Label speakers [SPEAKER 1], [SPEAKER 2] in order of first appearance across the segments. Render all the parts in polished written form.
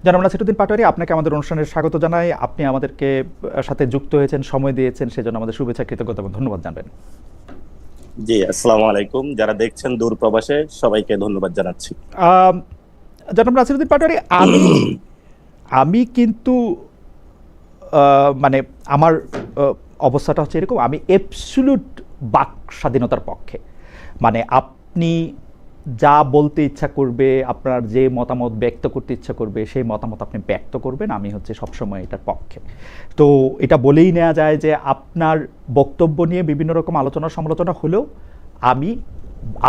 [SPEAKER 1] জনাব নাসিরউদ্দিন পাটোয়ারী, আপনাকে আমাদের অনুষ্ঠানে স্বাগত জানাই। আপনি আমাদেরকে সাথে যুক্ত হয়েছেন, সময় দিয়েছেন, সেজন্য আমাদের শুভেচ্ছা, কৃতজ্ঞতা এবং ধন্যবাদ জানবেন।
[SPEAKER 2] জি, আসসালামু আলাইকুম। যারা দেখছেন দূর প্রবাসে সবাইকে ধন্যবাদ জানাচ্ছি।
[SPEAKER 1] জনাব নাসিরউদ্দিন পাটোয়ারী, আমি কিন্তু মানে আমার অবস্থাটা হচ্ছে এরকম, আমি অ্যাবসলিউট বাক স্বাধীনতার পক্ষে। মানে আপনি যা বলতে ইচ্ছা করবে, আপনার যে মতামত ব্যক্ত করতে ইচ্ছা করবে, সেই মতামত আপনি ব্যক্ত করবেন, আমি হচ্ছে সবসময় এটার পক্ষে। তো এটা বলেই নেওয়া যায় যে আপনার বক্তব্য নিয়ে বিভিন্ন রকম আলোচনা সমালোচনা হলেও আমি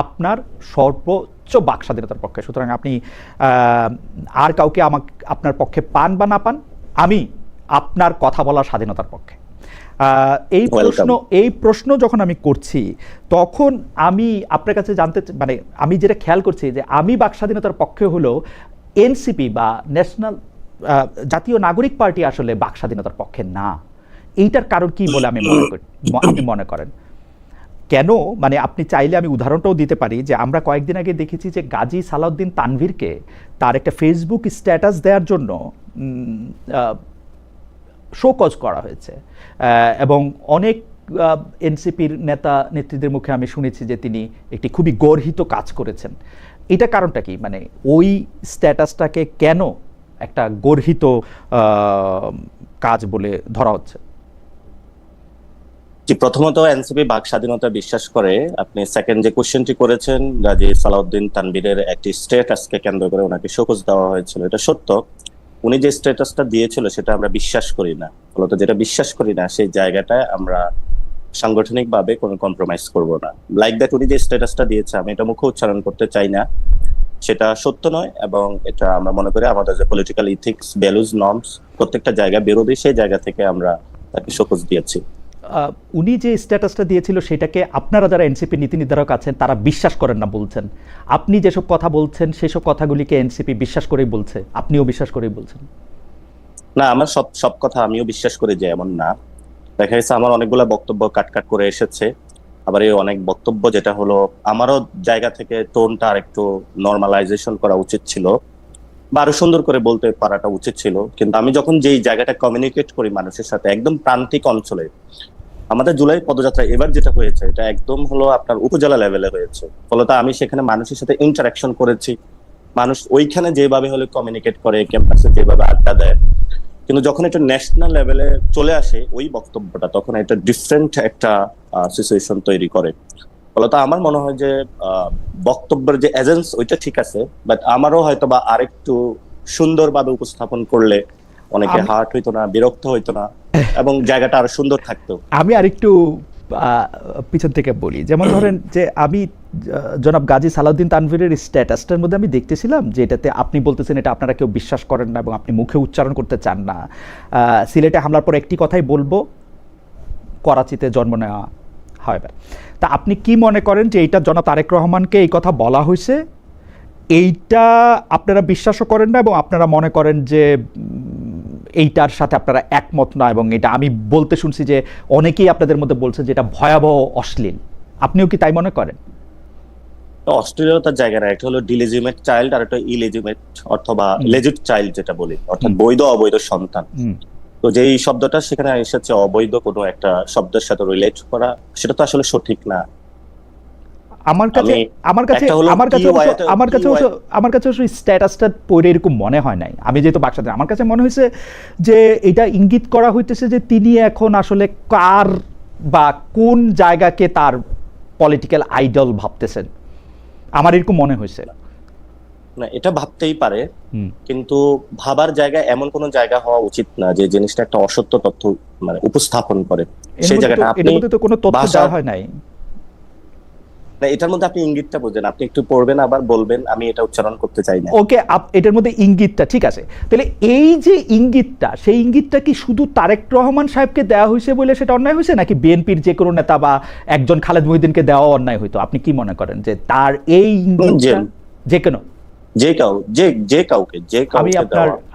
[SPEAKER 1] আপনার সর্বোচ্চ বাক স্বাধীনতার পক্ষে। সুতরাং আপনি আর কাউকে আপনার পক্ষে পান বা না পান, আমি আপনার কথা বলার স্বাধীনতার পক্ষে। এই প্রশ্ন যখন আমি করছি, তখন আমি আপনার কাছে মানে আমি যেটা খেয়াল করছি যে আমি বাক স্বাধীনতার পক্ষে হলেও এনসিপি বা ন্যাশনাল জাতীয় নাগরিক পার্টি আসলে বাক স্বাধীনতার পক্ষে না। এইটার কারণ কি বলে আপনি মনে করেন? কেন? মানে আপনি চাইলে আমি উদাহরণটাও দিতে পারি যে আমরা কয়েকদিন আগে দেখেছি যে গাজী সালাউদ্দিন তানভীরকে তার একটা ফেসবুক স্ট্যাটাস দেওয়ার জন্য শোকজ করা হয়েছে, এবং অনেক এনসিপির নেত্রীদের মুখে আমি শুনেছি যে তিনি একটি খুবই গর্হিত কাজ করেছেন। এটা কারণটা কি? মানে ওই স্ট্যাটাসটাকে কেন একটা গর্হিত কাজ বলে ধরা হচ্ছে?
[SPEAKER 2] প্রথমত, এনসিপি বাক স্বাধীনতা বিশ্বাস করে। আপনি সেকেন্ড যে কোশ্চেনটি করেছেন, গাজী সালাউদ্দিন তানভীরের একটি স্ট্যাটাসকে কেন্দ্র করে ওনাকে শোকজ দেওয়া হয়েছিল, এটা সত্য। উনি যে স্ট্যাটাসটা দিয়েছিল সেটা আমরা বিশ্বাস করি না। ফলত যেটা বিশ্বাস করি না সেই জায়গাটায় আমরা সাংগঠনিকভাবে কোনো কম্প্রোমাইজ করব না। লাইক দ্যাট, উনি যে স্ট্যাটাসটা দিয়েছে, আমি এটা মুখে উচ্চারণ করতে চাই না, সেটা সত্য নয়। এবং এটা আমরা মনে করি আমাদের যে পলিটিক্যাল ইথিক্স, ভ্যালুজ, নর্মস প্রত্যেকটা জায়গা বিরোধী, সেই জায়গা থেকে আমরা তাকে শোকজ দিয়েছি।
[SPEAKER 1] উনি যে স্ট্যাটাসটা দিয়েছিল সেটাকে আপনারা যারা এনসিপি নীতি নির্ধারক আছেন তারা বিশ্বাস করেন না বলছেন। আপনি যেসব কথা বলছেন সেসব কথাগুলিকে এনসিপি বিশ্বাস করেই বলছে, আপনিও বিশ্বাস করেই বলছেন।
[SPEAKER 2] না, আমার সব কথা আমিও বিশ্বাস করি যে এমন না। দেখা যাচ্ছে আমার অনেকগুলা বক্তব্য কাট করে এসেছে, আবার এই অনেক বক্তব্য যেটা হলো আমারও জায়গা থেকে টোনটা আর একটু নর্মালাইজেশন করা উচিত ছিল বা আরো সুন্দর করে বলতে পারাটা উচিত ছিল। কিন্তু আমি যখন যেই জায়গাটা কমিউনিকেট করি মানুষের সাথে, একদম প্রান্তিক অঞ্চলে, আমাদের জুলাই পদযাত্রা এবার যেটা হয়েছে এটা একদম হলো আপনার উপজেলা লেভেলে হয়েছে। ফলত আমি সেখানে মানুষের সাথে ইন্টারাকশন করেছি। মানুষ ওইখানে যেভাবে হলে কমিউনিকেট করে, ক্যাম্পাসে যেভাবে আড্ডা দেয়, কিন্তু যখন এটা ন্যাশনাল লেভেলে চলে আসে ওই বক্তব্যটা, তখন এটা ডিফারেন্ট একটা সিচুয়েশন তৈরি করে। ফলত আমার মনে হয় যে বক্তব্যের যে এজেন্স ওইটা ঠিক আছে, বাট আমারও হয়তো বা আরেকটু সুন্দরভাবে উপস্থাপন করলে অনেকে হার্ট হইতো না, বিরক্ত হইতো না, এবং জায়গাটা আরো সুন্দর থাকতো।
[SPEAKER 1] আমি আরেকটু পিছন থেকে বলি, যেমন ধরেন যে আমি জনাব গাজী সালাউদ্দিন তানভীরের স্ট্যাটাসটার মধ্যে আমি দেখতেছিলাম যে এটাতে আপনি বলতেছেন এটা আপনারা কেউ বিশ্বাস করেন না এবং আপনি মুখে উচ্চারণ করতে চান না। সিলেটে হামলার পর একটি কথাই বলবো, করাচিতে জন্ম নেওয়া হয়। তা আপনি কি মনে করেন যে এইটা জনাব তারেক রহমানকে এই কথা বলা হয়েছে, এইটা আপনারা বিশ্বাসও করেন না এবং আপনারা মনে করেন যে এইটার সাথে আপনারা একমত না, এবং এটা আমি বলতে শুনছি যে অনেকেই আপনাদের মধ্যে বলছেন যে এটা ভয়াবহ অশ্লীল, আপনিও কি তাই মনে করেন?
[SPEAKER 2] অস্ট্রেলিয়ার জায়গা না, একটা হলো ডিলেজিমেট চাইল্ড আর একটা ইলেজিমেট অথবা লেজিট চাইল্ড যেটা বলি, অর্থাৎ বৈধ অবৈধ সন্তান। তো যেই শব্দটা সেখানে এসেছে অবৈধ কোনো একটা শব্দের সাথে রিলেট করা, সেটা তো আসলে সঠিক না।
[SPEAKER 1] আমার কাছে স্ট্যাটাসটা পড়ে এরকম মনে হয় নাই। আমি যেহেতু বাক্সাতে, আমার কাছে মনে হয়েছে যে এটা ইঙ্গিত করা হইতেছে যে তিনি এখন আসলে কার বা কোন জায়গাকে তার পলিটিক্যাল আইডল ভাবতেছেন, আমার এরকম মনে হয়েছে।
[SPEAKER 2] না, এটা ভাবতেই পারে, কিন্তু ভাবার জায়গা এমন কোন জায়গা হওয়া উচিত না যে জিনিসটা একটা অসত্য তথ্য মানে উপস্থাপন করে। সেই জায়গাটা আপনি
[SPEAKER 1] তো কোনো তথ্য দেওয়া হয় নাই।
[SPEAKER 2] না, এটার মধ্যে আপনি ইঙ্গিতটা বোঝেন, আপনি একটু পড়বেন আবার বলবেন, আমি এটা উচ্চারণ করতে চাই না।
[SPEAKER 1] ওকে, এটার মধ্যে ইঙ্গিতটা ঠিক আছে, তাহলে এই যে ইঙ্গিতটা, সেই ইঙ্গিতটা কি শুধু তারেক রহমান সাহেবকে দেওয়া হয়েছে বলে সেটা অন্যায় হয়েছে, নাকি বিএনপির যে কোনো নেতা বা একজন খালেদ মহিউদ্দিনকে দেওয়া অন্যায় হইতো? আপনি কি মনে করেন যে তার এই ইঙ্গিতটা
[SPEAKER 2] যে কাউকে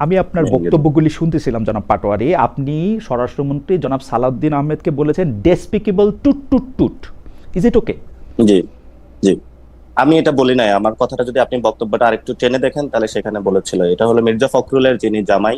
[SPEAKER 1] আমি আপনার বক্তব্যগুলি শুনতেছিলাম জনাব পাটোয়ারী, আপনি স্বরাষ্ট্রমন্ত্রী জনাব সালাউদ্দিন আহমেদকে বলেছেন ডেসপিকেবল টুট টুট টুট, ইজ ইট ওকে?
[SPEAKER 2] জি জি। আমি এটা বলি নাই, আমার কথাটা যদি আপনি বক্তব্যটা আরেকটু টেনে দেখেন তাহলে সেখানে বলেছিল, এটা হলো মির্জা ফখরুলের যিনি জামাই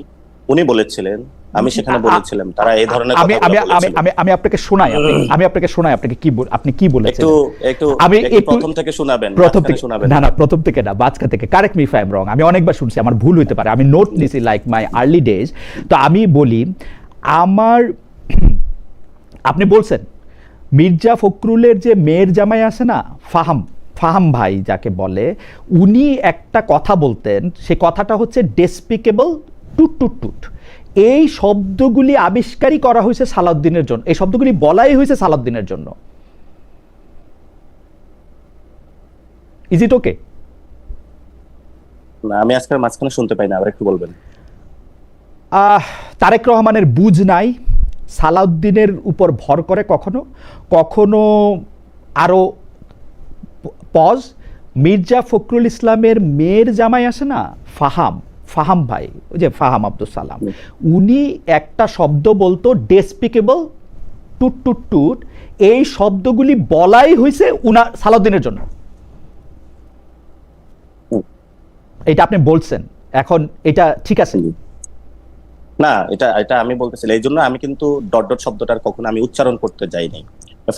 [SPEAKER 2] উনি বলেছিলেন, আমি সেখানে বলেছিলাম তারা এই ধরনের
[SPEAKER 1] আমি আমি
[SPEAKER 2] কথাগুলো
[SPEAKER 1] আমি
[SPEAKER 2] বলেছিল।
[SPEAKER 1] আমি আমি আপনাকে শোনাই, আমি আপনাকে শোনাই আপনাকে আপনি কি বলেছেন।
[SPEAKER 2] একটু একটু
[SPEAKER 1] আমি
[SPEAKER 2] একটু
[SPEAKER 1] একটু
[SPEAKER 2] প্রথম থেকে শোনাবেন,
[SPEAKER 1] প্রথম
[SPEAKER 2] মাঝখানে
[SPEAKER 1] থেকে
[SPEAKER 2] শোনাবেন
[SPEAKER 1] না, প্রথম থেকে না, বাজকা থেকে। Correct me if I am রং, আমি অনেকবার শুনছি, আমার ভুল হইতে পারে, আমি নোট নিছি লাইক মাই আর্লি ডেজ। তো আমি বলি, আমার আপনি বলছেন মির্জা ফখরুলের যে মেয়ের জামাই আছে না, ফাহাম, ফাহাম ভাই যাকে বলে, উনি একটা কথা বলতেন, সে কথাটা হচ্ছে ডেসপিকেবল টুট টুট টুট। এই শব্দগুলি আবিষ্কারই করা হয়েছে সালাউদ্দিনের জন্য, এই শব্দগুলি বলাই হয়েছে সালাউদ্দিনের জন্য। ইজ ইট ওকে?
[SPEAKER 2] না, আমি আজকের মাঝখানে শুনতে পাই না, আবার একটু বলবেন।
[SPEAKER 1] তারেক রহমানের বুঝ নাই, সালাউদ্দিনের উপর ভর করে কখনো কখনো। আরো পজ, মির্জা ফখরুল ইসলামের মেয়ের জামাই আছে না, ফাহাম, ফাহাম ভাই, ওই যে ফাহাম আব্দুল সালাম, উনি একটা শব্দ বলতো ডেসপিকেবল টুট টুট টুট। এই শব্দগুলি বলাই হয়েছে উনার সালাউদ্দিনের জন্য। এটা আপনি বলছেন, এখন এটা ঠিক আছে?
[SPEAKER 2] না, এটা এটা আমি বলতেছিলাম, এই জন্য আমি কিন্তু ডট ডট শব্দটার কখনো আমি উচ্চারণ করতে যাইনি।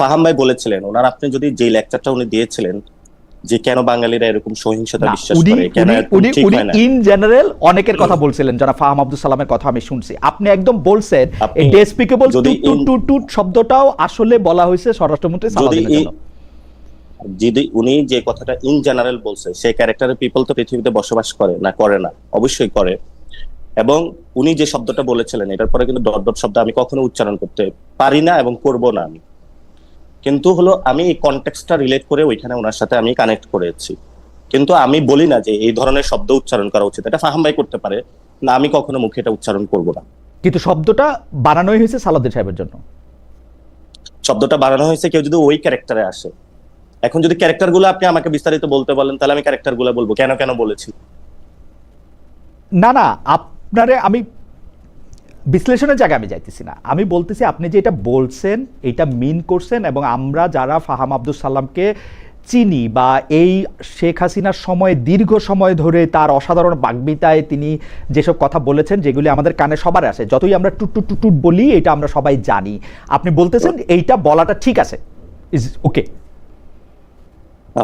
[SPEAKER 2] ফাহাম ভাই বলেছিলেন, ওনার আপনি যদি যে লেকচারটা উনি দিয়েছিলেন যে কেন বাঙালিরা এরকম সহিংসতা বিশ্বাস করে, কেন এরকম ঠিক হয় না,
[SPEAKER 1] ইন জেনারেল অনেকের কথা বলছিলেন, যারা ফাহাম আব্দুল সালামের কথা আমি শুনছি। আপনি একদম বলছেন এই ডেসপিকেবল টুট টুট টুট টুট শব্দটাও আসলে বলা হয়েছে স্বরাষ্ট্রমন্ত্রী সালাউদ্দিনের জন্য।
[SPEAKER 2] যদি উনি যে কথাটা ইন জেনারেল বলছে, সেই ক্যারেক্টারের পিপল তো পৃথিবীতে বসবাস করে না, করে না? অবশ্যই করে। এবং উনি যে শব্দটা বলেছিলেন এটার পরে কিন্তু ডট ডট শব্দ আমি কখনো উচ্চারণ করতে পারি না এবং করব না আমি। কিন্তু হলো আমি এই কনটেক্সটটা রিলেট করে ওইখানে ওনার সাথে আমি কানেক্ট করেছি, কিন্তু আমি বলি না যে এই ধরনের শব্দ উচ্চারণ করা উচিত। এটা ফাহাম ভাই করতে পারে না, আমি কখনো মুখে এটা উচ্চারণ করব না।
[SPEAKER 1] কিন্তু শব্দটা বানানোই হয়েছে সালাউদ্দিন সাহেবের জন্য।
[SPEAKER 2] শব্দটা বানানো হয়েছে কেউ যদি ওই ক্যারেক্টারে আসে। এখন যদি ক্যারেক্টার গুলো আপনি আমাকে বিস্তারিত বলতে বলেন তাহলে আমি ক্যারেক্টার গুলো বলবো কেন কেন বলেছি।
[SPEAKER 1] না না, আপনারে আমি বিশ্লেষণের জায়গায় আমি যাইতেছি না, আমি বলতেছি আপনি যে এটা বলছেন এটা মিন করছেন, এবং আমরা যারা ফাহাম আব্দুল সালামকে চিনি বা এই শেখ হাসিনার সময় দীর্ঘ সময় ধরে তার অসাধারণ বাগ্মিতায় তিনি যেসব কথা বলেছেন যেগুলি আমাদের কানে সবার আসে, যতই আমরা টুট টুট টুট টুট বলি এটা আমরা সবাই জানি, আপনি বলতেছেন এইটা বলাটা ঠিক আছে, ইজ ওকে?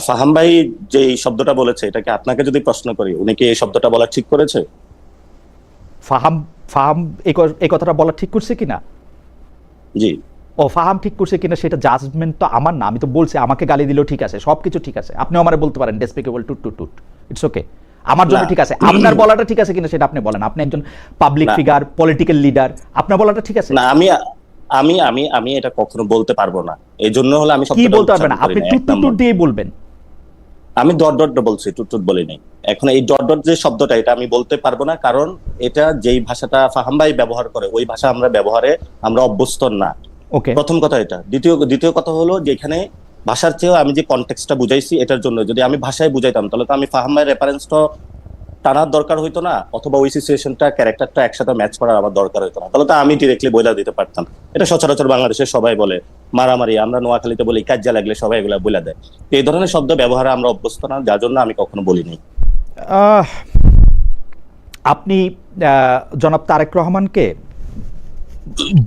[SPEAKER 2] ফাহাম ভাই যে এই শব্দটা বলেছে এটাকে আপনাকে যদি প্রশ্ন করি, উনি কি এই শব্দটা বলা ঠিক করেছে?
[SPEAKER 1] ফাহাম ফাহাম এই কথাটা বলা ঠিক করছে কিনা?
[SPEAKER 2] জি।
[SPEAKER 1] ও ফাহাম ঠিক করছে কিনা সেটা জাজমেন্ট তো আমার না, আমি তো বলছি আমাকে গালি দিলেও ঠিক আছে, সবকিছু ঠিক আছে, আপনিও আমারে বলতে পারেন ডেসপিকেবল টুট টুট টুট, ইটস ওকে, আমার জন্য ঠিক আছে। আপনার বলাটা ঠিক আছে কিনা সেটা আপনি বলেন, আপনি একজন পাবলিক ফিগার, পলিটিক্যাল লিডার, আপনার বলাটা ঠিক আছে
[SPEAKER 2] না? আমি আমি আমি আমি এটা কখনো বলতে পারবো না, এই জন্য হলো আমি
[SPEAKER 1] কি বলতে পারবেন না, আপনি টুট টুট টুট দিয়ে বলবেন।
[SPEAKER 2] আমি ডট ডট বলছি, টুট টুট বলি নাই। এখন এই ডট ডট যে শব্দটা এটা আমি বলতে পারবো না, কারণ এটা যেই ভাষাটা ফাহাম ভাই ব্যবহার করে ওই ভাষা আমরা ব্যবহারে আমরা অভ্যস্ত না।
[SPEAKER 1] ওকে,
[SPEAKER 2] প্রথম কথা এটা। দ্বিতীয় কথা হলো যে এখানে ভাষার চেয়েও আমি যে কনটেক্সটটা বুঝাইছি এটার জন্য যদি আমি ভাষায় বুঝাইতাম তাহলে তো আমি ফাহাম ভাইয়ের রেফারেন্সটা টানার দরকার হইতো না, অথবা ওই সিচুয়েশনটা ক্যারেক্টারটা একসাথে ম্যাচ করার আমার দরকার হইতো না, তাহলে তো আমি ডিরেক্টলি বইলা দিতে পারতাম। এটা সচরাচর বাংলাদেশের সবাই বলে, মারামারি, আমরা নোয়াখালীতে বলি কাজ্জা লাগলে সবাই এগুলা বলে দেয়। এই ধরনের শব্দ ব্যবহারে আমরা অভ্যস্ত না, যার জন্য আমি কখনো বলিনি।
[SPEAKER 1] আপনি জনাব তারেক রহমানকে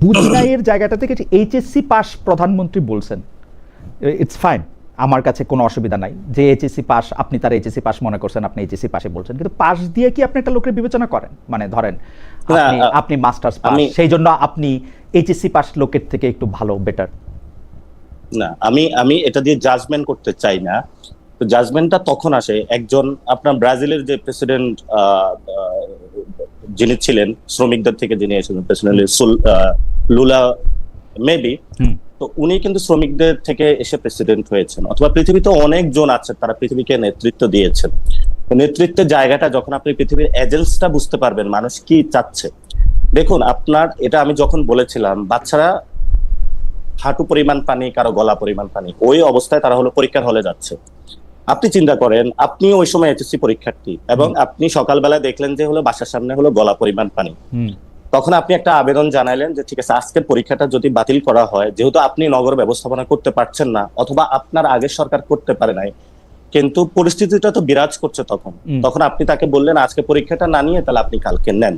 [SPEAKER 1] বুঝনাইয়ের জায়গাটা থেকে এইচএসসি পাস প্রধানমন্ত্রী বলছেন, ইটস ফাইন, আমার কাছে কোনো অসুবিধা নাই যে এইচএসসি পাস, আপনি তার এইচএসসি পাস মনে করছেন, আপনি এইচএসসি পাসে বলছেন, কিন্তু পাস দিয়ে কি আপনি একটা লোকের বিবেচনা করেন? মানে ধরেন আপনি মাস্টার্স পাস, সেই জন্য আপনি এইচএসসি পাস লোকের থেকে একটু ভালো, বেটার?
[SPEAKER 2] না, আমি এটা দিয়ে জাজমেন্ট করতে চাই না। তো জাজমেন্টটা তখন আসে একজন আপনার ব্রাজিলের যে প্রেসিডেন্ট যিনি ছিলেন শ্রমিকদের থেকে, যিনি এসেছেন প্রেসিডেন্ট লুলা মেবি, তো উনি কিন্তু শ্রমিকদের থেকে এসে প্রেসিডেন্ট হয়েছেন, অথবা পৃথিবীতে অনেকজন আছে তারা পৃথিবীকে নেতৃত্ব দিয়েছেন। নেতৃত্বের জায়গাটা যখন আপনি পৃথিবীর এজেন্সটা বুঝতে পারবেন মানুষ কি চাচ্ছে। দেখুন আপনার এটা আমি যখন বলেছিলাম বাচ্চারা হাঁটু পরিমাণ পানি, কারো গলা পরিমাণ পানি, ওই অবস্থায় তারা হলো পরীক্ষার হলে যাচ্ছে। আপনি চিন্তা করেন আপনি ওই সময় এইচএসসি পরীক্ষার্থী এবং আপনি সকালবেলা দেখলেন যে হলো বাসার সামনে হলো গলা পরিমাণ পানি, তখন আপনি একটা আবেদন জানাইলেন যে ঠিক আছে আজকের পরীক্ষাটা যদি বাতিল করা হয়, যেহেতু আপনি নগর ব্যবস্থাপনা করতে পারছেন না অথবা আপনার আগের সরকার করতে পারে নাই, কিন্তু পরিস্থিতিটা তো বিরাজ করছে তখন। তখন আপনি তাকে বললেন আজকে পরীক্ষাটা না নিয়ে তাহলে আপনি কালকে নেন।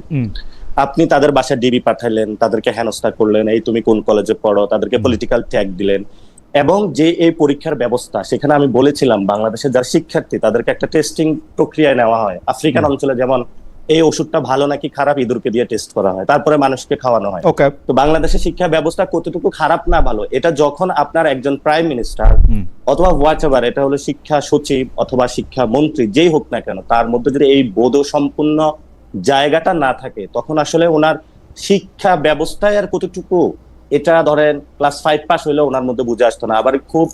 [SPEAKER 2] আপনি তাদের বাসায় ডিবি পাঠালেন, তাদেরকে হেনস্থা করলেন, এই তুমি কোন কলেজে পড়ো, তাদেরকে পলিটিক্যাল ট্যাগ দিলেন। এবং যে এই পরীক্ষার ব্যবস্থা, সেখানে আমি বলেছিলাম বাংলাদেশের যারা শিক্ষার্থী তাদেরকে একটা টেস্টিং প্রক্রিয়ায় নেওয়া হয়। আফ্রিকান অঞ্চলে যেমন এই ওষুধটা ভালো নাকি খারাপ ইঁদুরকে দিয়ে টেস্ট করা হয়, তারপরে মানুষকে খাওয়ানো হয়। তো বাংলাদেশের শিক্ষা ব্যবস্থা কতটুকু খারাপ না ভালো, এটা যখন আপনার একজন প্রাইম মিনিস্টার অথবা হোয়াট এভার, এটা হলো শিক্ষা সচিব অথবা শিক্ষা মন্ত্রী যেই হোক না কেন, তার মধ্যে যদি এই বোধ সম্পূর্ণ জায়গাটা না থাকে, তখন আসলে ওনার শিক্ষা ব্যবস্থায় আর কতটুকু, এটা ধরেন ক্লাস 5 পাস হইলেও ওনার মধ্যে বুঝে আসতো না, আবার খুব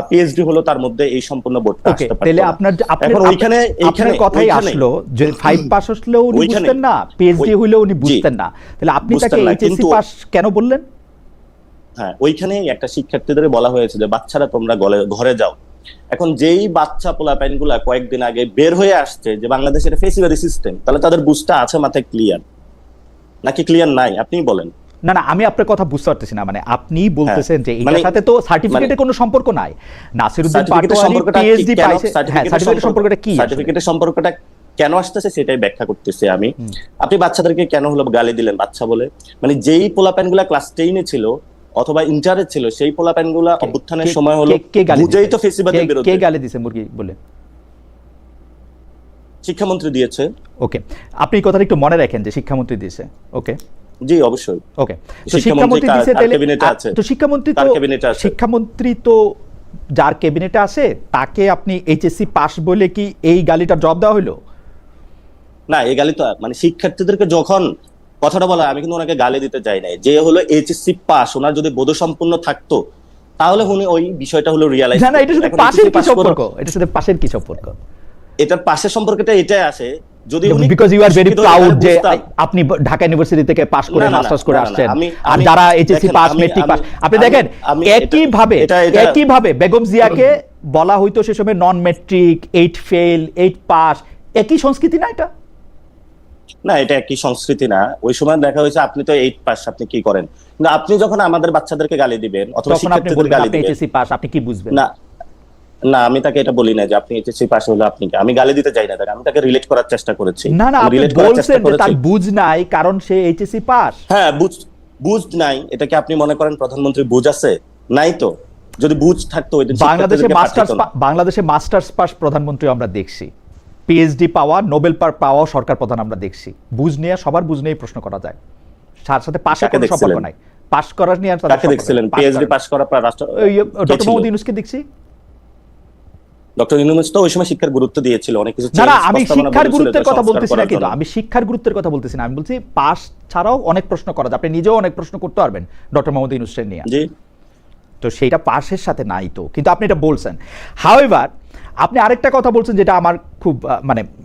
[SPEAKER 2] পিএইচডি হলো তার মধ্যে এই সম্পূর্ণ বোর্ডটা আসতে পারতো।
[SPEAKER 1] তাহলে আপনার এইখানে কথাই আসলো যে 5 পাস হলেও উনি বুঝতেন না, পিএইচডি হইলেও উনি বুঝতেন না, তাহলে আপনি তাকে এইচএসসি পাস কেন বললেন?
[SPEAKER 2] হ্যাঁ, ওইখানে একটা শিক্ষার্থীদের বলা হয়েছে যে বাচ্চারা তোমরা ঘরে যাও। এখন যেই বাচ্চা পোলাপাইনগুলা কয়েকদিন আগে বের হয়ে আসছে যে বাংলাদেশের ফেসিবাদী সিস্টেম, তাহলে তাদের বুঝটা আছে মাথায় ক্লিয়ার নাকি ক্লিয়ার নাই আপনি বলেন।
[SPEAKER 1] না না, আমি আপনার কথা বুঝতে পারতেছি না। মানে আপনি বলতেছেন যে এটার সাথে তো সার্টিফিকেটের কোনো সম্পর্ক নাই। নাসিরউদ্দিন পাটোয়ারি পিএইচডি পাইছে, হ্যাঁ, সার্টিফিকেটের সম্পর্কটা কি?
[SPEAKER 2] সার্টিফিকেটের সম্পর্কটা কেন আসতেছে সেটাই ব্যাখ্যা করতেছি আমি। আপনি বাচ্চাদেরকে কেন হলো গালি দিলেন বাচ্চা বলে? মানে যেই পোলাপাইনগুলা ক্লাস 10 এ ছিল অথবা ইন্টারে ছিল, সেই পোলাপাইনগুলা অভ্যুত্থানের সময় হলো বুঝেই তো ফেসিবাদের বিরুদ্ধে।
[SPEAKER 1] কে গালি দিয়েছে মুরগি বলে?
[SPEAKER 2] শিক্ষামন্ত্রী দিয়েছে।
[SPEAKER 1] ওকে, আপনি এই কথাটা একটু মনে রাখেন যে শিক্ষামন্ত্রী দিয়েছে। ওকে,
[SPEAKER 2] জি অবশ্যই।
[SPEAKER 1] ওকে, তো শিক্ষামন্ত্রী দিয়েছে, তো শিক্ষামন্ত্রী তো যার ক্যাবিনেটে আছে তাকে আপনি এইচএসসি পাস বলে কি এই গালিটার জবাব দেওয়া হলো?
[SPEAKER 2] না, এই গালি তো মানে শিক্ষার্থীদেরকে যখন কথাটা বলা, আমি কিন্তু ওনাকে গালি দিতে চাই নাই। যে হলো এইচএসসি পাস, ওনার যদি বোধ সম্পন্ন থাকতো তাহলে উনি ওই বিষয়টা হলো রিয়ালাইজ।
[SPEAKER 1] না না, এটা শুধু পাশের কি সম্পর্ক? এটা শুধু পাশের কি সম্পর্ক?
[SPEAKER 2] এটার পাশের সম্পর্কটা এটাই আসে যদি উনি,
[SPEAKER 1] because you are very proud যে আপনি ঢাকা ইউনিভার্সিটি থেকে পাস করে মাস্টার্স করে আসছেন, আর যারা এইচএসসি পাস মেট্রিক পাস, আপনি দেখেন একই ভাবে বেগম জিয়াকে বলা হইতো সে সময় নন মেট্রিক, 8 ফেল, 8 পাস, একই সংস্কৃতি না এটা?
[SPEAKER 2] না, এটা একই সংস্কৃতি না। ওই সময় দেখা হয়েছে আপনি তো 8 পাস, আপনি কি করেন? না, আপনি যখন আমাদের বাচ্চাদেরকে গালি দিবেন অথবা শিক্ষার্থীদের গালি দিবেন,
[SPEAKER 1] এইচএসসি পাস আপনি কি বুঝবেন?
[SPEAKER 2] না না, আমি তাকে এটা বলি না যে আপনি এইচএসসি পাস হলো আপনি, আমি গালি দিতে চাই না তাকে, আমি তাকে রিলেট করার চেষ্টা করেছি।
[SPEAKER 1] না না, আপনি বলছেন যে তার বুঝ নাই কারণ সে এইচএসসি পাস।
[SPEAKER 2] হ্যাঁ, বুঝ নাই, এটা কি আপনি মনে করেন প্রধানমন্ত্রী বুঝ আছে? নাই তো। যদি বুঝ থাকতো ওই দিন
[SPEAKER 1] বাংলাদেশে মাস্টার্স পাস প্রধানমন্ত্রী আমরা দেখছি, পিএইচডি পাওয়া, নোবেল পাওয়া সরকার প্রধান আমরা দেখছি। বুঝ নিয়ে সবার বুঝ নিয়ে প্রশ্ন করা যায়, তার সাথে পাশের কোনো সম্পর্ক নাই। পাস করার নিয়ে
[SPEAKER 2] তাকে দেখছিলেন, পিএইচডি পাস করা রাষ্ট্র
[SPEAKER 1] ডক্টর মোহাম্মদ ইউনূসকে দেখছি।
[SPEAKER 2] ডক্টর ইউনূস তো ওই সময় শিক্ষার গুরুত্ব দিয়েছিল, অনেক কিছু।
[SPEAKER 1] না না, আমি শিক্ষার গুরুত্বের কথা বলতেছি না, কিন্তু আমি শিক্ষার গুরুত্বের কথা বলতেছি না, আমি বলছি পাস ছাড়াও অনেক প্রশ্ন করা যায়, আপনি নিজেও অনেক প্রশ্ন করতে পারবেন ডক্টর মোহাম্মদ ইউনূসের নিয়ে।
[SPEAKER 2] জি,
[SPEAKER 1] তো সেইটা পাসের সাথে নাই তো, কিন্তু আপনি এটা বলছেন। হাউএভার আপনি আরেকটা কথা বলছেন যেটা আমার খুব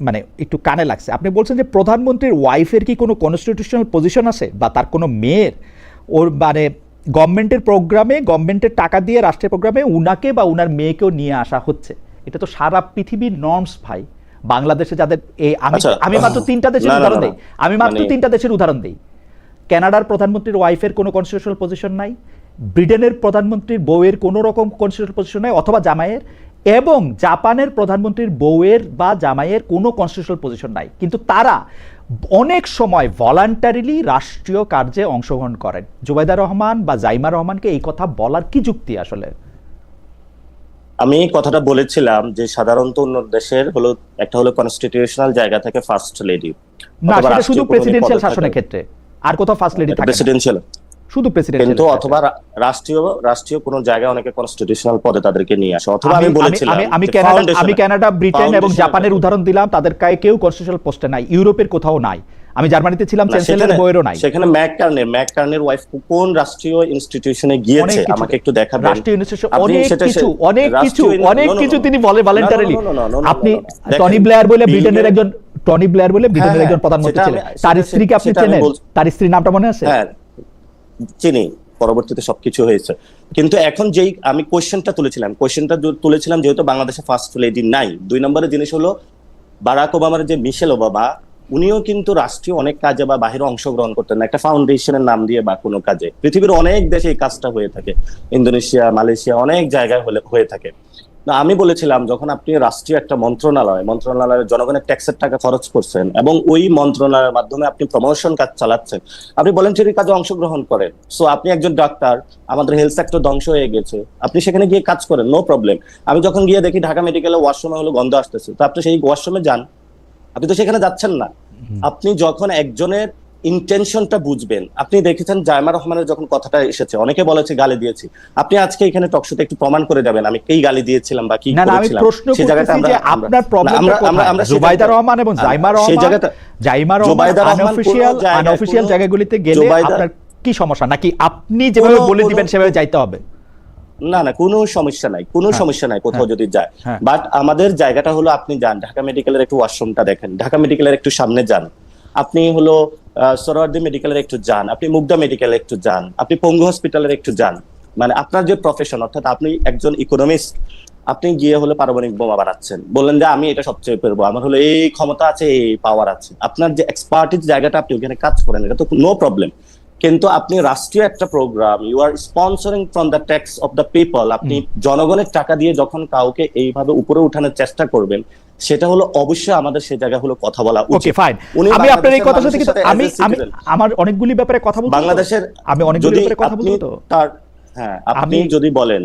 [SPEAKER 1] মানে একটু কানে লাগছে। আপনি বলছেন যে প্রধানমন্ত্রীর ওয়াইফের কি কোনো কনস্টিটিউশনাল পজিশন আছে, বা তার কোনো মেয়ের ওর মানে গভর্নমেন্টের প্রোগ্রামে, গভর্নমেন্টের টাকা দিয়ে রাষ্ট্রের প্রোগ্রামে উনাকে বা উনার মেয়েকেও নিয়ে আসা হচ্ছে। এটা তো সারা পৃথিবীর নর্মস ভাই। বাংলাদেশে যাদের আমি মাত্র 3টা দেশের উদাহরণ দিই, উদাহরণ দিই। কানাডার প্রধানমন্ত্রীর ওয়াইফের কোনো কনস্টিটিউশনাল পজিশন নাই, ব্রিটেনের প্রধানমন্ত্রীর বউয়ের কোনো রকম কনস্টিটিউশনাল পজিশন নাই অথবা জামাইয়ের, এবং জাপানের প্রধানমন্ত্রীর বউয়ের বা জামাইয়ের কোনো কনস্টিটিউশনাল পজিশন নাই, কিন্তু তারা অনেক সময় ভলান্টারিলি রাষ্ট্রীয় কার্যে অংশগ্রহণ করেন। জুবাইদা রহমান বা জাইমা রহমানকে এই কথা বলার কি যুক্তি আসলে?
[SPEAKER 2] আমি কথাটা বলেছিলাম যে সাধারণত অন্য দেশের হলো একটা হলো কনস্টিটিউশনাল জায়গা থেকে ফার্স্ট লেডি,
[SPEAKER 1] না সেটা শুধু প্রেসিডেন্সিয়াল শাসনের ক্ষেত্রে, আর কোথাও ফার্স্ট লেডি থাকে
[SPEAKER 2] প্রেসিডেন্সিয়াল,
[SPEAKER 1] শুধু প্রেসিডেন্ট,
[SPEAKER 2] কিন্তু অথবা রাষ্ট্রীয় কোন জায়গায় অনেকে কনস্টিটিউশনাল পদে তাদেরকে নিয়ে আসে। অথবা আমি বলেছিলাম
[SPEAKER 1] আমি কানাডা, ব্রিটেন এবং জাপানের উদাহরণ দিলাম, তাদের কেউ কনস্টিটিউশনাল পোস্টে নাই, ইউরোপের কোথাও নাই। আমি জার্মানিতে ছিলাম, চ্যান্সেলর বইয়েরও নাই।
[SPEAKER 2] সেখানে ম্যাককার্নের ওয়াইফ কোন রাষ্ট্রীয় ইনস্টিটিউশনে গিয়েছে আমাকে একটু দেখাবেন।
[SPEAKER 1] রাষ্ট্রীয় ইনস্টিটিউশন অনেক কিছু তিনি বলে ভলান্টারিলি। আপনি টনি ব্লেয়ার বলে ব্রিটেনের একজন প্রধানমন্ত্রী ছিলেন, তার স্ত্রীকে আপনি চেনেন? তার স্ত্রীর নামটা মনে আছে?
[SPEAKER 2] হ্যাঁ চিনি, পরবর্তীতে সবকিছু হয়েছে। কিন্তু এখন যেই আমি কোয়েশ্চেনটা তুলেছিলাম যেহেতু বাংলাদেশে ফার্স্ট লেডি নাই, 2 নম্বরের জিনিস হলো বারাক ওবামার যে মিশেল ওবামা, উনিও কিন্তু রাষ্ট্রীয় অনেক কাজে বা বাহিরে অংশগ্রহণ করতেন না, একটা ফাউন্ডেশনের নাম দিয়ে বা কোনো কাজে। পৃথিবীর অনেক দেশে এই কাজটা হয়ে থাকে, ইন্দোনেশিয়া, মালয়েশিয়া, অনেক জায়গায় হয়ে থাকে। না, আমি বলেছিলাম যখন আপনি রাষ্ট্রীয় একটা মন্ত্রণালয়ের জনগণের ট্যাক্সের টাকা খরচ করছেন এবং ওই মন্ত্রণালয়ের মাধ্যমে আপনি প্রমোশন কাজ চালাচ্ছেন, আপনি ভলেন্টারি কাজে অংশগ্রহণ করেন। সো আপনি একজন ডাক্তার, আমাদের হেলথ সেক্টর ধ্বংস হয়ে গেছে, আপনি সেখানে গিয়ে কাজ করেন, নো প্রবলেম। আমি যখন গিয়ে দেখি ঢাকা মেডিকেলে ওয়াশরুমে হলো গন্ধ আসতেছে, তো আপনি সেই ওয়াশরুমে যান, আপনি তো সেখানে যাচ্ছেন না। আপনি যখন একজনের ইন্টেনশনটা বুঝবেন, আপনি দেখেছেন জায়মা রহমানের যখন কথাটা এসেছে, অনেকে বলেছে গালি দিয়েছি, আপনি আজকে এখানে টকশোতে একটু প্রমাণ করে যাবেন আমি কি গালি দিয়েছিলাম বা কি
[SPEAKER 1] না না, আমি
[SPEAKER 2] করেছিলাম।
[SPEAKER 1] প্রশ্ন
[SPEAKER 2] সেই জায়গাটা
[SPEAKER 1] করতেছি যে আপনার প্রবলেমটা কোথায়? জুবাইদা রহমান এবং জাইমা
[SPEAKER 2] সেই
[SPEAKER 1] রহমান,
[SPEAKER 2] জায়গাটা
[SPEAKER 1] জাইমা রহমান আনঅফিশিয়াল জায়গাগুলিতে গেলে আপনার কি সমস্যা, নাকি আপনি যেভাবে বলে দিবেন সেভাবে যাইতে হবে?
[SPEAKER 2] না না, কোনো সমস্যা নাই, কোনো সমস্যা নাই কোথাও যদি যায়।
[SPEAKER 1] হ্যাঁ।
[SPEAKER 2] বাট আমাদের জায়গাটা হলো, আপনি যান ঢাকা মেডিকেলের একটু ওয়াশরুমটা দেখেন, ঢাকা মেডিকেলের একটু সামনে যান, আপনি হলো সোহরাওয়ার্দী মেডিকেলের একটু যান, আপনি মুগদা মেডিকেলের একটু যান, আপনি পঙ্গু হসপিটালের একটু যান। মানে আপনার যে প্রফেশন, অর্থাৎ আপনি একজন ইকোনমিস্ট, আপনি গিয়ে হলো পারমাণবিক বোমা বানাচ্ছেন, বললেন যে আমি এটা সবচেয়ে পারবো, আমার হলো এই ক্ষমতা আছে, এই পাওয়ার আছে, আপনার যে এক্সপার্টিস জায়গাটা আপনি ওখানে কাজ করেন, এটা তো নো প্রবলেম। কিন্তু আপনি রাষ্ট্রীয় একটা program, you are sponsoring from the tax of the people, আপনি জনগণের টাকা দিয়ে যখন কাউকে এইভাবে উপরে উঠানোর চেষ্টা করবেন, সেটা হলো অবশ্যই আমাদের সেই জায়গা হলো কথা বলা
[SPEAKER 1] ওকে
[SPEAKER 2] উচিত।
[SPEAKER 1] ফাইন। আমি আপনার এই কথার সাথে কিন্তু আমি আমার অনেকগুলি ব্যাপারে কথা বলতে,
[SPEAKER 2] বাংলাদেশের
[SPEAKER 1] আমি অনেকগুলি ব্যাপারে কথা বলতে তো
[SPEAKER 2] তার হ্যাঁ, আপনি যদি বলেন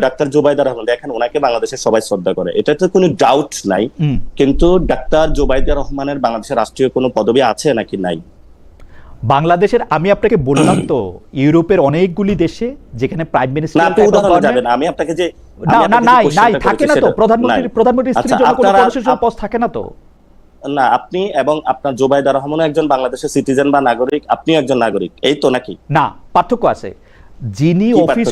[SPEAKER 2] ডাক্তার জুবাইদা রহমান, দেখেন ওনাকে বাংলাদেশের সবাই শ্রদ্ধা করে, এটা তো কোনো ডাউট নাই। কিন্তু ডাক্তার জুবাইদা রহমানের বাংলাদেশের রাষ্ট্রীয় কোনো পদবি আছে নাকি নাই?
[SPEAKER 1] বাংলাদেশের, আমি আপনাকে বললাম তো, ইউরোপের অনেকগুলি দেশে যেখানে প্রাইম
[SPEAKER 2] না,
[SPEAKER 1] মিনিস্টার
[SPEAKER 2] আপনি উদাহরণে যাবেন, আমি আপনাকে যে
[SPEAKER 1] না না নাই থাকে না তো, প্রধানমন্ত্রীর স্ত্রীর জন্য কোনো প্রশাসন পোস্ট থাকে না তো।
[SPEAKER 2] না, আপনি এবং আপনার জুবাইদা রহমানও একজন বাংলাদেশের সিটিজেন বা নাগরিক, আপনিও একজন নাগরিক, এই তো নাকি?
[SPEAKER 1] না, পার্থক্য আছে। যিনি অফিস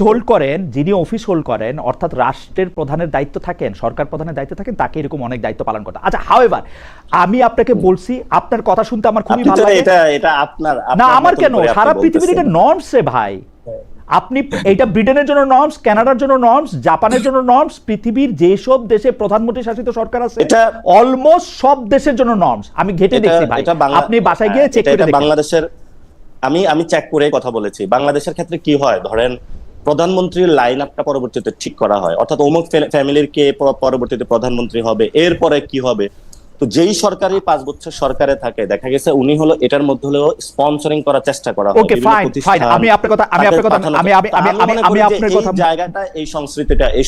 [SPEAKER 1] হোল্ড করেন অর্থাৎ রাষ্ট্রের প্রধানের দায়িত্ব থাকেন, সরকার প্রধানের দায়িত্ব থাকেন, তাকে এরকম অনেক দায়িত্ব পালন করতে। আচ্ছা, হাউএভার আমি আপনাকে বলছি, আপনার কথা শুনতে আমার খুবই ভালো লাগে।
[SPEAKER 2] এটা আপনার
[SPEAKER 1] না, আমার কেন, সারা পৃথিবীর এটা নর্মস রে ভাই। আপনি এটা ব্রিটেনের জন্য নর্মস, কানাডার জন্য নর্মস, জাপানের জন্য নর্মস, পৃথিবীর যেসব দেশে প্রধানমন্ত্রী শাসিত সরকার আছে অলমোস্ট সব দেশের জন্য নর্মস। আমি ঘেটে দেখছি ভাই, আপনি বাসায় গিয়ে চেক করে দেখুন।
[SPEAKER 2] বাংলাদেশের আমি চেক করে কথা বলেছি। বাংলাদেশের ক্ষেত্রে কি হয়, ধরেন প্রধানমন্ত্রীর লাইন আপটা পরবর্তীতে ঠিক করা হয়, অর্থাৎ অমুক ফ্যামিলির কে পরবর্তীতে প্রধানমন্ত্রী হবে, এরপরে কি হবে। তো যেই সরকারি 5 বছর সরকারে থাকে, দেখা গেছে উনি হলো এটার মধ্যে হলো স্পন্সরিং করার চেষ্টা করা হয়।
[SPEAKER 1] ওকে ফাইন, আমি আপনার কথা
[SPEAKER 2] জায়গাটা, এই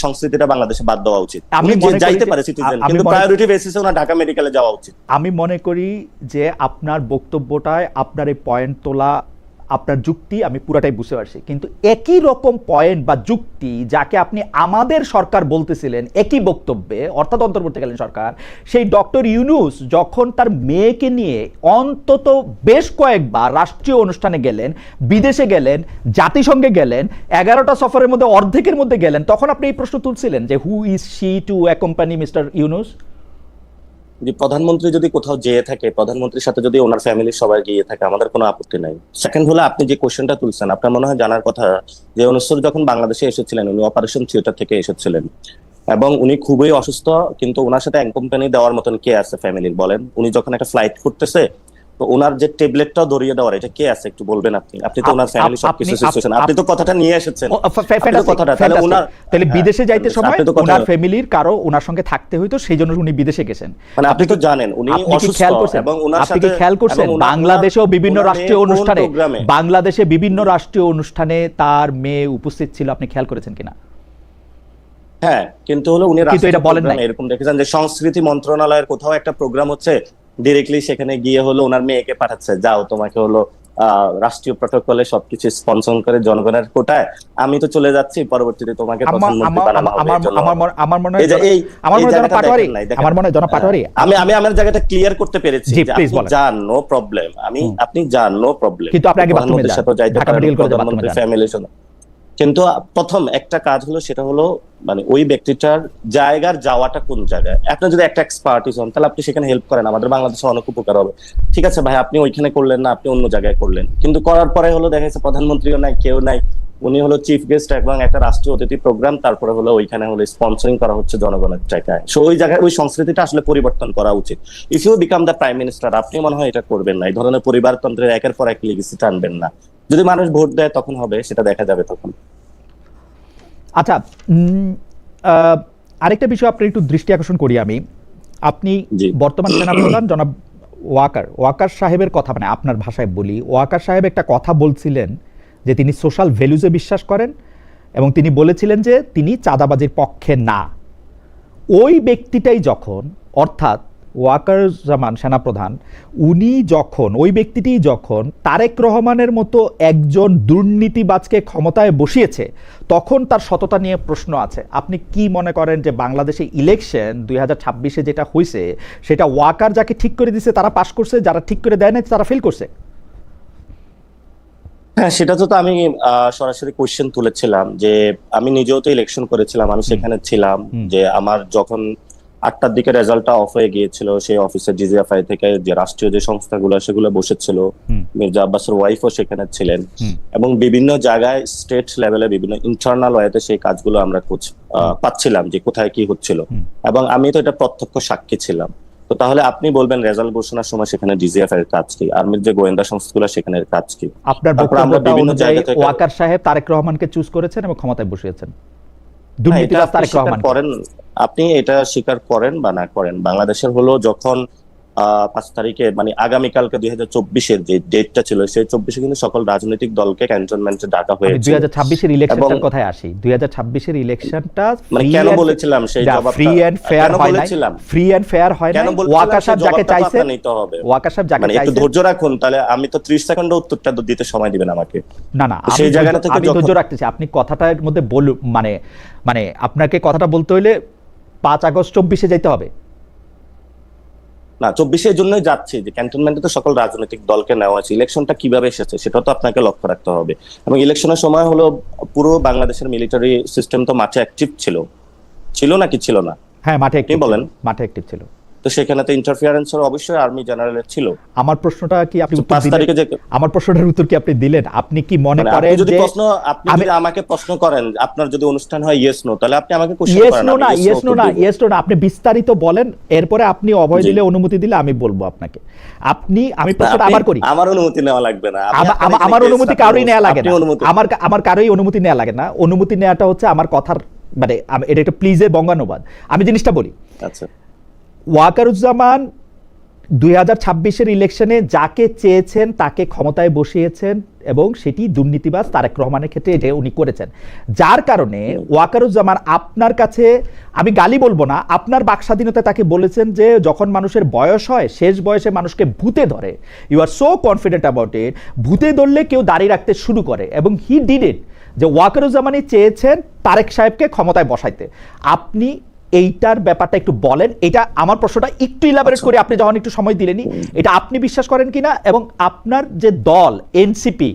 [SPEAKER 2] সংস্কৃতিটা বাংলাদেশে বাদ দেওয়া উচিত। উনি যাইতে পারে সিটিজেন, কিন্তু প্রায়োরিটি বেসিসে ওনার ঢাকা মেডিকেলে যাওয়া উচিত।
[SPEAKER 1] আমি মনে করি যে আপনার বক্তব্যটায় আপনার এই পয়েন্ট তোলা, আপনার যুক্তি আমি পুরাটাই বুঝতে পারছি, কিন্তু একই রকম পয়েন্ট বা যুক্তি যাকে আপনি আমাদের সরকার বলতেছিলেন একই বক্তব্যে, অর্থাৎ অন্তর্বর্তীকালীন সরকার, সেই ডক্টর ইউনূস যখন তার মেয়েকে নিয়ে অন্তত বেশ কয়েকবার রাষ্ট্রীয় অনুষ্ঠানে গেলেন, বিদেশে গেলেন, জাতিসংঘে গেলেন, 11টা সফরের মধ্যে অর্ধেকের মধ্যে গেলেন, তখন আপনি এই প্রশ্ন তুলছিলেন যে who is she to accompany mister Yunus.
[SPEAKER 2] প্রধানমন্ত্রী যদি কোথাও যেয়ে থাকে, প্রধানমন্ত্রীর সাথে যদি ওনার ফ্যামিলির সবাই গিয়ে থাকে, আমাদের কোনো আপত্তি নাই। সেকেন্ড হলো, আপনি যে কোশ্চেনটা তুলছেন, আপনার মনে হয় জানার কথা যে ইউনূস যখন বাংলাদেশে এসেছিলেন, উনি অপারেশন থিয়েটার থেকে এসেছিলেন এবং উনি খুবই অসুস্থ, কিন্তু ওনার সাথে কোম্পানি দেওয়ার মতন কে আছে ফ্যামিলির, বলেন? উনি যখন একটা ফ্লাইট করতেছে, তো ওনার যে ট্যাবলেটটা ধরিয়ে দেওয়ার, এটা কে আছে একটু বলবেন আপনি? আপনি তো ওনার ফ্যামিলি সবকিছু সিচুয়েশন, আপনি তো কথাটা নিয়ে এসেছেন, কথাটা তাহলে ওনার,
[SPEAKER 1] তাহলে বিদেশে যাইতে সময় ওনার ফ্যামিলির কারো ওনার সঙ্গে থাকতে হইতো, সেই জন্য উনি বিদেশে গেছেন।
[SPEAKER 2] মানে আপনি তো জানেন উনি অসুস্থ, এবং ওনার সাথে
[SPEAKER 1] আপনি কি খেয়াল করছেন বাংলাদেশেও বিভিন্ন রাষ্ট্রীয় অনুষ্ঠানে তার মেয়ে উপস্থিত ছিল, আপনি খেয়াল করেছেন কিনা?
[SPEAKER 2] হ্যাঁ, কিন্তু হলো উনি এরকম দেখেছেন যে সংস্কৃতি মন্ত্রণালয়ের কোথাও একটা প্রোগ্রাম হচ্ছে, ডিরেক্টলি সেখানে গিয়ে হলো ওনার মেয়েকে পাঠাচ্ছে, যাও তোমাকে হলো রাষ্ট্রীয় প্রটোকলে সবকিছু স্পন্সর করে জনগণের কোটায় আমি তো চলে যাচ্ছি, পরবর্তীতে তোমাকে প্রধানমন্ত্রী বানানো হবে।
[SPEAKER 1] আমার মনে হয় জনাব পাটোয়ারি,
[SPEAKER 2] আমি আমার জায়গাটা ক্লিয়ার করতে পেরেছি যে আপনি যান, নো প্রবলেম, আপনি যান, নো প্রবলেম,
[SPEAKER 1] কিন্তু আপনি আগে বাথরুমে যান, ঢাকা মেডিকেল কলেজে বাথরুমে যান,
[SPEAKER 2] ফ্যামিলির সাথে। কিন্তু প্রথম একটা কাজ হলো, সেটা হলো মানে ওই ব্যক্তিটার জায়গার যাওয়াটা কোন জায়গায়। আপনি যদি একটা এক্সপার্টিস হন, তাহলে আপনি সেখানে হেল্প করেন, আমাদের বাংলাদেশে অনেক উপকার হবে। ঠিক আছে ভাই, আপনি ওইখানে করলেন না, আপনি অন্য জায়গায় করলেন, কিন্তু করার পরে হলো দেখা যাচ্ছে প্রধানমন্ত্রীও নাই, কেউ নাই, উনি হলো চিফ গেস্ট এবং একটা রাষ্ট্রীয় অতিথি প্রোগ্রাম, তারপরে হলো ওইখানে হলো স্পন্সরিং করা হচ্ছে জনগণের টাকায়। সো ওই জায়গায় ওই সংস্কৃতিটা আসলে পরিবর্তন করা উচিত। If you become the prime minister, আপনি মনে হয় এটা করবেন না, এই ধরনের পরিবারতন্ত্রের একের পর এক লিগেসি টানবেন না। যদি মানুষ ভোট দেয় তখন হবে, সেটা দেখা যাবে তখন।
[SPEAKER 1] আচ্ছা, আরেকটা বিষয় আপনার একটু দৃষ্টি আকর্ষণ করি আমি। আপনি
[SPEAKER 2] জি।
[SPEAKER 1] বর্তমান সেনাপ্রধান জনাব ওয়াকার সাহেবের কথা, মানে আপনার ভাষায় বলি, ওয়াকার সাহেব একটা কথা বলছিলেন যে তিনি সোশ্যাল ভ্যালুজে বিশ্বাস করেন এবং তিনি বলেছিলেন যে তিনি চাঁদাবাজির পক্ষে না। ওই ব্যক্তিটাই যখন, অর্থাৎ ওয়াকারুজ্জামান সেনাপ্রধান, উনি যখন, ওই ব্যক্তিটি যখন তারেক রহমানের মতো একজন দুর্নীতিবাজকে ক্ষমতায় বসিয়েছে, তখন তার সততা নিয়ে প্রশ্ন আছে। আপনি কি মনে করেন যে বাংলাদেশে ইলেকশন 2026-এ যেটা হয়েছে, সেটা ওয়াকার যাকে ঠিক করে দিছে তারা পাশ করছে, যারা ঠিক করে দেয় না তারা ফেল করছে?
[SPEAKER 2] হ্যাঁ, সেটা তো আমি সরাসরি কোশ্চেন তুলেছিলাম যে আমি নিজেও তো ইলেকশন করেছিলাম, আমি সেখানে ছিলাম। যে আমার যখন 8টার দিকে রেজাল্টটা অফ হয়ে গিয়েছিল, সেই অফিসের জিজিএফআই থেকে যে রাষ্ট্রীয় যে সংস্থাগুলো সেগুলো বসেছিল, মির্জা আব্বাসের ওয়াইফও সেখানে ছিলেন, এবং বিভিন্ন জায়গায় স্টেট লেভেলে বিভিন্ন ইন্টারনাল ওয়েতে সেই কাজগুলো আমরা পাচ্ছিলাম যে কোথায় কি হচ্ছিল, এবং আমি তো এটা প্রত্যক্ষ সাক্ষী ছিলাম। তো তাহলে আপনি বলবেন রেজাল্ট ঘোষণার সময় সেখানে ডিজিএফআই এর কাজ কি, আর্মির যে গোয়েন্দা সংস্থাগুলো সেখানে কাজ কি?
[SPEAKER 1] আপনার
[SPEAKER 2] তারপর আমরা
[SPEAKER 1] বক্তব্যটা
[SPEAKER 2] বিভিন্ন
[SPEAKER 1] অনুযায়ী
[SPEAKER 2] জায়গা থেকে
[SPEAKER 1] ওয়াকার সাহেব তারেক রহমানকে চুজ করেছেন এবং ক্ষমতায় বসিয়েছেন,
[SPEAKER 2] এটা
[SPEAKER 1] দুর্নীতিবাজ
[SPEAKER 2] আপনি
[SPEAKER 1] তারেক
[SPEAKER 2] স্বীকার
[SPEAKER 1] রহমান।
[SPEAKER 2] করেন, আপনি এটা স্বীকার করেন বা না করেন, বাংলাদেশের হলো যখন 5 তারিখে মানে আগামীকালকে 2024-এর যে ডেটটা ছিল, সেই 24-এ কিন্তু সকল রাজনৈতিক দলকে ক্যান্টনমেন্টে ডাকা
[SPEAKER 1] আমি
[SPEAKER 2] হয়েছে।
[SPEAKER 1] 2026-এর ইলেকশনটার কথায় আসি। 2026-এর ইলেকশনটা
[SPEAKER 2] মানে কেন বলেছিলাম সেই জবাবটা,
[SPEAKER 1] ফ্রি এন্ড ফেয়ার
[SPEAKER 2] কেন
[SPEAKER 1] হয় না,
[SPEAKER 2] বলেছিলাম,
[SPEAKER 1] ফ্রি এন্ড ফেয়ার হয় না।
[SPEAKER 2] কেন
[SPEAKER 1] ওয়াকার
[SPEAKER 2] বলেছিলাম
[SPEAKER 1] সাহেব
[SPEAKER 2] সেই
[SPEAKER 1] যাকে
[SPEAKER 2] জবাবটা তো
[SPEAKER 1] চাইছেন,
[SPEAKER 2] আপনার নিতে হবে।
[SPEAKER 1] ওয়াকার সাহেব যাকে
[SPEAKER 2] মানে একটু
[SPEAKER 1] চাইছেন,
[SPEAKER 2] ধৈর্য রাখুন, তাহলে আমি তো 30 সেকেন্ডে উত্তরটা দিতে সময় দিবেন আমাকে।
[SPEAKER 1] না না,
[SPEAKER 2] সেই জায়গাটা থেকে
[SPEAKER 1] আমি ধৈর্য রাখতেছি। আপনি কথাটার মধ্যে বলুন, মানে আপনাকে কথাটা বলতে হইলে 5 আগস্ট 24-এ যেতে হবে
[SPEAKER 2] না, 24-এর জন্যই যাচ্ছি যে ক্যান্টনমেন্টে তো সকল রাজনৈতিক দলকে নেওয়া আছে। ইলেকশনটা কিভাবে এসেছে সেটা তো আপনাকে লক্ষ্য রাখতে হবে, এবং ইলেকশনের সময় হলো পুরো বাংলাদেশের মিলিটারি সিস্টেম তো মাঠে অ্যাক্টিভ ছিল নাকি ছিল না?
[SPEAKER 1] হ্যাঁ, মাঠে অ্যাক্টিভ
[SPEAKER 2] বলেন।
[SPEAKER 1] মাঠে অ্যাক্টিভ ছিল।
[SPEAKER 2] তো সেখানে তো ইন্টারফিয়ারেন্সের অবশ্যই আর্মি জেনারেলের ছিল।
[SPEAKER 1] আমার প্রশ্নটা কি আপনি উত্তর
[SPEAKER 2] 5 তারিখে
[SPEAKER 1] দিলেন?
[SPEAKER 2] যে
[SPEAKER 1] আমার প্রশ্নটার উত্তর কি আপনি দিলেন? আপনি কি মনে
[SPEAKER 2] মানে
[SPEAKER 1] করেন
[SPEAKER 2] আপনি যদি
[SPEAKER 1] যে
[SPEAKER 2] আমাকে প্রশ্ন করেন, আপনার যদি অনুষ্ঠান হয় ইয়েস নো, তাহলে আপনি আমাকে কোশ্চেন
[SPEAKER 1] ইয়েস
[SPEAKER 2] করেন,
[SPEAKER 1] নো
[SPEAKER 2] আমি
[SPEAKER 1] না,
[SPEAKER 2] yes,
[SPEAKER 1] ইয়েস
[SPEAKER 2] no
[SPEAKER 1] নো
[SPEAKER 2] উত্তর
[SPEAKER 1] না,
[SPEAKER 2] দিব।
[SPEAKER 1] ইয়েস নো না, আপনি বিস্তারিত বলেন, এরপরে আপনি অভয়
[SPEAKER 2] জি।
[SPEAKER 1] দিলে, অনুমতি দিলে আমি বলবো আপনাকে। আমি প্রশ্নটা আবার করি।
[SPEAKER 2] আমার অনুমতি নেওয়া লাগবে না,
[SPEAKER 1] আমার অনুমতি কারোই নেওয়া লাগে না,
[SPEAKER 2] অনুমতি
[SPEAKER 1] আমার কারোই অনুমতি নেওয়া লাগে না। অনুমতি নেওয়াটা হচ্ছে আমার কথার, মানে এটা একটা প্লিজের বঙ্গানুবাদ। আমি জিনিসটা বলি।
[SPEAKER 2] আচ্ছা,
[SPEAKER 1] ওয়াকারুজ্জামান 2026-এর ইলেকশনে যাকে চেয়েছেন তাকে ক্ষমতায় বসিয়েছেন, এবং সেটি দুর্নীতিবাজ তারেক রহমানের ক্ষেত্রে এটা উনি করেছেন। যার কারণে ওয়াকারুজ্জামান আপনার কাছে, আমি গালি বলবো না, আপনার বাকস্বাধীনতায় তাকে বলেছেন যে যখন মানুষের বয়স হয়, শেষ বয়সে মানুষকে ভূতে ধরে, you are so confident about it, ভূতে ধরলে কেউ দাঁড়িয়ে রাখতে শুরু করে, এবং হি ডিড ইট, যে ওয়াকারুজ্জামানই চেয়েছেন তারেক সাহেবকে ক্ষমতায় বসাইতে। আপনি এইটার ব্যাপারটা একটু বলেন। এটা আমার প্রশ্নটা একটু ইলাবোরেট করে, আপনি যখন একটু সময় দিলেনি, এটা আপনি বিশ্বাস করেন কিনা, এবং আপনার যে দল এনসিপি,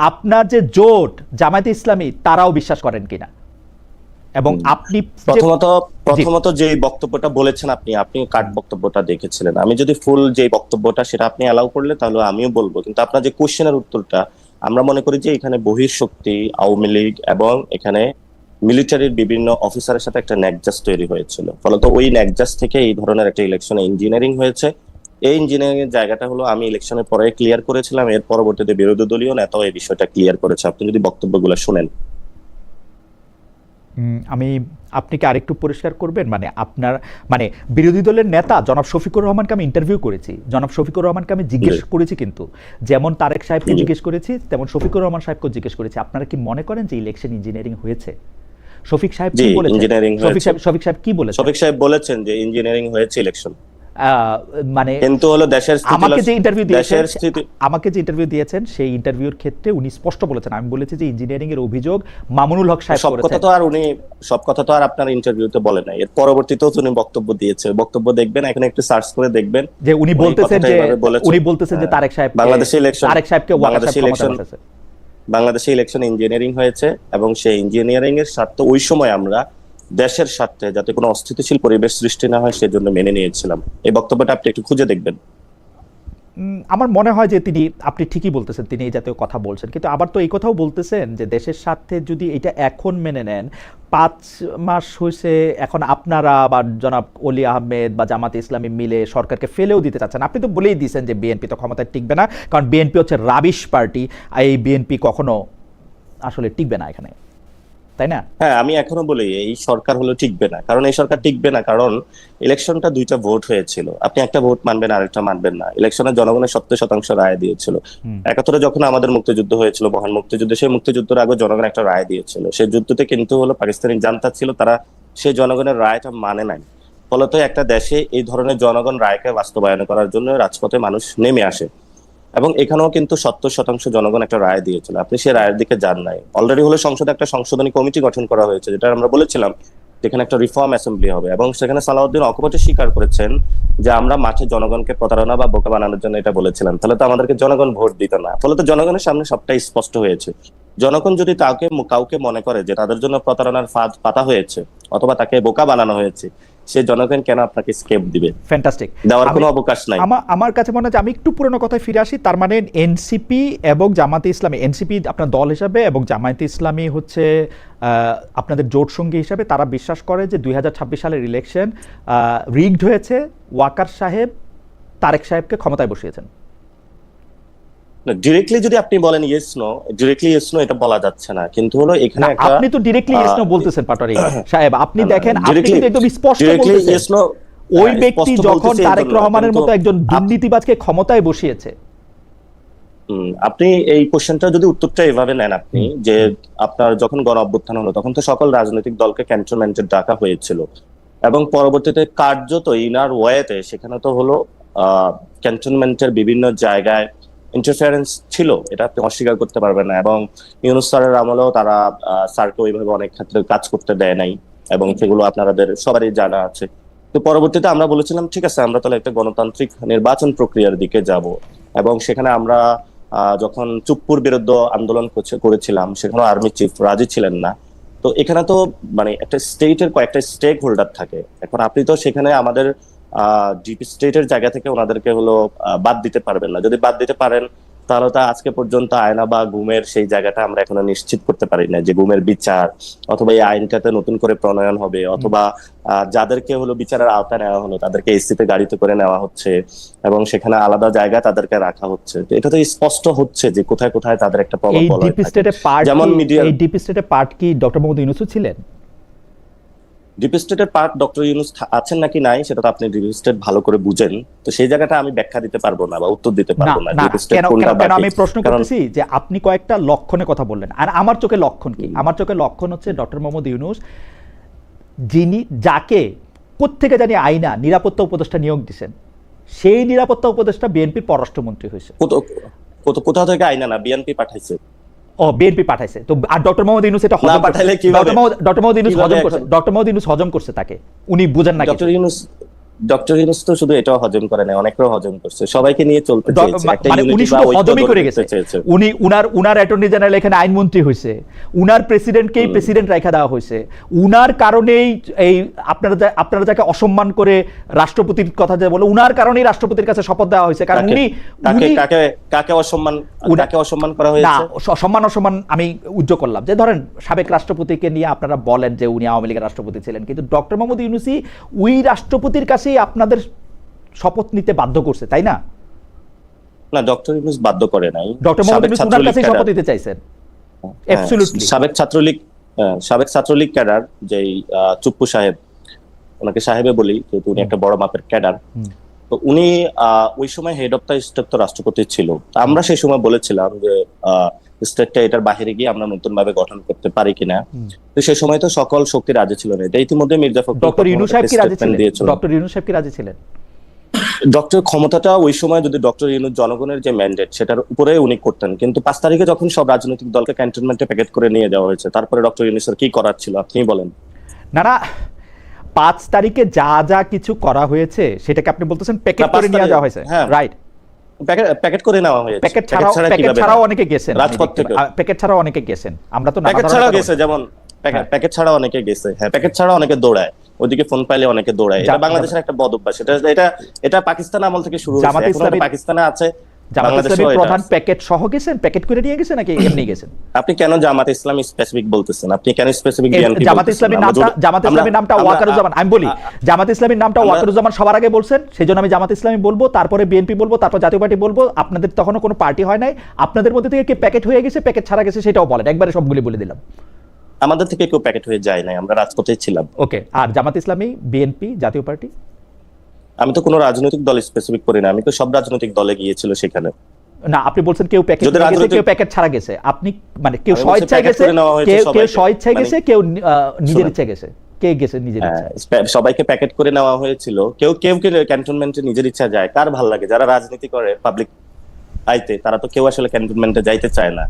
[SPEAKER 1] আপনার যে জোট জামায়াতে ইসলামী, তারাও বিশ্বাস করেন কিনা, এবং আপনি
[SPEAKER 2] প্রথমত যে বক্তব্যটা বলেছেন আপনি কাট বক্তব্যটা দেখেছিলেন। আমি যদি ফুল যে বক্তব্যটা সেটা আপনি অ্যালাউ করলে তাহলে আমিও বলবো, কিন্তু আপনার যে কোশ্চেনের উত্তরটা, আমরা মনে করি যে এখানে বহিঃশক্তি, আওয়ামী লীগ এবং এখানে মিলিটারির বিভিন্ন অফিসারের সাথে একটা নেকজাস তৈরি হয়েছিল, ফলত ওই নেকজাস থেকে এই ধরনের একটা ইলেকশনে ইঞ্জিনিয়ারিং হয়েছে। এই ইঞ্জিনিয়ারিং এর জায়গাটা হলো আমি ইলেকশনের পরে ক্লিয়ার করেছিলাম, এর পরবর্তীতে বিরোধী দলীয় নেতাও এই বিষয়টা ক্লিয়ার করেছে। আপনি যদি বক্তব্যগুলো শুনেন।
[SPEAKER 1] আপনি কি আরেকটু পরিষ্কার করবেন, মানে আপনার, মানে বিরোধী দলের নেতা জনাব শফিকুর রহমানকে আমি ইন্টারভিউ করেছি, জনাব শফিকুর রহমানকে আমি জিজ্ঞেস করেছি, কিন্তু যেমন তারেক সাহেবকে জিজ্ঞেস করেছি তেমন শফিকুর রহমান সাহেবকেও জিজ্ঞেস করেছি, আপনারা কি মনে করেন যে ইলেকশন ইঞ্জিনিয়ারিং হয়েছে? শফিক সাহেব কি বলেছেন? শফিক সাহেব কি বলেছেন?
[SPEAKER 2] শফিক সাহেব বলেছেন যে ইঞ্জিনিয়ারিং হয়েছে ইলেকশন,
[SPEAKER 1] মানে
[SPEAKER 2] কিন্তু হলো দেশের স্থিতি,
[SPEAKER 1] আমাকে যে ইন্টারভিউ দিয়েছেন সেই ইন্টারভিউর ক্ষেত্রে উনি স্পষ্ট বলেছেন, আমি বলেছি যে ইঞ্জিনিয়ারিং এর অভিযোগ মামুনুল হক সাহেব করেছেন।
[SPEAKER 2] সব কথা তো আর আপনার ইন্টারভিউতে বলে নাই, এর পরবর্তীতেও উনি বক্তব্য দিয়েছে, বক্তব্য দেখবেন, এখন একটু সার্চ করে দেখবেন
[SPEAKER 1] যে উনি বলতেছেন যে তারেক সাহেব,
[SPEAKER 2] বাংলাদেশে ইলেকশন,
[SPEAKER 1] তারেক সাহেবকে
[SPEAKER 2] বাংলাদেশে ইলেকশন ইঞ্জিনিয়ারিং হয়েছে, এবং সেই ইঞ্জিনিয়ারিং এর স্বার্থে ওই সময় আমরা দেশের স্বার্থে যাতে কোনো অস্থিতিশীল পরিবেশ সৃষ্টি না হয় সেজন্য মেনে নিয়েছিলাম। এই বক্তব্যটা আপনি একটু খুঁজে দেখবেন।
[SPEAKER 1] আমার মনে হয় যে আপনি ঠিকই বলতেছেন, তিনি এই জাতীয় কথা বলছেন, কিন্তু আবার তো এই কথাও বলতেছেন যে দেশের স্বার্থে যদি এটা এখন মেনে নেন, 5 মাস হয়েছে, এখন আপনারা বা জনাব অলি আহমেদ বা জামাতে ইসলামী মিলে সরকারকে ফেলেও দিতে চাচ্ছেন। আপনি তো বলেই দিয়েছেন যে বিএনপি তো ক্ষমতায় টিকবে না, কারণ বিএনপি হচ্ছে রাবিশ পার্টি, আর এই বিএনপি কখনো আসলে টিকবে না এখানে। তাই না?
[SPEAKER 2] হ্যাঁ, আমি এখনো বলি এই সরকার হলো টিকবে না, কারণ এই সরকার টিকবে না কারণ ইলেকশনটা দুইটা ভোট হয়েছিল, আপনি একটা ভোট মানবেন আরেকটা মানবেন না। ইলেকশনে জনগণের 70% রায় দিয়েছিল। 71-এ যখন আমাদের মুক্তিযুদ্ধ হয়েছিল, মহান মুক্তিযুদ্ধ, সেই মুক্তিযুদ্ধের আগে জনগণ একটা রায় দিয়েছিল। সেই যুদ্ধতে কিন্তু হলো পাকিস্তানি জান্তা ছিল, তারা সেই জনগণের রায়টা মানে নাই। ফলত একটা দেশে এই ধরনের জনগণ রায়কে বাস্তবায়ন করার জন্য রাজপথে মানুষ নেমে আসে, এবং এখানেও কিন্তু 70% জনগণ একটা রায় দিয়েছিল। আপনি সেই রায়ের দিকে যান নাই। অলরেডি হলো সংসদে একটা সংশোধনী কমিটি গঠন করা হয়েছে, যেটা আমরা বলেছিলাম যেখানে একটা রিফর্ম অ্যাসেম্বলি হবে, এবং সেখানে সালাউদ্দিন অকপটে স্বীকার করেছেন যে আমরা মাঠে জনগণকে প্রতারণা বা বোকা বানানোর জন্য এটা বলেছিলাম। তাহলে তো আমাদেরকে জনগণ ভোট দিত না। ফলে তো জনগণের সামনে সবটাই স্পষ্ট হয়েছে। জনগণ যদি কাউকে মনে করে যে তাদের জন্য প্রতারণার ফাঁদ পাতা হয়েছে অথবা তাকে বোকা বানানো হয়েছে, সে জনগণ কেন আপনাকে স্কেপ দিবে?
[SPEAKER 1] ফ্যান্টাস্টিক,
[SPEAKER 2] দেওয়ার কোনো অবকাশ নাই।
[SPEAKER 1] আমার কাছে মনে হয় যে আমি একটু পুরনো কথায় ফিরে আসি। তার মানে এনসিপি এবং জামাতে ইসলামী, এনসিপি আপনার দল হিসাবে এবং জামায়াতে ইসলামী হচ্ছে আপনাদের জোট সঙ্গী হিসাবে, তারা বিশ্বাস করে যে 2026 সালের ইলেকশন রিগড হয়েছে, ওয়াকার সাহেব তারেক সাহেবকে ক্ষমতায় বসিয়েছেন।
[SPEAKER 2] ডিরেক্টলি যদি আপনি বলেন yes no, directly yes no এটা বলা যাচ্ছে না, কিন্তু হলো এখানে একটা
[SPEAKER 1] আপনি তো ডিরেক্টলি ইয়েস নো বলতেছেন পাটোয়ারি সাহেব, আপনি দেখেন আপনি
[SPEAKER 2] directly-
[SPEAKER 1] কিন্তু একদম স্পষ্ট
[SPEAKER 2] ডিরেক্টলি
[SPEAKER 1] বলতেছেন
[SPEAKER 2] ইয়েস নো।
[SPEAKER 1] ওই ব্যক্তি যখন তারেক রহমানের মতো একজন দুর্নীতিবাজকে ক্ষমতায় বসিয়েছে।
[SPEAKER 2] আপনি এই কোশ্চেনটা যদি উত্তরটা এভাবে নেন, আপনি যে আপনার যখন গণ অভ্যুত্থান হলো তখন তো সকল রাজনৈতিক দলকে ক্যান্টনমেন্টে ডাকা হয়েছিল, এবং পরবর্তীতে কার্যত ইনার ওয়েতে সেখানে তো হলো ক্যান্টনমেন্টের বিভিন্ন জায়গায় ইন্টারফারেন্স ছিল, এটা আপনি অস্বীকার করতে পারবেন না। এবং ইউনূস স্যারের আমলেও তারা স্যারকে ওইভাবে অনেক ক্ষেত্রে কাজ করতে দেয় নাই, এবং সেগুলো আপনাদের সবারই জানা আছে। তো পরবর্তীতে আমরা বলেছিলাম ঠিক আছে, আমরা তাহলে একটা গণতান্ত্রিক নির্বাচন প্রক্রিয়ার দিকে যাব, এবং সেখানে আমরা যখন চুপ্পুর বিরুদ্ধে আন্দোলন করেছিলাম, সেখানে আর্মি চিফ রাজি ছিলেন না। তো এখানে তো মানে একটা স্টেটের কয়েকটা স্টেক হোল্ডার থাকে। এখন আপনি তো সেখানে আমাদের ডিপ স্টেটের জায়গা থেকে ওনাদেরকে হলো বাদ দিতে পারবেন না। যদি বাদ দিতে পারেন তাহলে তো আজকে পর্যন্ত আয়না বা গুমের সেই জায়গাটা আমরা এখনো নিশ্চিত করতে পারি না যে গুমের বিচার অথবা এই আইনটাতে নতুন করে প্রণয়ন হবে, অথবা যাদেরকে হলো বিচারের আওতায় নেওয়া হলো তাদেরকে এসিতে গাড়িতে করে নেওয়া হচ্ছে, এবং সেখানে আলাদা জায়গায় তাদেরকে রাখা হচ্ছে। তো এটা তো স্পষ্ট হচ্ছে যে কোথায় কোথায় তাদের একটা প্রভাব
[SPEAKER 1] এই ডিপ স্টেটে পার্ট,
[SPEAKER 2] যেমন মিডিয়া,
[SPEAKER 1] এই ডিপ স্টেটে পার্ট কি ডক্টর মোহাম্মদ ইউনূস ছিলেন?
[SPEAKER 2] ডিপ স্টেটের পার্ট ডক্টর ইউনূস আছেন নাকি নাই সেটা তো আপনি ডিপ স্টেট ভালো করে বুঝেন, তো সেই জায়গাটা আমি ব্যাখ্যা দিতে পারবো না বা উত্তর দিতে পারবো না। ডিপ স্টেট কোনটা
[SPEAKER 1] কেন আমি প্রশ্ন করতেছি যে আপনি কয়েকটা লক্ষণের কথা বললেন, আর আমার চোখে লক্ষণ কি? আমার চোখে লক্ষণ হচ্ছে ডক্টর মোহাম্মদ ইউনূস, যিনি যাকে কোত্থেকে জানি আইনা নিরাপত্তা উপদেষ্টা নিয়োগ দিয়েছেন, সেই নিরাপত্তা উপদেষ্টা বিএনপির পররাষ্ট্রমন্ত্রী হয়েছে।
[SPEAKER 2] কোথা থেকে আইনা না, বিএনপি পাঠাইছে।
[SPEAKER 1] ও, বিএনপি পাঠাইছে। তো আর ডক্টর মোহাম্মদ ইউনূস এটা হজম
[SPEAKER 2] পাঠাইলে কিভাবে?
[SPEAKER 1] ডক্টর মোহাম্মদ ইউনূস হজম করছে, ডক্টর মোহাম্মদ ইউনূস হজম করছে তাকে, উনি বুঝেন না কিছু।
[SPEAKER 2] ডক্টর ইউনূস তো শুধু এটাও হজম করে না, অনেকটাও হজম করছে, সবাইকে নিয়ে চলতে চেয়েছে, একটা
[SPEAKER 1] মানে উনি
[SPEAKER 2] ইউনিটি বা
[SPEAKER 1] শুধু
[SPEAKER 2] ঐক্য
[SPEAKER 1] হজমই করে
[SPEAKER 2] গড়ে
[SPEAKER 1] গেছে।
[SPEAKER 2] তুলতে চেয়েছে।
[SPEAKER 1] উনি উনার অ্যাটর্নি জেনারেল এখানে আইনমন্ত্রী হয়েছে, উনার প্রেসিডেন্টকেই প্রেসিডেন্ট রেখা দেওয়া হয়েছে, উনার কারণেই এই আপনারা যাকে অসম্মান করে রাষ্ট্রপতির কথা যে বলে, উনার কারণেই রাষ্ট্রপতির কাছে শপথ দেওয়া হয়েছে। কারণ উনি
[SPEAKER 2] কাকে অসম্মান করা হয়েছে?
[SPEAKER 1] না, অসম্মান আমি উজ্জ্বল করলাম যে ধরেন সাবেক রাষ্ট্রপতিকে নিয়ে আপনারা বলেন যে উনি আওয়ামী লীগের রাষ্ট্রপতি ছিলেন, কিন্তু ডক্টর মোহাম্মদ ইউনূসই ওই রাষ্ট্রপতির কাছেই আপনাদের শপথ নিতে বাধ্য করছে, তাই না?
[SPEAKER 2] না, ডক্টর ইউনূস বাধ্য করে নাই।
[SPEAKER 1] ডক্টর মোহাম্মদ ইউনূস ওনার কাছেই শপথ নিতে চাইছেন। অ্যাবসলিউটলি।
[SPEAKER 2] সাবেক ছাত্রলীগ ক্যাডার যেই চুপ্পু সাহেব, ওনাকে সাহেবে বলি যেহেতু উনি একটা বড় মাপের ক্যাডার, তো উনি ওই সময় হেড অফ দ্য স্টেট তো রাষ্ট্রপতি ছিল। আমরা সেই সময় বলেছিলাম যে স্টেটটা এটার বাইরে গিয়ে আমরা নতুন ভাবে গঠন করতে পারি কিনা। তো সেই সময় তো সকল শক্তি রাজি ছিল না। এটা ইতিমধ্যে মির্জা ফখরুল
[SPEAKER 1] ডক্টর ইউনূস সাহেব কি রাজি ছিলেন? ডক্টর ইউনূস সাহেব কি রাজি ছিলেন?
[SPEAKER 2] ডক্টর ক্ষমতাটা ওই সময় যদি ডক্টর ইউনূস জনগণের যে ম্যান্ডেট সেটার উপরে উনি করতেন, কিন্তু 5 তারিখে যখন সব রাজনৈতিক দলকে ক্যান্টনমেন্টে প্যাকেট করে নিয়ে যাওয়া হয়েছে, তারপরে ডক্টর ইউনূসের কি করার ছিল আপনি বলেন?
[SPEAKER 1] না, 5 তারিখে যা যা কিছু করা হয়েছে সেটাকে আপনি বলতেছেন প্যাকেট করে নিয়ে যাওয়া হয়েছে, রাইট?
[SPEAKER 2] প্যাকেট করে নেওয়া হয়েছে।
[SPEAKER 1] প্যাকেট ছাড়াও অনেকে গেছেন, রাজপথ থেকে প্যাকেট ছাড়াও অনেকে গেছেন। আমরা তো
[SPEAKER 2] প্যাকেট ছাড়াও গেছে, যেমন প্যাকেট ছাড়াও অনেকে গেছে। হ্যাঁ, প্যাকেট ছাড়াও অনেকে দৌড়ায়, ওদিকে ফোন পাইলে অনেকে দৌড়ায়। এটা বাংলাদেশের একটা বদ অভ্যাস। এটা পাকিস্তান আমল থেকে শুরু হয়েছে, এখন পাকিস্তানে আছে।
[SPEAKER 1] জামাত ইসলামীর প্রধান প্যাকেট সহ গেছেন, প্যাকেট করে নিয়ে গেছেন নাকি এমনি গেছেন?
[SPEAKER 2] আপনি কেন জামাত ইসলামী স্পেসিফিক বলতেছেন? আপনি কেন স্পেসিফিক বিএনপি?
[SPEAKER 1] জামাত ইসলামীর নামটা ওয়াকারুজ্জামান, আমি বলি জামাত ইসলামীর নামটা ওয়াকারুজ্জামান সবার আগে বলছেন, সেজন্য আমি জামাত ইসলামী বলবো, তারপরে বিএনপি বলবো, তারপর জাতীয় পার্টি বলবো। আপনাদের তখনও কোনো পার্টি হয় নাই, আপনাদের মধ্যে থেকে কি প্যাকেট হয়ে গেছে, প্যাকেট ছাড়া গেছে সেটাও বলেন, একবারে সবগুলি বলে দিলাম।
[SPEAKER 2] আমাদের থেকে কেউ প্যাকেট হয়ে যায় নাই, আমরা রাজপথেই ছিলাম।
[SPEAKER 1] ওকে, আর জামাত ইসলামী, বিএনপি, জাতীয় পার্টি?
[SPEAKER 2] আমি তো কোনো রাজনৈতিক দল স্পেসিফিক করি না, আমি তো সব রাজনৈতিক দলে গিয়েছিল সেখানে।
[SPEAKER 1] না, আপনি বলছেন কেউ প্যাকেট
[SPEAKER 2] যদি
[SPEAKER 1] গেছে,
[SPEAKER 2] রাজনৈতিক-
[SPEAKER 1] কেউ প্যাকেট ছাড়া গেছে। আপনি মানে কেউ
[SPEAKER 2] আমি বলছি
[SPEAKER 1] স্বেচ্ছায়
[SPEAKER 2] প্যাকেট
[SPEAKER 1] গেছে,
[SPEAKER 2] করে নেওয়া হয়েছে
[SPEAKER 1] কেউ
[SPEAKER 2] সবাইকে।
[SPEAKER 1] স্বেচ্ছায়
[SPEAKER 2] মানে
[SPEAKER 1] গেছে, কেউ নিজের
[SPEAKER 2] শুনুন।
[SPEAKER 1] ইচ্ছায় গেছে। কে গেছে নিজের ইচ্ছায়?
[SPEAKER 2] সবাইকে প্যাকেট করে নেওয়া হয়েছিল। কেউ কেউ ক্যান্টনমেন্টে নিজের ইচ্ছা যায়, কার ভাল লাগে? যারা রাজনীতি করে পাবলিক আইতে, তারা তো কেউ আসলে ক্যান্টনমেন্টে যাইতে চায় না।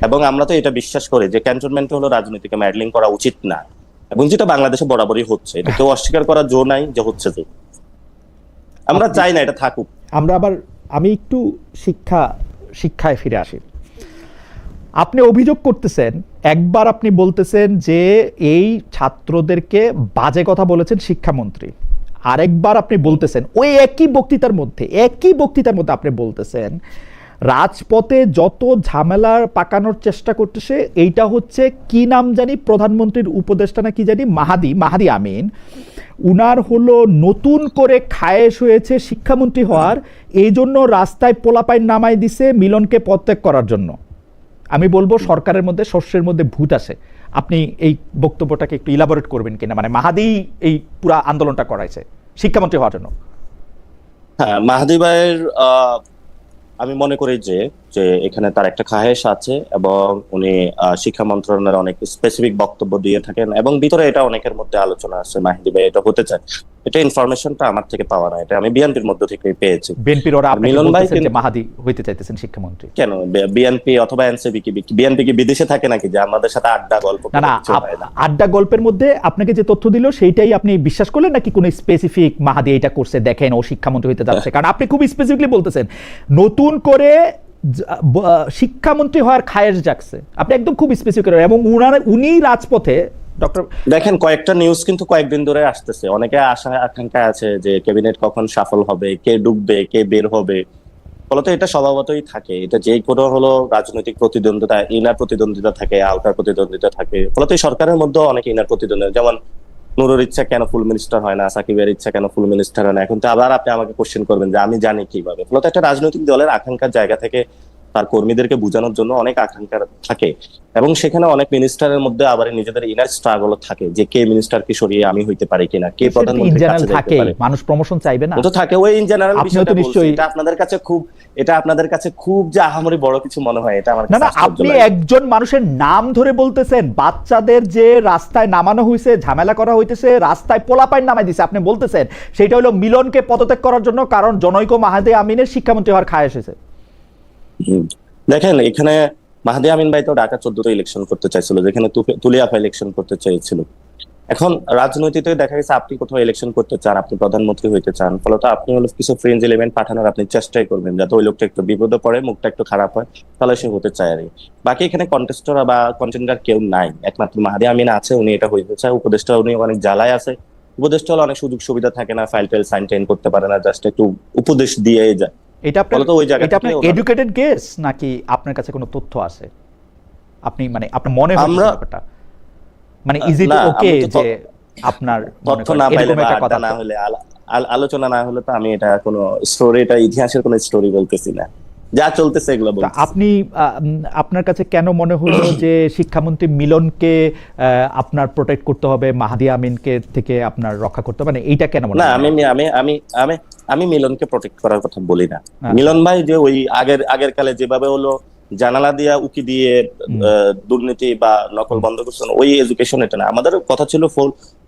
[SPEAKER 2] এবং আমরা তো এটা বিশ্বাস করি যে ক্যান্টনমেন্টে হলো রাজনীতিকে ম্যাডলিং করা উচিত না, এবং যেটা বাংলাদেশে বরাবরই হচ্ছে, এটা কেউ অস্বীকার করার জো নাই যে হচ্ছে। যে আমরা চাই না এটা থাকুক।
[SPEAKER 1] আমি একটু শিক্ষায় ফিরে আসি। আপনি অভিযোগ করতেছেন, একবার আপনি বলতেছেন যে এই ছাত্রদেরকে বাজে কথা বলেছেন শিক্ষামন্ত্রী, আরেকবার আপনি বলতেছেন ওই একই বক্তৃতার মধ্যে আপনি বলতেছেন রাজপথে যত ঝামেলার পাকানোর চেষ্টা করতেছে এইটা হচ্ছে কি নাম জানি, প্রধানমন্ত্রীর উপদেষ্টা না কি জানি, মাহাদি আমিন, উনার হলো নতুন করে খায়েশ হয়েছে শিক্ষামন্ত্রী হওয়ার, এই জন্য রাস্তায় পোলাপাইন নামাই দিছে মিলনকে পদত্যাগ করার জন্য। আমি বলবো সরকারের মধ্যে শস্যের মধ্যে ভূত আছে। আপনি এই বক্তব্যটাকে একটু ইলাবোরেট করবেন কিনা, মানে মাহাদি এই পুরা আন্দোলনটা করাইছে শিক্ষামন্ত্রী হওয়ার জন্য?
[SPEAKER 2] হ্যাঁ, মাহাদি ভাইয়ের আমি মনে করি যে যে এখানে তার একটা খাহেশ আছে, এবং উনি শিক্ষা মন্ত্রণালয়ের অনেক স্পেসিফিক বক্তব্য দিয়ে থাকেন, এবং ভিতরে এটা অনেকের মধ্যে আলোচনা আছে মাহিদি ভাই এটা হতে চায়। এটা ইনফরমেশনটা আমার থেকে পাওয়া না, এটা আমি বিএনপির মধ্য থেকে পেয়েছি।
[SPEAKER 1] বিএনপির ওরা আপনাকে
[SPEAKER 2] মিলন ভাই
[SPEAKER 1] বলতেছেন যে মাহাদি হইতে চাইতেছেন শিক্ষামন্ত্রী?
[SPEAKER 2] কেন বিএনপি অথবা এনসিপি কি বিএনপি কি বিদেশে থাকে নাকি যে আমাদের সাথে আড্ডা গল্প
[SPEAKER 1] না, আড্ডা গল্পের মধ্যে আপনাকে যে তথ্য দিল সেইটাই আপনি বিশ্বাস করলেন, নাকি কোনো স্পেসিফিক মাহাদি এটা করছে দেখেন ও শিক্ষামন্ত্রী হইতে যাচ্ছে? কারণ আপনি খুব স্পেসিফিকলি বলতেছেন নতুন করে শিক্ষামন্ত্রী হওয়ার খায়েশ জাগছে, আপনি একদম খুব স্পেসিফিক, এবং উনি রাজপথে ডক্টর
[SPEAKER 2] দেখেন কয়েকটা নিউজ কিন্তু কয়েকদিন ধরে আসতেছে, অনেকে আশা আকাঙ্ক্ষা আছে যে ক্যাবিনেট কখন সাফল হবে, কে ঢুকবে কে বের হবে। ফলত এটা স্বভাবতই থাকে, এটা যে কোনো হলো রাজনৈতিক প্রতিদ্বন্দ্বিতা, ইনার প্রতিদ্বন্দ্বিতা থাকে, আউটার প্রতিদ্বন্দ্বিতা থাকে। ফলত এই সরকারের মধ্যে অনেক ইনার প্রতিদ্বন্দ্বিতা, যেমন নুরুর ইচ্ছা কেন ফুল মিনিস্টার হয় না, সাকিবের ইচ্ছা কেন ফুল মিনিস্টার হয় না। এখন তো আবার আপনি আমাকে কোশ্চেন করবেন যে আমি জানি কিভাবে। ফলত একটা রাজনৈতিক দলের আকাঙ্ক্ষার জায়গা থেকে তার কর্মীদেরকে বোঝানোর জন্য অনেক আকাঙ্ক্ষা থাকে, এবং সেখানে অনেক মিনিস্টারের মধ্যে আবার নিজেদের ইনার স্ট্রাগল থাকে যে কে মিনিস্টারকে সরিয়ে আমি হইতে পারি কিনা, কে প্রধানমন্ত্রীর কাছে যেতে পারে।
[SPEAKER 1] মানুষ প্রমোশন চাইবে না,
[SPEAKER 2] তো থাকে ওই ইন জেনারেল বিষয়টা।
[SPEAKER 1] নিশ্চয়ই
[SPEAKER 2] এটা আপনাদের কাছে খুব যে আহামরি বড় কিছু মনে হয়, এটা আমার
[SPEAKER 1] না না, আপনি একজন মানুষের নাম ধরে বলতেছেন, বাচ্চাদের যে রাস্তায় নামানো হয়েছে, ঝামেলা করা হইতেছে, রাস্তায় পোলাপাইন নামাই দিছে, আপনি বলতেছেন সেটা হলো মিলনকে পদত্যাগ করার জন্য, কারণ জনৈক মাহাদি আমিনের শিক্ষামন্ত্রী হওয়ার খায় এসেছে।
[SPEAKER 2] দেখেন এখানে মাহাদি আমিন ভাই তো ঢাকা 14তে ইলেকশন করতে চাইছিল, যেখানে তুলিয়াফা ইলেকশন করতে চাইছিল। এখন রাজনীতিতে দেখা গেছে আপনি কোথাও ইলেকশন করতে চান, আপনি প্রধানমন্ত্রী হইতে চান, ফলত আপনি হলো কিছু ফ্রেন্ড এলিমেন্ট পাঠানোর আপনি চেষ্টাই করবেন যাতে ওই লোকটা একটু বিপদে পড়ে, মুখটা একটু খারাপ হয়, তাহলে সে হতে চায়। আর বাকি এখানে কন্টেস্টর বা কন্টেন্ডার কেউ নাই, একমাত্র মাহাদি আমিন আছে, উনি এটা হইতে চায়। উপদেষ্টা উনি অনেক জ্বালায় আছে, উপদেষ্টা হলে অনেক সুযোগ সুবিধা থাকে না, ফাইল টাইল সাইন টাইন করতে পারে না, জাস্ট একটু উপদেশ দিয়ে যায়।
[SPEAKER 1] এটা আপনার এডুকেটেড গেস নাকি আপনার কাছে কোনো তথ্য আছে? আপনি মানে আপনার মনে হয় ব্যাপারটা, মানে ইজ ইট ওকে যে আপনার
[SPEAKER 2] তথ্য না পাইলে বা আড্ডা না হলে, আলোচনা না হলে তো আমি এটা কোনো স্টোরি, এটা ইতিহাসের কোনো স্টোরি বলতেছি না, যা চলতেছে এগুলো বলতেছি।
[SPEAKER 1] আপনি আপনার কাছে কেন মনে হলো যে শিক্ষামন্ত্রী মিলনকে আপনার প্রোটেক্ট করতে হবে, মাহাদি আমিনকে থেকে আপনার রক্ষা করতে হবে, মানে এইটা কেন মনে?
[SPEAKER 2] না, আমি মিলনকে প্রোটেক্ট করার কথা বলি না। মিলন ভাই যে ওই আগের কালে যেভাবে হলো জানালা দিয়া উকি দিয়ে দুর্নীতি বা নকল বন্ধ করছেন, ওই এডুকেশন এটা না। আমাদের কথা ছিল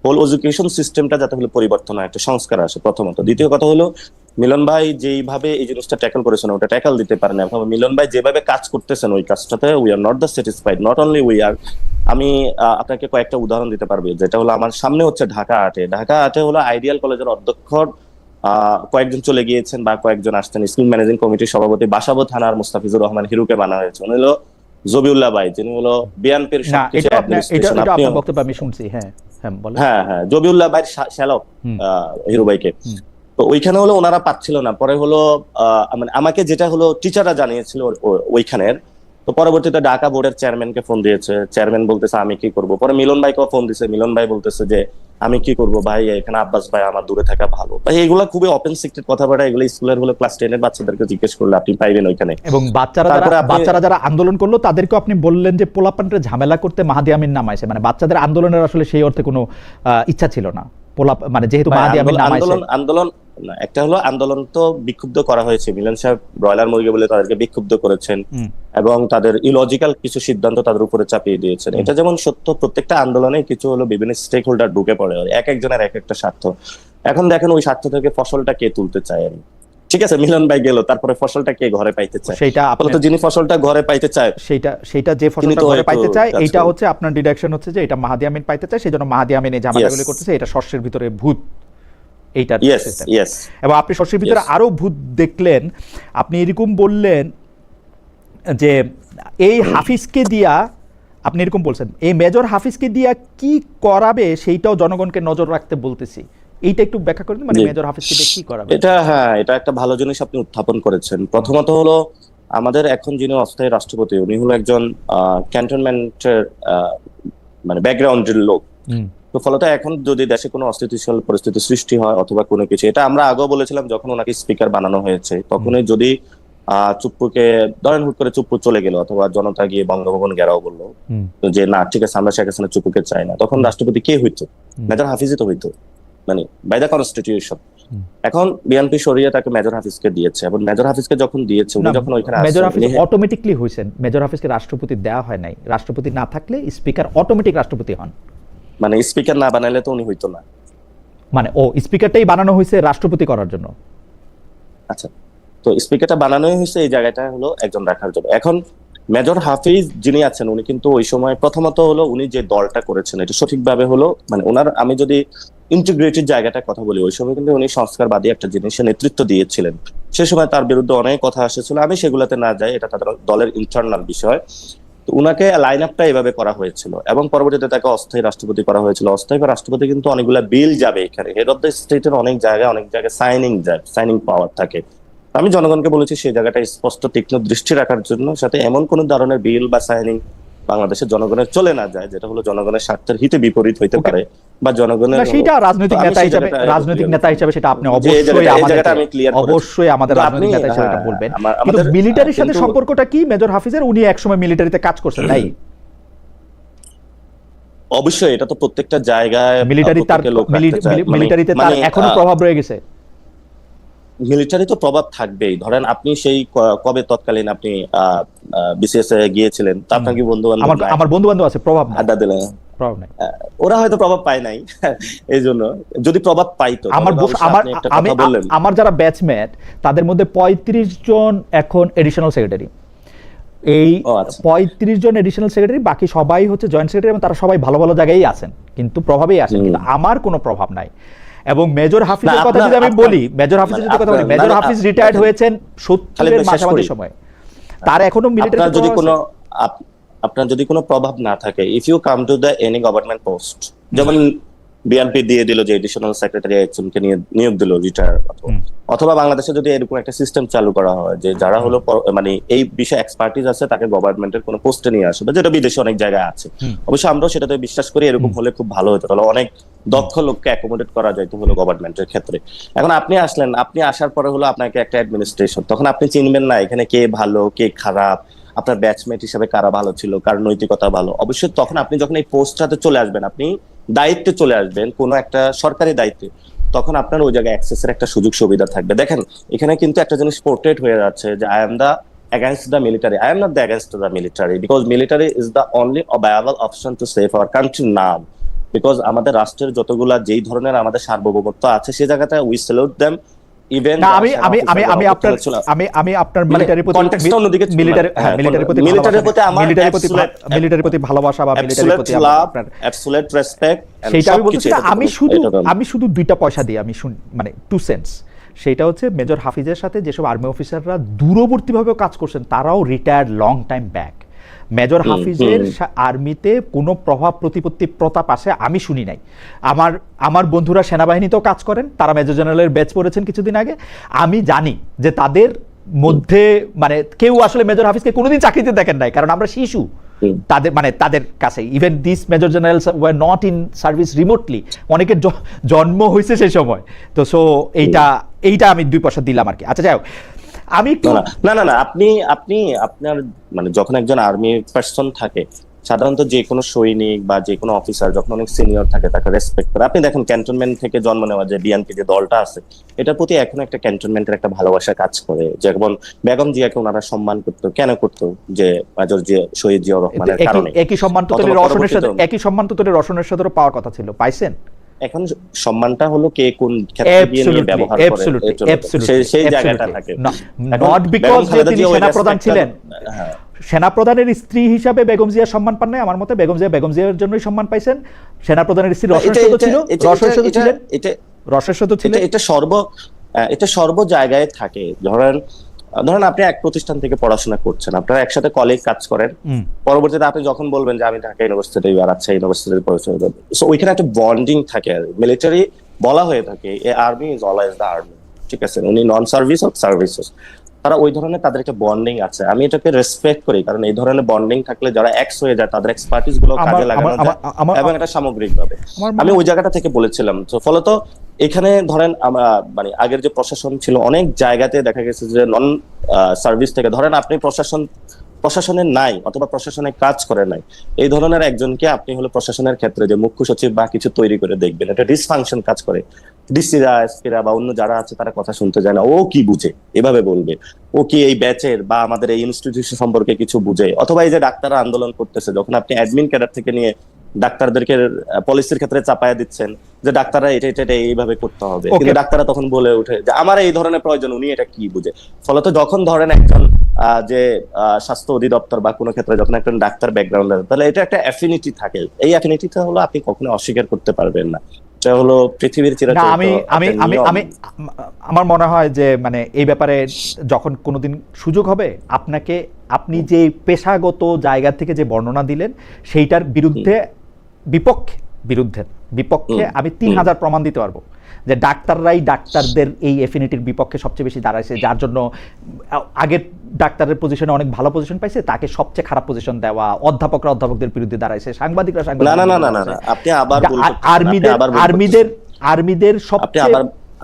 [SPEAKER 2] হোল এডুকেশন সিস্টেমটা যাতে হলো পরিবর্তন হয়, একটা সংস্কার আসে প্রথমত। দ্বিতীয় কথা হলো মিলন ভাই যেইভাবে এই জিনিসটা ট্যাকল করেছেন ওটা ট্যাকল দিতে পারেন। এখন মিলন ভাই যেভাবে কাজ করতেছেন ওই কাজটাতে we are not the satisfied, not only we are. আমি আপনাকে কয়েকটা উদাহরণ দিতে পারবো, যেটা হলো আমার সামনে হচ্ছে ঢাকা আটে হলো আইডিয়াল কলেজের অধ্যক্ষর কয়েকজন চলে গিয়েছেন বা কয়েকজন আসছেন। স্কুল ম্যানেজিং কমিটির সভাপতি বাসাবো থানার মুস্তাফিজুর রহমান হিরুকে বানা হয়েছে, উনি হলো জবিউল্লাহ ভাই, যিনি হলো বিএনপির সবকিছু অ্যাডমিনিস্ট্রেশন।
[SPEAKER 1] আপনার বক্তব্য আমি শুনছি, হ্যাঁ বলেন।
[SPEAKER 2] হ্যাঁ, জবিউল্লাহ ভাই শ্যালক হিরু ভাইকে। তো ওইখানে হলো ওনারা পাচ্ছিল না, পরে হলো মানে আমাকে যেটা হলো টিচাররা জানিয়েছিল ওইখানের। তো পরবর্তীতে ঢাকা বোর্ডের চেয়ারম্যানকে ফোন দিয়েছে, চেয়ারম্যান বলতেছে আমি কি করব। পরে মিলন ভাইকেও ফোন দিয়েছে, মিলন ভাই বলতেছে যে আমি কি করব ভাই, এখানে আব্বাস ভাই, আমার দূরে থাকা ভালো ভাই। এগুলা খুবই ওপেন সিক্রেট কথাবার্তা, এগুলো স্কুলের হলো ক্লাস 10 এর বাচ্চাদেরকে জিজ্ঞেস করলে আপনি পাইবেন ওইখানে।
[SPEAKER 1] এবং বাচ্চারা যারা আন্দোলন করলো তাদেরকে আপনি বললেন যে পোলাপানরে ঝামেলা করতে মাহাদি আমিন নামাইছে, মানে বাচ্চাদের আন্দোলনের আসলে সেই অর্থে কোনো ইচ্ছা ছিল না, মানে যেহেতু মাহাদি আমিন নামাইছে।
[SPEAKER 2] আন্দোলন না, একটা হলো আন্দোলন তো বিক্ষুব্ধ করা হয়েছে, মিলন সাহেব ব্রয়লার মুরগি বলে তাদেরকে বিক্ষুব্ধ করেছেন এবং তাদের ইলজিক্যাল কিছু সিদ্ধান্ত তাদের উপরে চাপিয়ে দিয়েছেন। এটা যেমন সত্য, প্রত্যেকটা আন্দোলনে কিছু হলো বিভিন্ন স্টেক হোল্ডার ঢুকে পড়ে, এক একজনের এক একটা স্বার্থ। এখন দেখেন ওই স্বার্থ থেকে ফসলটা কে তুলতে চায়, ঠিক আছে মিলন ভাই গেল, তারপরে ফসলটা কে ঘরে পাইতে চায়,
[SPEAKER 1] সেটা
[SPEAKER 2] তো যিনি ফসলটা ঘরে পাইতে চায়,
[SPEAKER 1] সেটা যে ফসলটা ঘরে পাইতে চায়, এটা হচ্ছে আপনার ডিডাকশন হচ্ছে যে এটা মাহাদি আমিন পাইতে চায়, সেজন্য মাহাদি আমিন এই ঝামেলাগুলো করতেছে, এটা শস্যের ভিতরে ভূত। এইটা এবং আপনি শস্যের ভিতরে আরো ভূত দেখলেন, আপনি এরকম বললেন যে এই হাফিজকে দিয়া, আপনি এরকম বলছেন এই মেজর হাফিজকে দিয়া কি করাবে সেইটাও জনগণকে নজর রাখতে বলতেছি। এইটা একটু ব্যাখ্যা করে দিন, মানে মেজর হাফিজকে দিয়ে কি করাবে?
[SPEAKER 2] এটা একটা ভালো জিনিস আপনি উত্থাপন করেছেন। প্রথমত হলো আমাদের এখন যিনি অস্থায়ী রাষ্ট্রপতি, উনি হলো একজন ক্যান্টনমেন্টের মানে ব্যাকগ্রাউন্ডের লোক। তো ফলত এখন যদি দেশে কোনো অস্থিতিশীল পরিস্থিতি সৃষ্টি হয় অথবা কোনো কিছু, এটা আমরা আগেও বলেছিলাম যখন ওনাকে স্পিকার বানানো হয়েছে, তখনই যদি চুপ্পুকে ধরেন হুট করে চুপ্পু চলে গেল অথবা জনতা গিয়ে বঙ্গভবন ঘেরাও বললো যে না ঠিক আছে আমরা শেখ হাসিনা চুপ্পুকে চাই না, তখন রাষ্ট্রপতি কে হইতো? মেজর হাফিজই তো হইতো, মানে বাই দ্য কনস্টিটিউশন। এখন বিএনপি সরিয়ে তাকে মেজর হাফিজকে দিয়েছে, এবং মেজর হাফিজকে যখন দিয়েছে উনি যখন ওইখানে
[SPEAKER 1] মেজর হাফিজ অটোমেটিকলি হইছেন, মেজর হাফিজকে রাষ্ট্রপতি দেওয়া হয় নাই। রাষ্ট্রপতি না থাকলে স্পিকার অটোমেটিক রাষ্ট্রপতি হন,
[SPEAKER 2] মানে স্পিকার না বানাইলে তো উনি হইতো না,
[SPEAKER 1] মানে স্পিকারটাই বানানো হয়েছে রাষ্ট্রপতি করার জন্য।
[SPEAKER 2] আচ্ছা, তো স্পিকারটা বানানোই হয়েছে এই জায়গাটা হলো একজন রাখার জন্য। এখন মেজর হাফিজ যিনি আছেন উনি কিন্তু ওই সময় প্রথমত হলো উনি যে দলটা করেছেন এটা সঠিকভাবে হলো, মানে ওনার আমি যদি ইন্টিগ্রেটেড জায়গাটা কথা বলি, ওই সময় কিন্তু উনি সংস্কারবাদী একটা জিনিসের নেতৃত্ব দিয়েছিলেন। সে সময় তার বিরুদ্ধে অনেক কথা এসেছিল, আমি সেগুলোতে না যাই, এটা তাদের দলের ইন্টারনাল বিষয়। তো উনাকে লাইন আপটা এভাবে করা হয়েছিল এবং পরবর্তীতে তাকে অস্থায়ী রাষ্ট্রপতি করা হয়েছিল। অস্থায়ী রাষ্ট্রপতি কিন্তু অনেকগুলা বিল যাবে এখানে, হেড অফ দ্য স্টেটের অনেক জায়গায় সাইনিং পাওয়ার থাকে। আমি জনগণকে বলেছি সেই জায়গাটা স্পষ্ট তীক্ষ্ণ দৃষ্টি রাখার জন্য, সাথে এমন কোন ধরনের বিল বা সাইনিং বাংলাদেশের জনগণের চলে না যায় যেটা হলো জনগণের স্বার্থের হিতে বিপরীত হইতে পারে বা জনগণের
[SPEAKER 1] সেটা রাজনৈতিক নেতা হিসেবে সেটা আপনি অবশ্যই আমাদের রাজনৈতিক নেতা হিসেবে এটা বলবেন। কিন্তু মিলিটারির সাথে সম্পর্কটা কি মেজর হাফিজের? উনি একসময় মিলিটারিতে কাজ করছেন, তাই?
[SPEAKER 2] অবশ্যই এটা তো প্রত্যেকটা জায়গায়
[SPEAKER 1] মিলিটারিতে তার এখনো প্রভাব রয়ে গেছে।
[SPEAKER 2] মিলিটারি তো প্রভাব থাকবেই। ধরেন আপনি সেই কবে তৎকালীন আপনি বিসিএস এ গিয়েছিলেন, তা আপনার কি বন্ধু বান্ধব?
[SPEAKER 1] আমার বন্ধু বান্ধব আছে, প্রভাব না,
[SPEAKER 2] আড্ডা দিলেন,
[SPEAKER 1] প্রভাব নাই।
[SPEAKER 2] ওরা হয়তো প্রভাব পায় নাই, এই জন্য যদি প্রভাব পাইতো।
[SPEAKER 1] আমার যারা ব্যাচমেট তাদের মধ্যে 35 জন এখন এডিশনাল সেক্রেটারি। এই 35 জন এডিশনাল সেক্রেটারি, বাকি সবাই হচ্ছে জয়েন্ট সেক্রেটারি এবং তারা সবাই ভালো ভালো জায়গায় আছেন, কিন্তু প্রভাবেই আসেন। কিন্তু আমার কোনো প্রভাব নাই। এবং মেজর হাফিজের কথা যদি আমি বলি, মেজর হাফিজ রিটায়ার্ড হয়েছেন 70-এর মাঝামাঝি সময়, তার এখনো মিলিটারি।
[SPEAKER 2] আপনার যদি কোনো প্রভাব না থাকে, if you come to the any government post, যেমন বিএনপি দিয়ে দিল যে এডিশনাল সেক্রেটারি একজনকে নিয়োগ দিল রিটায়ার, অথবা বাংলাদেশে যদি এরকম একটা সিস্টেম চালু করা হয় যে যারা হলো মানে এই বিষয়ে এক্সপার্টিস আছে তাকে গভর্নমেন্টের কোনো পোস্টে নিয়ে আসবে, যেটা বিদেশে অনেক জায়গায় আছে। অবশ্যই আমরাও সেটাতে বিশ্বাস করি, এরকম হলে খুব ভালো হতো, তাহলে অনেক দক্ষ লোককে অ্যাকোমোডেট করা যাইতো হলো গভর্নমেন্টের ক্ষেত্রে। এখন আপনি আসলেন, আপনি আসার পরে হলো আপনাকে একটা অ্যাডমিনিস্ট্রেশন, তখন আপনি চিনবেন না এখানে কে ভালো কে খারাপ, আপনার ব্যাচমেট হিসেবে কারা ভালো ছিল, কার নৈতিকতা ভালো। অবশ্যই তখন আপনি যখন এই পোস্টটাতে চলে আসবেন, আপনি দায়িত্বে চলে আসবেন, কোনো একটা সরকারি দায়িত্বে, তখন আপনার ওই জায়গায় অ্যাক্সেসের একটা সুযোগ সুবিধা থাকবে। দেখেন এখানে কিন্তু একটা জিনিস পোর্ট্রেট হয়ে যাচ্ছে যে I am the against the military. I am not the against the military because military is the only viable option to save our country now. Because আমাদের রাষ্ট্রের যতগুলা যেই ধরনের আমাদের সার্বভৌমত্ব আছে সেই জায়গাতে we salute them. Even
[SPEAKER 1] আমি আপনার মিলিটারির প্রতি ভালোবাসা বা মিলিটারির প্রতি আপনার
[SPEAKER 2] absolute respect,
[SPEAKER 1] সেটা আমি বলছি না। আমি শুধু 2টা পয়সা দিই, আমি মানে 2 সেন্টস। সেটা হচ্ছে মেজর হাফিজের সাথে যেসব আর্মি অফিসাররা দূরবর্তীভাবে কাজ করছেন তারাও retired long time back. Major হাফিজের আর্মিতে কোনো প্রভাব প্রতিপত্তি প্রতাপ আসে আমি শুনি নাই। আমার বন্ধুরা সেনাবাহিনীতেও কাজ করেন, তারা মেজর জেনারেলের ব্যাচ পড়েছেন কিছুদিন আগে। আমি জানি যে তাদের মধ্যে মানে কেউ আসলে মেজর হাফিজকে কোনোদিন চাকরিতে দেখেন নাই, কারণ আমরা শিশু। তাদের মানে তাদের কাছে even this major generals were not in service remotely, অনেকের জন্ম হয়েছে সেই সময়। তো সো এইটা আমি 2 পয়সা দিলাম আর কি। আচ্ছা যাই হোক, আমি একটু
[SPEAKER 2] না আপনি আপনি আপনার মানে যখন একজন আর্মি পার্সন থাকে, সাধারণত যে কোনো সৈনিক বা যে কোনো অফিসার যখন অনেক সিনিয়র থাকে তাকে রেসপেক্ট করে। আপনি দেখেন ক্যান্টনমেন্ট থেকে জন্ম নেওয়া যে বিএনপি যে দলটা আছে, এটার প্রতি এখন একটা ক্যান্টনমেন্টের একটা ভালোবাসা কাজ করে। যেমন বেগম জিয়াকে ওনারা সম্মান করতো, কেন করতো? যে মেজর জিয়া, শহীদ জিয়াউর রহমানের কারণে।
[SPEAKER 1] একই সম্মান তো তোদের রসনের সাথে পাওয়ার কথা ছিল, পাইছেন?
[SPEAKER 2] এখন সম্মানটা হলো কে কোন ক্ষেত্রে গিয়ে নিয়ে ব্যবহার করে, সেই জায়গাটা থাকে।
[SPEAKER 1] নট বিকজ যে তিনি সেনাপ্রধান ছিলেন, সেনাপ্রধানের স্ত্রী হিসাবে বেগম জিয়া সম্মান পান নাই। আমার মতে বেগম জিয়ার জন্যই সম্মান পাইছেন। সেনাপ্রধানের স্ত্রী রসের সাথে ছিল।
[SPEAKER 2] এটা সর্ব জায়গায় থাকে। ধরেন আপনি এক প্রতিষ্ঠান থেকে পড়াশোনা করছেন, আপনারা একসাথে কলিগ কাজ করেন, পরবর্তীতে আপনি যখন বলবেন যে আমি ঢাকা ইউনিভার্সিটি বা রাজশাহী ইউনিভার্সিটিতে পড়াশোনা করব, সো ওইখানে একটা বন্ডিং থাকে। মিলিটারি বলা হয়ে থাকে a army is always the army, ঠিক আছে? উনি নন সার্ভিস হোক সার্ভিস হোক, তারা ওই ধরনের তাদের একটা বন্ডিং আছে। আমি এটাকে রেসপেক্ট করি, কারণ এই ধরনের বন্ডিং থাকলে যারা এক্স হয়ে যায় তাদের এক্সপার্টিস গুলো কাজে লাগানো যায় এবং এটা সামগ্রিক ভাবে। আমি ওই জায়গাটা থেকে বলেছিলাম। তো ফলত এখানে ধরেন আমরা মানে আগের যে প্রশাসন ছিল, অনেক জায়গাতে দেখা গেছে যে নন সার্ভিস থেকে, ধরেন আপনি প্রশাসনের নাই অথবা প্রশাসনে কাজ করে নাই, এই ধরনের একজনকে আপনি হলো প্রশাসনের ক্ষেত্রে যে মুখ্য সচিব বা কিছু তৈরি করে দেখবেন, এটা ডিসফাংশন কাজ করে। ডিসিরা, এসপিরা বা অন্য যারা আছে তারা কথা শুনতে যায় না। ও কি বুঝে এভাবে বলবে? ও কি এই ব্যাচের বা আমাদের এই ইনস্টিটিউশন সম্পর্কে কিছু বুঝে? অথবা এই যে ডাক্তাররা আন্দোলন করতেছে, যখন আপনি অ্যাডমিন ক্যাডার থেকে নিয়ে ডাক্তারদেরকে পলিসির ক্ষেত্রে চাপায়া দিচ্ছেন যে ডাক্তাররা এটা এইভাবে করতে হবে, কিন্তু ডাক্তাররা তখন বলে ওঠে যে আমার এই ধরনের প্রয়োজন, উনি এটা কি বুঝে? ফলত যখন ধরেন একজন যে স্বাস্থ্য অধিদপ্তর বা কোনো ক্ষেত্রে যখন একজন ডাক্তার ব্যাকগ্রাউন্ড আছে, তাহলে এটা একটা অ্যাফিনিটি থাকে। এই অ্যাফিনিটিটা হলো আপনি কখনো অস্বীকার করতে পারবেন না। এটা হলো পৃথিবীর চিরাচরিত।
[SPEAKER 1] আমি আমার মনে হয় যে মানে এই ব্যাপারে যখন কোনোদিন সুযোগ হবে আপনি যে পেশাগত জায়গা থেকে যে বর্ণনা দিলেন সেইটার বিপক্ষে আমি 3000 প্রমাণ দিতে পারবো যে ডাক্তাররাই ডাক্তারদের এই এফিনিটির বিপক্ষে সবচেয়ে বেশি দাঁড়াইছে, যার জন্য আগের ডাক্তারের পজিশনে অনেক ভালো পজিশন পাইছে তাকে সবচেয়ে খারাপ পজিশন দেওয়া, অধ্যাপকদের বিরুদ্ধে দাঁড়াইছে, সাংবাদিকরা
[SPEAKER 2] আপনি আবার
[SPEAKER 1] আর্মিদের সবচেয়ে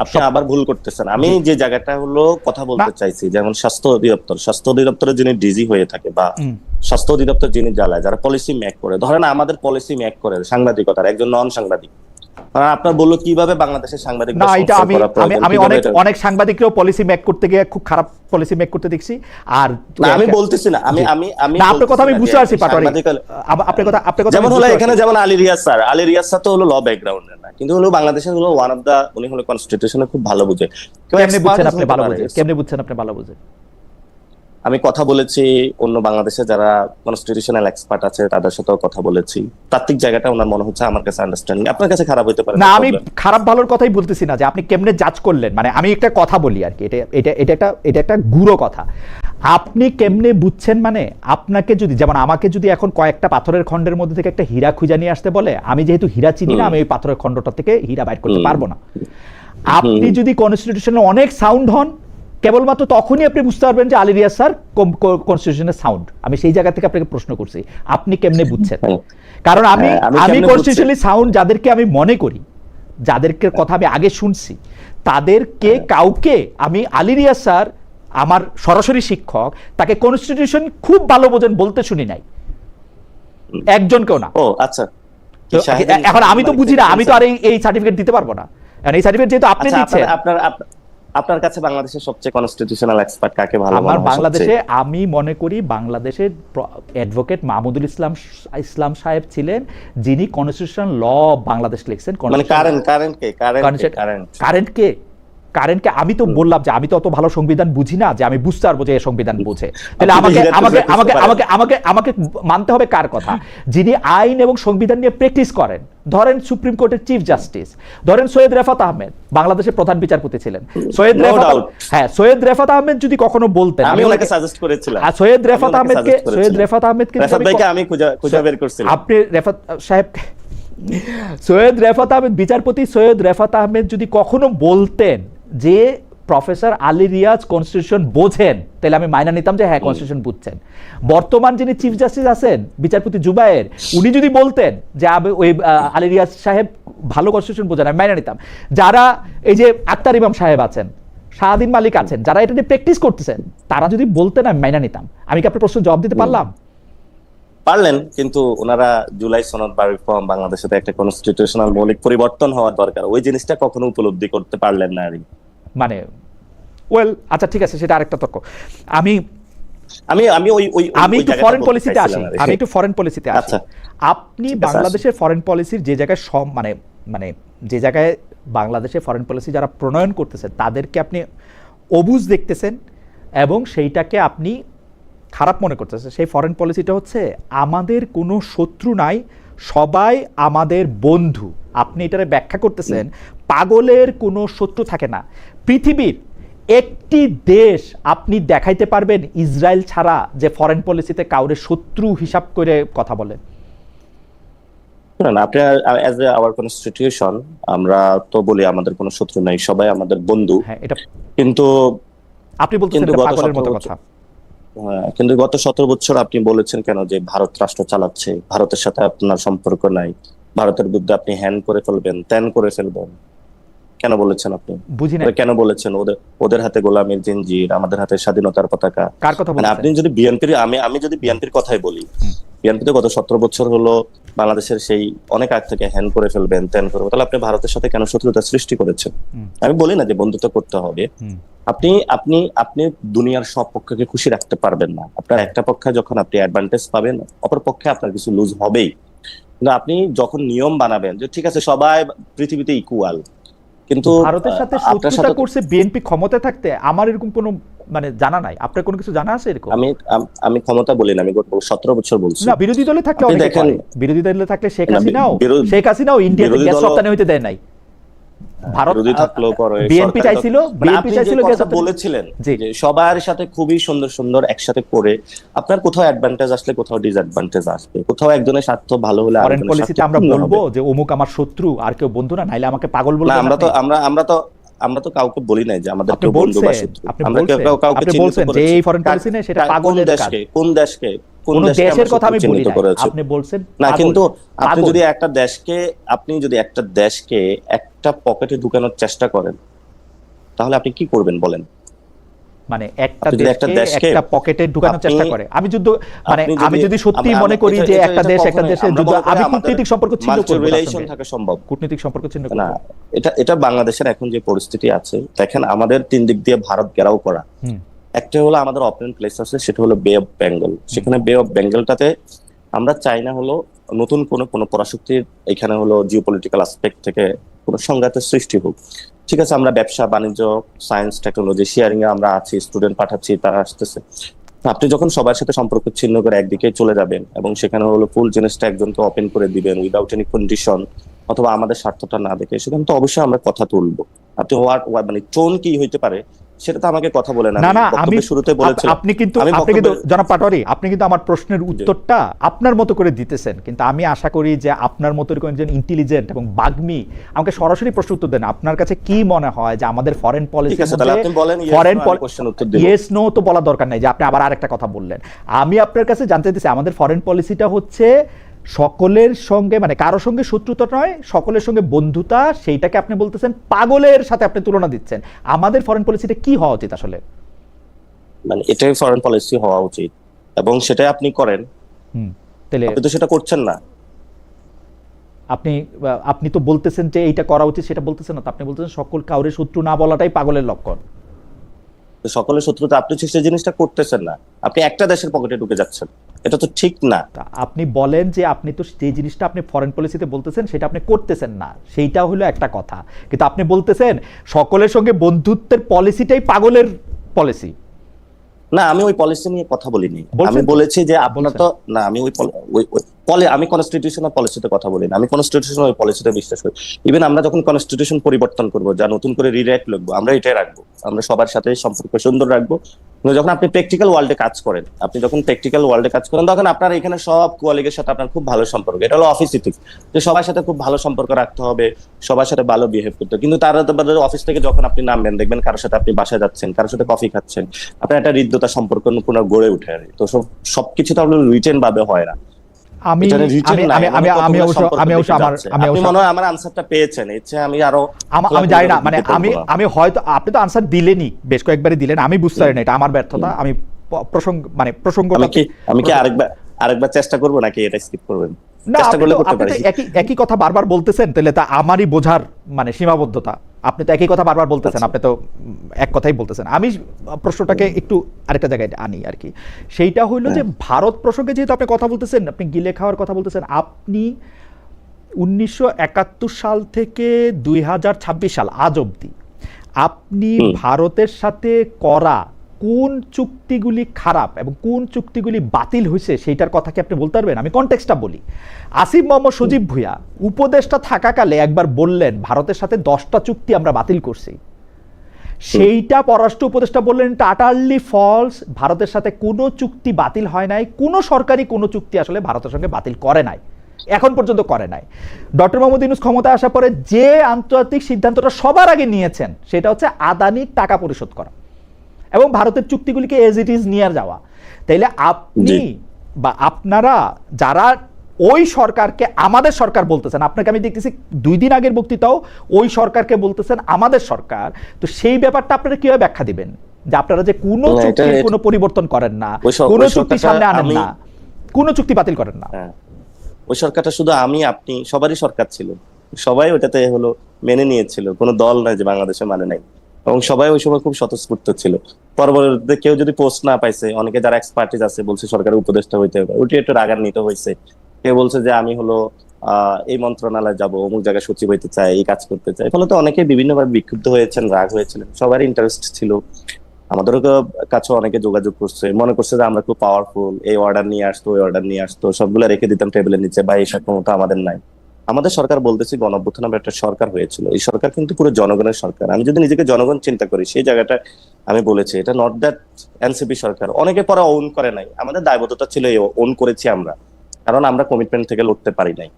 [SPEAKER 2] আপনি আবার ভুল করতেছেন। আমি যে জায়গাটা হলো কথা বলতে চাইছি, যেমন স্বাস্থ্য অধিদপ্তরের যিনি ডিজি হয়ে থাকে বা স্বাস্থ্য অধিদপ্তর যিনি যারা পলিসি মেক করে, ধরেন আমাদের পলিসি মেক করে সাংবাদিকতার একজন নন সাংবাদিক, আপনার বললো কিভাবে বাংলাদেশের সাংবাদিক
[SPEAKER 1] না, এটা আমি অনেক সাংবাদিকরাও পলিসি মেক করতে গিয়ে খুব খারাপ পলিসি মেক করতে দেখছি। আর
[SPEAKER 2] আমি বলতেছি না, আমি
[SPEAKER 1] আপনার কথা আমি বুঝতে পারছি পাটোয়ারি, আপনার কথা
[SPEAKER 2] যেমন হলো এখানে যেমন আলী রিয়াজ স্যার তো হলো ল ব্যাকগ্রাউন্ডের না, কিন্তু হলো বাংলাদেশের হলো ওয়ান অফ দা, উনি হলো কনস্টিটিউশনে খুব ভালো বুঝে।
[SPEAKER 1] কেমনে বুঝছেন আপনি ভালো বুঝে?
[SPEAKER 2] আমি কথা বলেছি অন্য বাংলাদেশে যারা কনস্টিটিউশনাল এক্সপার্ট আছে তাদের সাথেও কথা বলেছি। তাত্ত্বিক জায়গাটা ওনার মনে হচ্ছে আমার কাছে আন্ডারস্ট্যান্ডিং, আপনার কাছে খারাপ হতে পারে
[SPEAKER 1] না। আমি খারাপ ভালোর কথাই বলতেছি না, যে আপনি কেমনে জাজ করলেন। মানে আমি একটা কথা বলি আর কি, এটা একটা গুঁড়ো কথা। আপনি কেমনে বুঝছেন মানে আপনাকে যদি, যেমন আমাকে যদি এখন কয়েকটা পাথরের খণ্ডের মধ্যে থেকে একটা হীরা খুঁজে নিয়ে আসতে বলে, আমি যেহেতু হীরা চিনি না, আমি ওই পাথরের খণ্ডটা থেকে হীরা বাইর করতে পারবো না। আপনি যদি কনস্টিটিউশনে অনেক সাউন্ড হন, কেবলমাত্র তখনই আপনি বুঝতে পারবেন যে আলী রিয়াজ স্যার কনস্টিটিউশনের সাউন্ড। আমি সেই জায়গা থেকে আপনাকে প্রশ্ন করছি, আপনি কেমনে বুঝছেন? কারণ আমি কনস্টিটিউশনালি সাউন্ড যাদেরকে আমি মনে করি, যাদেরকে কথা আমি আগে শুনছি, তাদেরকে কাউকে আমি আলী রিয়াজ স্যার আমার সরাসরি শিক্ষক, তাকে কনস্টিটিউশন খুব ভালো বোঝেন বলতে শুনি নাই একজনকেও না।
[SPEAKER 2] ও আচ্ছা,
[SPEAKER 1] এখন আমি তো বুঝি না, আমি তো আর এই সার্টিফিকেট দিতে পারবো না। এই সার্টিফিকেট যেহেতু আপনি দিচ্ছেন,
[SPEAKER 2] আপনার কাছে বাংলাদেশের সবচেয়ে কনস্টিটিউশনাল এক্সপার্ট কাকে ভালো মনে হয়?
[SPEAKER 1] আমার বাংলাদেশে আমি মনে করি বাংলাদেশের অ্যাডভোকেট মাহমুদুল ইসলাম সাহেব ছিলেন, যিনি কনস্টিটিউশনাল ল বাংলাদেশ লিখছেন।
[SPEAKER 2] মানে
[SPEAKER 1] কারেন্ট কে আমি তো বললাম যে আমি তো অত ভালো সংবিধান বুঝি না যে আমি বুঝতে পারবো যে সংবিধান বুঝে। তাহলে আমাকে মানতে হবে কার কথা? যিনি আইন এবং সংবিধান নিয়ে প্র্যাকটিস করেন। ধরেন সুপ্রিম কোর্টের চিফ জাস্টিস, ধরেন সৈয়দ রেফাত আহমেদ, বাংলাদেশের প্রধান বিচারপতি ছিলেন সৈয়দ রেফাত আহমেদ যদি কখনো বলতেন,
[SPEAKER 2] আমি ওনাকে সাজেস্ট করেছিলাম
[SPEAKER 1] সৈয়দ রেফাত আহমেদকে
[SPEAKER 2] আমি খুঁজে বের করছিলাম।
[SPEAKER 1] আপনি রেফাত সাহেব, সৈয়দ রেফাত আহমেদ, বিচারপতি সৈয়দ রেফাত আহমেদ যদি কখনো বলতেন যে প্রফেসর আলী রিয়াজ কনস্টিটিউশন বোঝেন, তাহলে আমি মাইনা নিতাম যে হ্যাঁ কনস্টিটিউশন বুঝছেন। বর্তমান যিনি চিফ জাস্টিস আছেন বিচারপতি জুবায়ের, উনি যদি বলতেন যে ওই আলী রিয়াজ সাহেব ভালো কনস্টিটিউশন বোঝেন, আমি মাইনা নিতাম। যারা এই যে আক্তার ইমাম সাহেব আছেন, শাহাদিন মালিক আছেন, যারা এটা নিয়ে প্র্যাকটিস করতেছেন, তারা যদি বলতেন আমি মাইনা নিতাম। আমি কি আপনার প্রশ্ন জবাব দিতে পারলাম?
[SPEAKER 2] পারলেন, কিন্তু ওনারা জুলাই সনদ বা রিফর্ম বাংলাদেশে তো একটা কনস্টিটিউশনাল মৌলিক পরিবর্তন হওয়ার দরকার, ওই জিনিসটা কখনো উপলব্ধি করতে পারলেন না।
[SPEAKER 1] মানে ওয়েল আচ্ছা ঠিক আছে, সেটা আরেকটা তর্ক। আমি
[SPEAKER 2] আমি আমি ওই ওই
[SPEAKER 1] আমি একটু ফরেন পলিসিতে আসি, আমি একটু ফরেন পলিসিতে আসি।
[SPEAKER 2] আচ্ছা,
[SPEAKER 1] আপনি বাংলাদেশের ফরেন পলিসির যে জায়গায় মানে মানে যে জায়গায় বাংলাদেশের ফরেন পলিসি যারা প্রণয়ন করতেছেন তাদেরকে আপনি অবুঝ দেখতেছেন এবং সেইটাকে আপনি খারাপ মনে করতেছেন। সেই ফরেন পলিসিটা হচ্ছে আমাদের কোনো শত্রু নাই, সবাই আমাদের বন্ধু। আপনি এটারে ব্যাখ্যা করতেছেন পাগলের কোনো শত্রু থাকে না। পৃথিবীর একটি দেশ আপনি দেখাইতে পারবেন ইসরায়েল ছাড়া যে ফরেন পলিসিতে কাউরে শত্রু হিসাব করে কথা বলে?
[SPEAKER 2] না, আপনার অ্যাজ এ আওয়ার কনস্টিটিউশন আমরা তো বলি আমাদের কোনো শত্রু নাই, সবাই আমাদের বন্ধু।
[SPEAKER 1] হ্যাঁ, এটা
[SPEAKER 2] কিন্তু
[SPEAKER 1] আপনি বলতেছেন এটা পাগলের মতো কথা।
[SPEAKER 2] কিন্তু গত 17 বছর আপনি বলেছেন কেন যে ভারত রাষ্ট্র চালাচ্ছে, ভারতের সাথে আপনার সম্পর্ক নাই, ভারতের বিরুদ্ধে আপনি হ্যান করে ফেলবেন, ত্যান করে ফেলবেন, কেন বলেছেন আপনি?
[SPEAKER 1] বুঝি না
[SPEAKER 2] কেন বলেছেন ওদের হাতে গোলামের জিঞ্জির, আমাদের হাতে স্বাধীনতার পতাকা?
[SPEAKER 1] কার কথা বলছেন?
[SPEAKER 2] আপনি যদি বিএনপির আমি যদি বিএনপির কথাই বলি, বিএনপি তো গত 17 বছর হলো বাংলাদেশের সেই অনেক আগ থেকে হ্যান করে ফেলবেন, ত্যান করবেন, তাহলে আপনি ভারতের সাথে কেন শত্রুতা সৃষ্টি করেছেন? আমি বলি না যে বন্ধুত্ব করতে হবে, আপনি আপনি আপনি দুনিয়ার সব পক্ষকে খুশি রাখতে পারবেন না। আপনার একটা পক্ষে যখন আপনি অ্যাডভান্টেজ পাবেন, অপর পক্ষে আপনার কিছু লুজ হবেই। কিন্তু আপনি যখন নিয়ম বানাবেন যে ঠিক আছে সবাই পৃথিবীতে ইকুয়াল, কিন্তু
[SPEAKER 1] ভারতের সাথে শত্রুতা করছে বিএনপি ক্ষমতায় থাকতে, আমার এরকম কোনো মানে জানা নাই। আপনার কোনো কিছু জানা আছে এরকম?
[SPEAKER 2] আমি ক্ষমতা বলি না, আমি 17 বছর বলছি।
[SPEAKER 1] না, বিরোধী দলে থাকলে অনেকে করে। বিরোধী দলে থাকলে শেখ হাসিনাও ইন্ডিয়াতে গ্যাস রপ্তানি হইতে দেয় নাই। ভারত
[SPEAKER 2] বিরোধী থাকলেও করে,
[SPEAKER 1] বিএনপি চাইছিল
[SPEAKER 2] গ্যাস বলেছিলেন যে সবার সাথে খুবই সুন্দর সুন্দর একসাথে করে আপনার কোথাও অ্যাডভান্টেজ আসলে কোথাও ডিসঅ্যাডভান্টেজ আসবে, কোথাও একজনের স্বার্থ ভালো হলে
[SPEAKER 1] ফরেন পলিসিতে আমরা বলবো যে অমুক আমার শত্রু আর কেউ বন্ধু না, নাইলে আমাকে পাগল বলবে।
[SPEAKER 2] আমরা তো কাউকে বলি নাই যে আমাদের কেউ বন্ধু বা শত্রু।
[SPEAKER 1] আমরা কাউকে বলছেন যে এই ফরেন পলিসি নেই, সেটা পাগলের কাজ। কোন দেশের কথা আমি বলি না, আপনি বলছেন
[SPEAKER 2] না। কিন্তু আপনি যদি একটা দেশকে একটা পকেটে ঢুকানোর চেষ্টা করেন, তাহলে আপনি কি করবেন বলেন?
[SPEAKER 1] মানে একটা দেশকে একটা পকেটে ঢুকানোর চেষ্টা করে। আমি যদি সত্যি মনে করি যে একটা দেশের যুদ্ধ, আমি কূটনৈতিক সম্পর্ক ছিন্ন করব,
[SPEAKER 2] রিলেশন থাকা সম্ভব,
[SPEAKER 1] কূটনৈতিক সম্পর্ক ছিন্ন করব
[SPEAKER 2] না। এটা বাংলাদেশের এখন যে পরিস্থিতি আছে, দেখেন আমাদের 3 দিক দিয়ে ভারত ঘেরাও করা। একটা হলো আমাদের অপেন প্লেস আছে, সেটা হলো বে অফ বেঙ্গল। সেখানে বে অফ বেঙ্গলটাতে আমরা চাই না হলো নতুন কোনো পরাশক্তির এখানে হলো জিওপলিটিক্যাল অ্যাসপেক্ট থেকে কোনো সংঘাতের সৃষ্টি হোক। ঠিক আছে, আমরা ব্যবসা বাণিজ্য সায়েন্স টেকনোলজি শেয়ারিং এ আমরা আছি, স্টুডেন্ট পাঠাচ্ছি, তারা আসতেছে। আপনি যখন সবার সাথে সম্পর্ক ছিন্ন করে একদিকে চলে যাবেন এবং সেখানে হলো ফুল জিনিসটা একজনকে ওপেন করে দিবেন উইদাউট এনি কন্ডিশন, অথবা আমাদের স্বার্থটা না দেখে, সেখানে তো অবশ্যই আমরা কথা তুলবো। আপনি মানে টোন কি হইতে পারে সেটা তো আমাকে কথা বলে না।
[SPEAKER 1] আমি
[SPEAKER 2] শুরুতে বলেছিলাম,
[SPEAKER 1] আপনি কিন্তু জনাব পাটোয়ারি, আপনি কিন্তু আমার প্রশ্নের উত্তরটা আপনার মতো করে দিতেছেন, কিন্তু আমি আশা করি যে আপনার মতো এরকম একজন ইন্টেলিজেন্ট এবং বাগ্মী আমাকে সরাসরি প্রশ্ন উত্তর দেন। আপনার কাছে কি মনে হয় যে আমাদের ফরেন পলিসি, ইয়েস নো তো বলা দরকার নাই, যে আপনি আবার আরেকটা কথা বললেন। আমি আপনার কাছে জানতে চাইছি আমাদের ফরেন পলিসিটা হচ্ছে সকলের সঙ্গে, মানে কারো সঙ্গে শত্রুতা নয়, সকলের সঙ্গে বন্ধুতা। সেইটাকে আপনি বলতেছেন পাগলের সাথে আপনি তুলনা দিচ্ছেন। আমাদের ফরেন পলিসিটা কি হওয়া উচিত আসলে?
[SPEAKER 2] মানে এটাই ফরেন পলিসি হওয়া উচিত এবং সেটাই আপনি করেন।
[SPEAKER 1] তাহলে
[SPEAKER 2] আপনি তো সেটা করছেন না।
[SPEAKER 1] আপনি তো বলতেছেন যে এইটা করা উচিত, সেটা বলতেছেন না। আপনি বলতেছেন সকল কাউরে শত্রু না বলাটাই পাগলের লক্ষণ।
[SPEAKER 2] সকলের শত্রুতা আপনি সেই জিনিসটা করতেছেন না, আপনি একটা দেশের পকেটে ঢুকে যাচ্ছেন, এটা তো ঠিক না।
[SPEAKER 1] আপনি বলেন যে আপনি তো যে জিনিসটা আপনি ফরেন পলিসিতে বলতেছেন সেটা আপনি করতেছেন না, সেইটা হলো একটা কথা। কিন্তু আপনি বলতেছেন সকলের সঙ্গে বন্ধুত্বের পলিসিটাই পাগলের পলিসি।
[SPEAKER 2] না, আমি ওই পলিসি নিয়ে কথা বলিনি। আমি বলেছি যে আপনার তো না, আমি ওই আমি কনস্টিটিউশনাল পলিসিতে কথা বলি না, আমি কনস্টিটিউশনাল পলিসিতে বিশ্বাস করি। ইভেন আমরা যখন কনস্টিটিউশন পরিবর্তন করবো, যা নতুন করে রিরাইট লিখবো, আমরা এটাই রাখবো, আমরা সবার সাথে সম্পর্ক সুন্দর রাখবো। কিন্তু যখন আপনি প্র্যাকটিক্যাল ওয়ার্ল্ডে কাজ করেন, তখন আপনার এখানে সব কোয়ালিগের সাথে আপনার খুব ভালো সম্পর্ক, এটা হলো অফিস ইথিক্স, যে সবার সাথে খুব ভালো সম্পর্ক রাখতে হবে, সবার সাথে ভালো বিহেভ করতে হবে। কিন্তু তার অফিস থেকে যখন আপনি নামবেন, দেখবেন কারোর সাথে আপনি বাসায় যাচ্ছেন, কারোর সাথে কফি খাচ্ছেন, আপনার একটা হৃদ্যতা সম্পর্ক পুনঃ গড়ে উঠে। তো সবকিছু তো আপনার রিটেন ভাবে হয় না।
[SPEAKER 1] আমি
[SPEAKER 2] আমার আনসারটা পেয়েছেন, আমি আরো
[SPEAKER 1] আমি জানি না, মানে আমি হয়তো আপনি তো আনসার দিলেনই, বেশ কয়েকবারই দিলেন, আমি বুঝতে পারি না, এটা আমার ব্যর্থতা। আমি প্রসঙ্গ
[SPEAKER 2] আমি কি আরেকবার চেষ্টা করবো নাকি এটা স্কিপ করবেন?
[SPEAKER 1] না, আপনি তো একই কথা বারবার বলতেছেন, তাহলে তা আমারই বোঝার মানে সীমাবদ্ধতা। আপনি তো একই কথা বারবার বলতেছেন, আপনি তো এক কথাই বলতেছেন। আমি প্রশ্নটাকে একটু আরেকটা জায়গায় আনি আর কি। সেইটা হইলো যে ভারত প্রসঙ্গে যেহেতু আপনি কথা বলতেছেন, আপনি গিলে খাওয়ার কথা বলতেছেন, আপনি 1971 সাল থেকে 2026 সাল আজ অব্দি আপনি ভারতের সাথে করা কোন চুক্তিগুলি খারাপ এবং কোন চুক্তিগুলি বাতিল হয়েছে সেইটার কথা কি আপনি বলতে পারবেন? আমি কনটেক্সটটা বলি। আসিফ মোহাম্মদ সজীব ভুঁইয়া উপদেষ্টা থাকাকালে একবার বললেন ভারতের সাথে 10টা চুক্তি আমরা বাতিল করছি। সেইটা পররাষ্ট্র উপদেষ্টা বললেন টাটারলি ফলস, ভারতের সাথে কোনো চুক্তি বাতিল হয় নাই, কোনো সরকারি কোনো চুক্তি আসলে ভারতের সঙ্গে বাতিল করে নাই, এখন পর্যন্ত করে নাই। ডক্টর মোহাম্মদ ইউনূস ক্ষমতায় আসার পরে যে আন্তর্জাতিক সিদ্ধান্তটা সবার আগে নিয়েছেন সেটা হচ্ছে আদানির টাকা পরিশোধ করা এবং ভারতের চুক্তিগুলিকে এজ ইট ইজ নিয়ে যাওয়া। তাইলে আপনি বা আপনারা যারা ওই সরকারকে আমাদের সরকার বলতেছেন, আপনাকে আমি দেখতেছি 2 দিন আগের বক্তৃতাও ওই সরকারকে বলতেছেন আমাদের সরকার, তো সেই ব্যাপারটা আপনারা কিভাবে ব্যাখ্যা দিবেন যে আপনারা যে কোনো চুক্তির কোনো পরিবর্তন করেন না, কোনো চুক্তি সামনে আনেন না, কোনো চুক্তি বাতিল করেন না?
[SPEAKER 2] ওই সরকারটা শুধু আপনি সবারই সরকার ছিল, সবাই ওটাতে হলো মেনে নিয়েছিল, কোনো দল নাই যে বাংলাদেশে মানে নাই, এবং সবাই ওই সময় খুব স্বতঃস্ফূর্ত ছিল। পরবর্তীতে কেউ যদি পোস্ট না পাইছে, অনেকে যারা এক্সপার্টিস আছে বলছে সরকারের উপদেষ্টা হইতে হবে, ওটি একটু রাগান্বিত হয়েছে। কেউ বলছে যে আমি হলো এই মন্ত্রণালয়ে যাব, অমুক জায়গায় সচিব হইতে চাই, এই কাজ করতে চাই। ফলে তো অনেকে বিভিন্নভাবে বিক্ষুব্ধ হয়েছেন, রাগ হয়েছিলেন, সবারই ইন্টারেস্ট ছিল। আমাদের কাছে অনেকে যোগাযোগ করছে, মনে করছে যে আমরা খুব পাওয়ারফুল, এই অর্ডার নিয়ে আসতো, ওই অর্ডার নিয়ে আসতো, সবগুলো রেখে দিতাম টেবিলের নিচে, বা এই ক্ষমতা আমাদের নাই। আমাদের সরকার বলতেছি গণঅভ্যুত্থান নামে একটা সরকার হয়েছিল, এই সরকার কিন্তু পুরো জনগণের সরকার। আমি যদি নিজেকে জনগণ চিন্তা করি, সেই জায়গাটা আমি বলেছি, এটা নট দ্যাট এনসিপি সরকার। অনেকে পরে ওন করে নাই, আমাদের দায়বদ্ধতা ছিল ওন করেছি আমরা, কারণ আমরা কমিটমেন্ট থেকে লড়তে পারি নাই,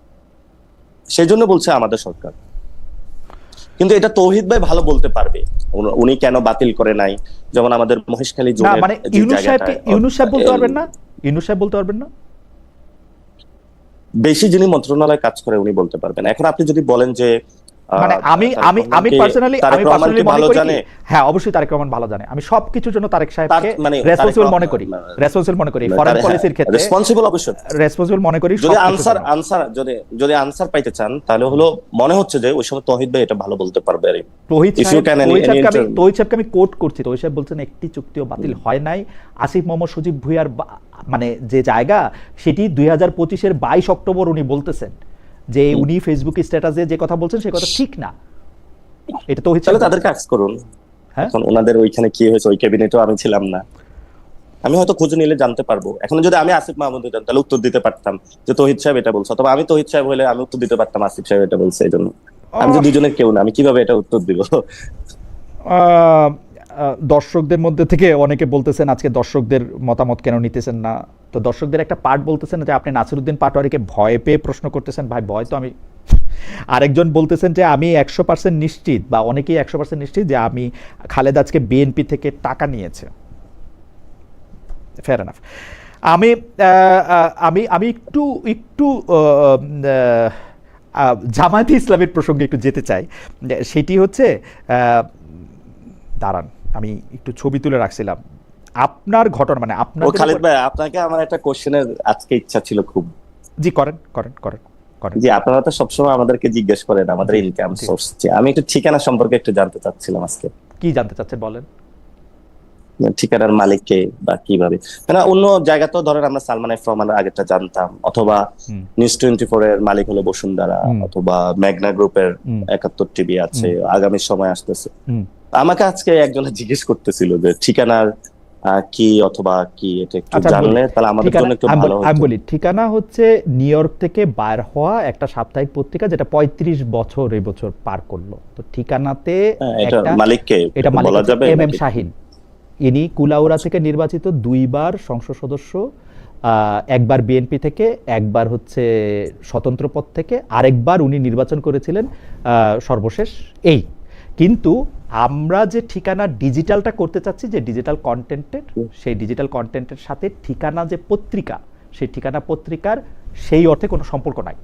[SPEAKER 2] সেই জন্য বলছে আমাদের সরকার। কিন্তু এটা তৌহিদ ভাই ভালো বলতে পারবে উনি কেন বাতিল করে নাই। যেমন আমাদের মহেশখালী জোনের
[SPEAKER 1] মানে ইউনূস সাহেব বলতে পারবেন না? ইউনূস সাহেব বলতে পারবেন না?
[SPEAKER 2] বেশি যিনি মন্ত্রণালয়ে কাজ করে উনি বলতে পারবেন। এখন আপনি যদি বলেন যে
[SPEAKER 1] মানে আমি পার্সোনালি মনে করি, হ্যাঁ অবশ্যই তারেক রহমান ভালো জানে, আমি সবকিছুর জন্য তারেক সাহেবকে রেসপন্সিবল মনে করি ফরেন পলিসির ক্ষেত্রে রেসপন্সিবল অবশ্যই রেসপন্সিবল মনে করি।
[SPEAKER 2] যদি আনসার পাইতে চান তাহলে হলো মনে হচ্ছে যে ওই সময় তৌহিদ ভাই এটা ভালো বলতে পারবে।
[SPEAKER 1] তৌহিদ সাহেবকে আমি কোট করছি, তৌহিদ সাহেব বলছেন একটি চুক্তিও বাতিল হয় নাই। আসিফ মোহাম্মদ সজীব ভুঁইয়ার মানে যে জায়গা সেটি 2025-এর 22 অক্টোবর উনি বলতেছেন যে উনি ফেসবুক স্ট্যাটাসে যে কথা বলছেন সেই কথা ঠিক না। এটা তো হচ্ছে
[SPEAKER 2] তাদেরকে আক্স করুন। এখন ওনাদের ওইখানে কি হয়েছে, ওই ক্যাবিনেটও আমি ছিলাম না, আমি হয়তো খোঁজ নিলে জানতে পারবো। এখন যদি আমি আসিফ মাহমুদ হইতাম তাহলে উত্তর দিতে পারতাম যে তৌহিদ সাহেব এটা বলছে, অথবা আমি তৌহিদ সাহেব হলে আমি উত্তর দিতে পারতাম আসিফ সাহেব এটা বলছে। এই জন্য আমি যে দুজনের কেউ না, আমি কিভাবে এটা উত্তর দিব?
[SPEAKER 1] দর্শকদের মধ্যে থেকে অনেকে বলতেছেন আজকে দর্শকদের মতামত কেন নিতেছেন না, তো দর্শকদের একটা পার্ট বলতেছেন যে আপনি নাসিরউদ্দিন পাটোয়ারিকে ভয় পেয়ে প্রশ্ন করতেছেন। ভাই ভয় তো আমি, আরেকজন বলতেছেন যে আমি 100% নিশ্চিত, বা অনেকেই 100% নিশ্চিত যে আমি খালেদা আজকে বিএনপি থেকে টাকা নিয়েছে। Fair enough. আমি একটু জামায়াতে ইসলামের প্রসঙ্গে একটু যেতে চাই। সেটি হচ্ছে, দাঁড়ান আমি একটু ছবি তুলে রাখছিলাম আপনার ঘটনা, মানে আপনার
[SPEAKER 2] খালেদ ভাই আপনাকে আমার একটা কোশ্চেনের আজকে ইচ্ছা ছিল খুব।
[SPEAKER 1] জি করেন।
[SPEAKER 2] জি, আপনারা তো সবসময় আমাদেরকে জিজ্ঞেস করেন আমাদের ইনকাম সোর্স, আমি একটু ঠিকানা সম্পর্কে একটু জানতে চাচ্ছিলাম আজকে।
[SPEAKER 1] কি জানতে চাচ্ছেন বলেন?
[SPEAKER 2] ঠিকানার মালিককে বা কিভাবে, মানে অন্য জায়গা তো ধরেন আমরা সালমান এফ রহমানের আগেরটা জানতাম, অথবা নিউজ 24 এর মালিক হলো বসুন্ধরা, অথবা মেঘনা গ্রুপের 71 টিভি আছে, আগামী সময় আসতেছে। আমাকে আজকে একজন জিজ্ঞেস করতেছিল যে ঠিকানার কি অথবা কি এটা একটু
[SPEAKER 1] আচ্ছা,
[SPEAKER 2] জানলে তাহলে আমাদের
[SPEAKER 1] ঠিকানা
[SPEAKER 2] জন্য একটু ভালো
[SPEAKER 1] আমি
[SPEAKER 2] হতো।
[SPEAKER 1] বলি, ঠিকানা হচ্ছে নিউ ইয়র্ক থেকে বাইর হওয়া একটা সাপ্তাহিক পত্রিকা, যেটা 35 বছর এই বছর পার করলো। তো ঠিকানাতে
[SPEAKER 2] হ্যাঁ, এটা
[SPEAKER 1] একটা,
[SPEAKER 2] মালিককে
[SPEAKER 1] এটা
[SPEAKER 2] একটু
[SPEAKER 1] মালিক
[SPEAKER 2] বলা
[SPEAKER 1] হচ্ছে
[SPEAKER 2] যাবে
[SPEAKER 1] এম
[SPEAKER 2] নাকি?
[SPEAKER 1] শাহিন। ইনি কুলাউড়া থেকে নির্বাচিত 2বার সংসদ সদস্য, একবার বিএনপি থেকে, একবার হচ্ছে স্বতন্ত্র পদ থেকে, আরেকবার উনি নির্বাচন করেছিলেন সর্বশেষ এই। কিন্তু আমরা যে ঠিকানা ডিজিটালটা করতে চাচ্ছি, যে ডিজিটাল কন্টেন্টের, সেই ডিজিটাল কন্টেন্টের সাথে ঠিকানা যে পত্রিকা, সেই ঠিকানা পত্রিকার সেই অর্থে কোনো সম্পর্ক নাই।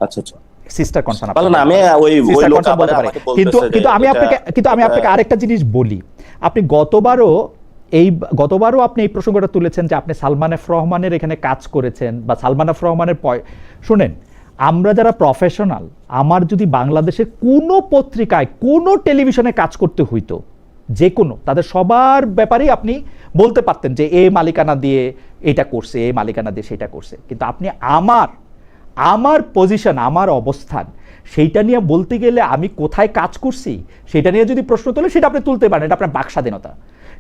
[SPEAKER 2] আচ্ছা আচ্ছা,
[SPEAKER 1] সিস্টার কনসার্ন
[SPEAKER 2] ভালো না, আমি ওই ওই
[SPEAKER 1] সিস্টার
[SPEAKER 2] লোক
[SPEAKER 1] কনসার্ন
[SPEAKER 2] আবার
[SPEAKER 1] বলতে পারে।
[SPEAKER 2] আমাকে
[SPEAKER 1] কিন্তু
[SPEAKER 2] বলতেছে যে
[SPEAKER 1] কিন্তু আমি
[SPEAKER 2] এটা
[SPEAKER 1] আপনাকে কিন্তু আমি
[SPEAKER 2] এটা
[SPEAKER 1] আপনাকে আরেকটা জিনিস বলি। আপনি গতবারও আপনি এই প্রসঙ্গটা তুলেছেন যে আপনি সালমান এফ রহমানের এখানে কাজ করেছেন, বা সালমান এফ রহমানের শুনেন, আমরা যারা প্রফেশনাল, আমার যদি বাংলাদেশের কোনো পত্রিকায় কোনো টেলিভিশনে কাজ করতে হইতো, যে কোনো, তাদের সবার ব্যাপারেই আপনি বলতে পারতেন যে এ মালিকানা দিয়ে এটা করছে, এ মালিকানা দিয়ে সেটা করছে। কিন্তু আপনি আমার পজিশন, আমার অবস্থান, সেইটা নিয়ে বলতে গেলে আমি কোথায় কাজ করছি সেটা নিয়ে যদি প্রশ্ন তোলে, সেটা আপনি তুলতে পারেন, এটা আপনার বাক স্বাধীনতা।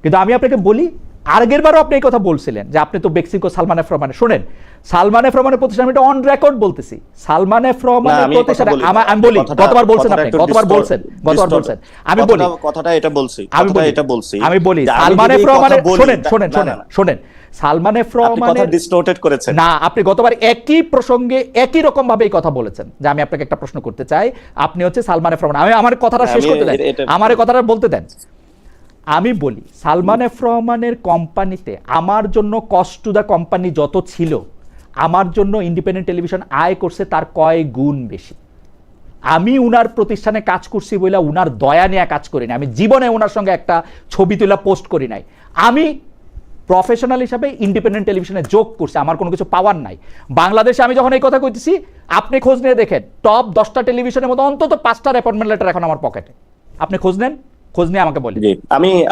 [SPEAKER 1] কিন্তু আমি আপনাকে বলি, আগের বারও আপনি এই কথা বলছিলেন যে আপনি তো বেক্সিমকো সালমান এফ রহমানের, শোনেন, সালমান এফ রহমানের প্রতিষ্ঠান, আমি এটা অন রেকর্ড বলতেছি, সালমান এফ রহমানের প্রতিষ্ঠান, আমি বলি, গতবার বলছেন আপনি, গতবার বলছেন, আমি বলি,
[SPEAKER 2] কথাটা এটা বলছি,
[SPEAKER 1] আমি বলি
[SPEAKER 2] যে আমি
[SPEAKER 1] সালমান
[SPEAKER 2] যদি
[SPEAKER 1] এফ
[SPEAKER 2] এই কথা
[SPEAKER 1] রহমানের,
[SPEAKER 2] বলি,
[SPEAKER 1] শোনেন, সালমান এফ
[SPEAKER 2] আপনি কথা
[SPEAKER 1] রহমানের
[SPEAKER 2] ডিসটোর্টেড করেছেন।
[SPEAKER 1] না, আপনি গতবার একই প্রসঙ্গে একই রকম ভাবে এই কথা বলেছেন। যে আমি আপনাকে একটা প্রশ্ন করতে চাই, আপনি হচ্ছে সালমান এফ রহমান, আমি আমার কথাটা শেষ করতে দেন, আমার কথাটা বলতে দেন। আমি বলি, সালমান এফ রহমানের কোম্পানিতে আমার জন্য কস্ট টু দ্য কোম্পানি যত ছিল, আমার জন্য ইন্ডিপেন্ডেন্ট টেলিভিশন আয় করছে তার কয়েক গুণ বেশি। আমি উনার প্রতিষ্ঠানে কাজ করছি বলে উনার দয়া নিয়ে কাজ করি না, আমি জীবনে উনার সঙ্গে একটা ছবি তুলে পোস্ট করি নাই। আমি প্রফেশনাল হিসাবে ইন্ডিপেন্ডেন্ট টেলিভিশনে যোগ করছে, আমার কোনো কিছু পাওয়ার নাই। বাংলাদেশে আমি যখন এই কথা কইতেছি, আপনি খোঁজ নিয়ে দেখেন, টপ 10টা টেলিভিশনের মধ্যে অন্তত 5টার অ্যাপয়েন্টমেন্ট লেটার এখন আমার পকেটে। আপনি খোঁজ নেন, খোঁজ নিয়ে আমাকে বলেন।
[SPEAKER 2] জি,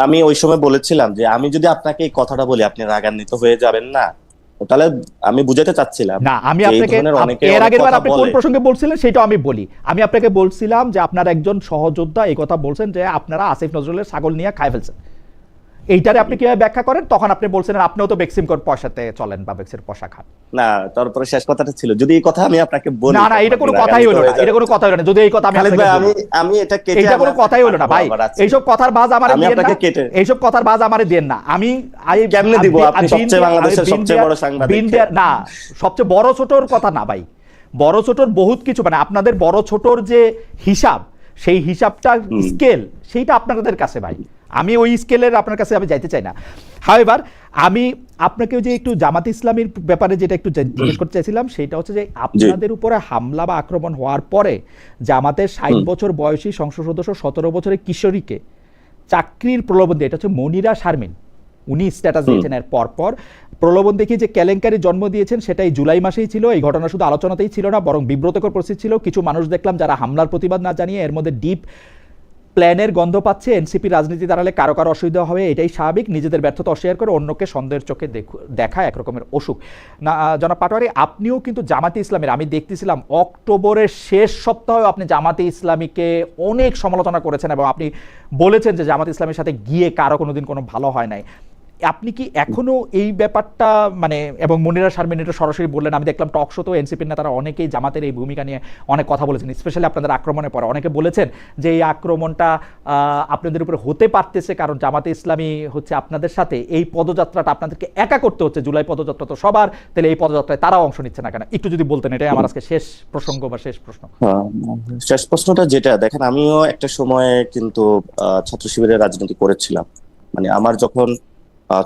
[SPEAKER 2] আমি ওই সময় বলেছিলাম যে আমি যদি আপনাকে এই কথাটা বলি আপনি রাগান্বিত হয়ে যাবেন না, তাহলে আমি বুঝাতে চাচ্ছিলাম
[SPEAKER 1] না, আমি
[SPEAKER 2] যে এই
[SPEAKER 1] আপনাকে
[SPEAKER 2] ধরনের অনেকে
[SPEAKER 1] এর
[SPEAKER 2] অনেক
[SPEAKER 1] আগের বার
[SPEAKER 2] কথা
[SPEAKER 1] আপনি কোন
[SPEAKER 2] বলে।
[SPEAKER 1] প্রসঙ্গে বলছিলেন সেটাও আমি বলি। আমি আপনাকে বলছিলাম যে আপনার একজন সহযোদ্ধা এই কথা বলছেন যে আপনারা আসিফ নজরুলের ছাগল নিয়ে খায় ফেলছেন। এইটারে আপনি কিভাবে ব্যাখ্যা করেন? তখন আপনি বলছিলেন আপনিও তো বেক্সিমকোর পয়সাতে চলেন বা বেক্সির পয়সা খান।
[SPEAKER 2] না, তারপরে শেষ কথাটা ছিল যদি এই কথা আমি আপনাকে বলি,
[SPEAKER 1] না, এটা কোনো কথাই হলো না, এটা কোনো কথাই হলো না। যদি এই কথা আমি
[SPEAKER 2] খালিদ
[SPEAKER 1] আপনাকে
[SPEAKER 2] ভাই,
[SPEAKER 1] বলি,
[SPEAKER 2] আমি এটা কেটে
[SPEAKER 1] এটা কোনো কথাই হলো না ভাই। এইসব কথার বাজ আমারে
[SPEAKER 2] আমি
[SPEAKER 1] দিয়েন না,
[SPEAKER 2] আপনাকে কেটে
[SPEAKER 1] এইসব কথার বাজ আমারে দিয়েন না। আমি
[SPEAKER 2] কেমনে দিব? আপনি সবচেয়ে বাংলাদেশের সবচেয়ে বড় সাংবাদিক।
[SPEAKER 1] না, সবচেয়ে বড় ছোটর কথা না ভাই, বড় ছোটর বহুত কিছু, মানে আপনাদের বড় ছোটর যে হিসাব, সেই হিসাবটা স্কেল, সেইটা আপনাদের কাছে ভাই। আমি ওই স্কেলের আপনার কাছে আমি যাইতে চাই না। হাওয়েভার, আমি আপনাকে যে একটু জামাত ইসলামীর ব্যাপারে যেটা একটু জিজ্ঞেস করতে চাইছিলাম, সেটা হচ্ছে যে আপনাদের উপরে হামলা বা আক্রমণ হওয়ার পরে জামাতের 60 বছর বয়সী সংসদ সদস্য 17 বছরের কিশোরীকে চাকরির প্রলোভন দিয়ে, এটা হচ্ছে মনিরা শারমিন, উনি স্ট্যাটাস দিয়েছেন এর পরপর প্রলোভন দেখিয়ে যে কেলেঙ্কারি জন্ম দিয়েছেন, সেটাই জুলাই মাসেই ছিল। এই ঘটনা শুধু আলোচনাতেই ছিল না, বরং বিব্রতকর পরিস্থিতি ছিল। কিছু মানুষ দেখলাম যারা হামলার প্রতিবাদ না জানিয়ে এর মধ্যে ডিপ প্ল্যানের গন্ধ পাচ্ছে। এনসিপি রাজনীতি দাঁড়ালে কারো কারো অসুবিধা হবে, এটাই স্বাভাবিক। নিজেদের ব্যর্থতা অস্বীকার করে অন্যকে সন্দেহের চোখে দেখা একরকমের অসুখ। না জনাব পাটোয়ারি, আপনিও কিন্তু জামাতে ইসলামের, আমি দেখতেছিলাম অক্টোবরের শেষ সপ্তাহে আপনি জামাতে ইসলামীকে অনেক সমালোচনা করেছেন এবং আপনি বলেছেন যে জামাতে ইসলামের সাথে গিয়ে কারো কোনোদিন কোনো ভালো হয় নাই। আপনি কি এখনো এই ব্যাপারটা মানে, এবং মনিরা শারমিন এটা সরাসরি বললেন, আমি দেখলাম টক শোতেও এনসিপির নেতারা অনেকেই জামাতের এই ভূমিকা নিয়ে অনেক কথা বলেছেন, স্পেশালি আপনাদের আক্রমণের পরে অনেকে বলেছেন যে এই আক্রমণটা আপনাদের উপরে হতে পারতেছে কারণ জামাতে ইসলামী হচ্ছে আপনাদের সাথে এই পদযাত্রাটা আপনাদেরকে একা করতে হচ্ছে। জুলাই পদযাত্রা তো সবার, তাহলে এই পদযাত্রায় তারাও অংশ নিচ্ছে না কেন? একটু যদি বলতেন, এটাই আমার আজকে শেষ প্রসঙ্গ বা শেষ প্রশ্ন।
[SPEAKER 2] শেষ প্রশ্নটা যেটা, দেখেন আমিও একটা সময়ে কিন্তু ছাত্র শিবিরের রাজনীতি করেছিলাম। মানে আমার যখন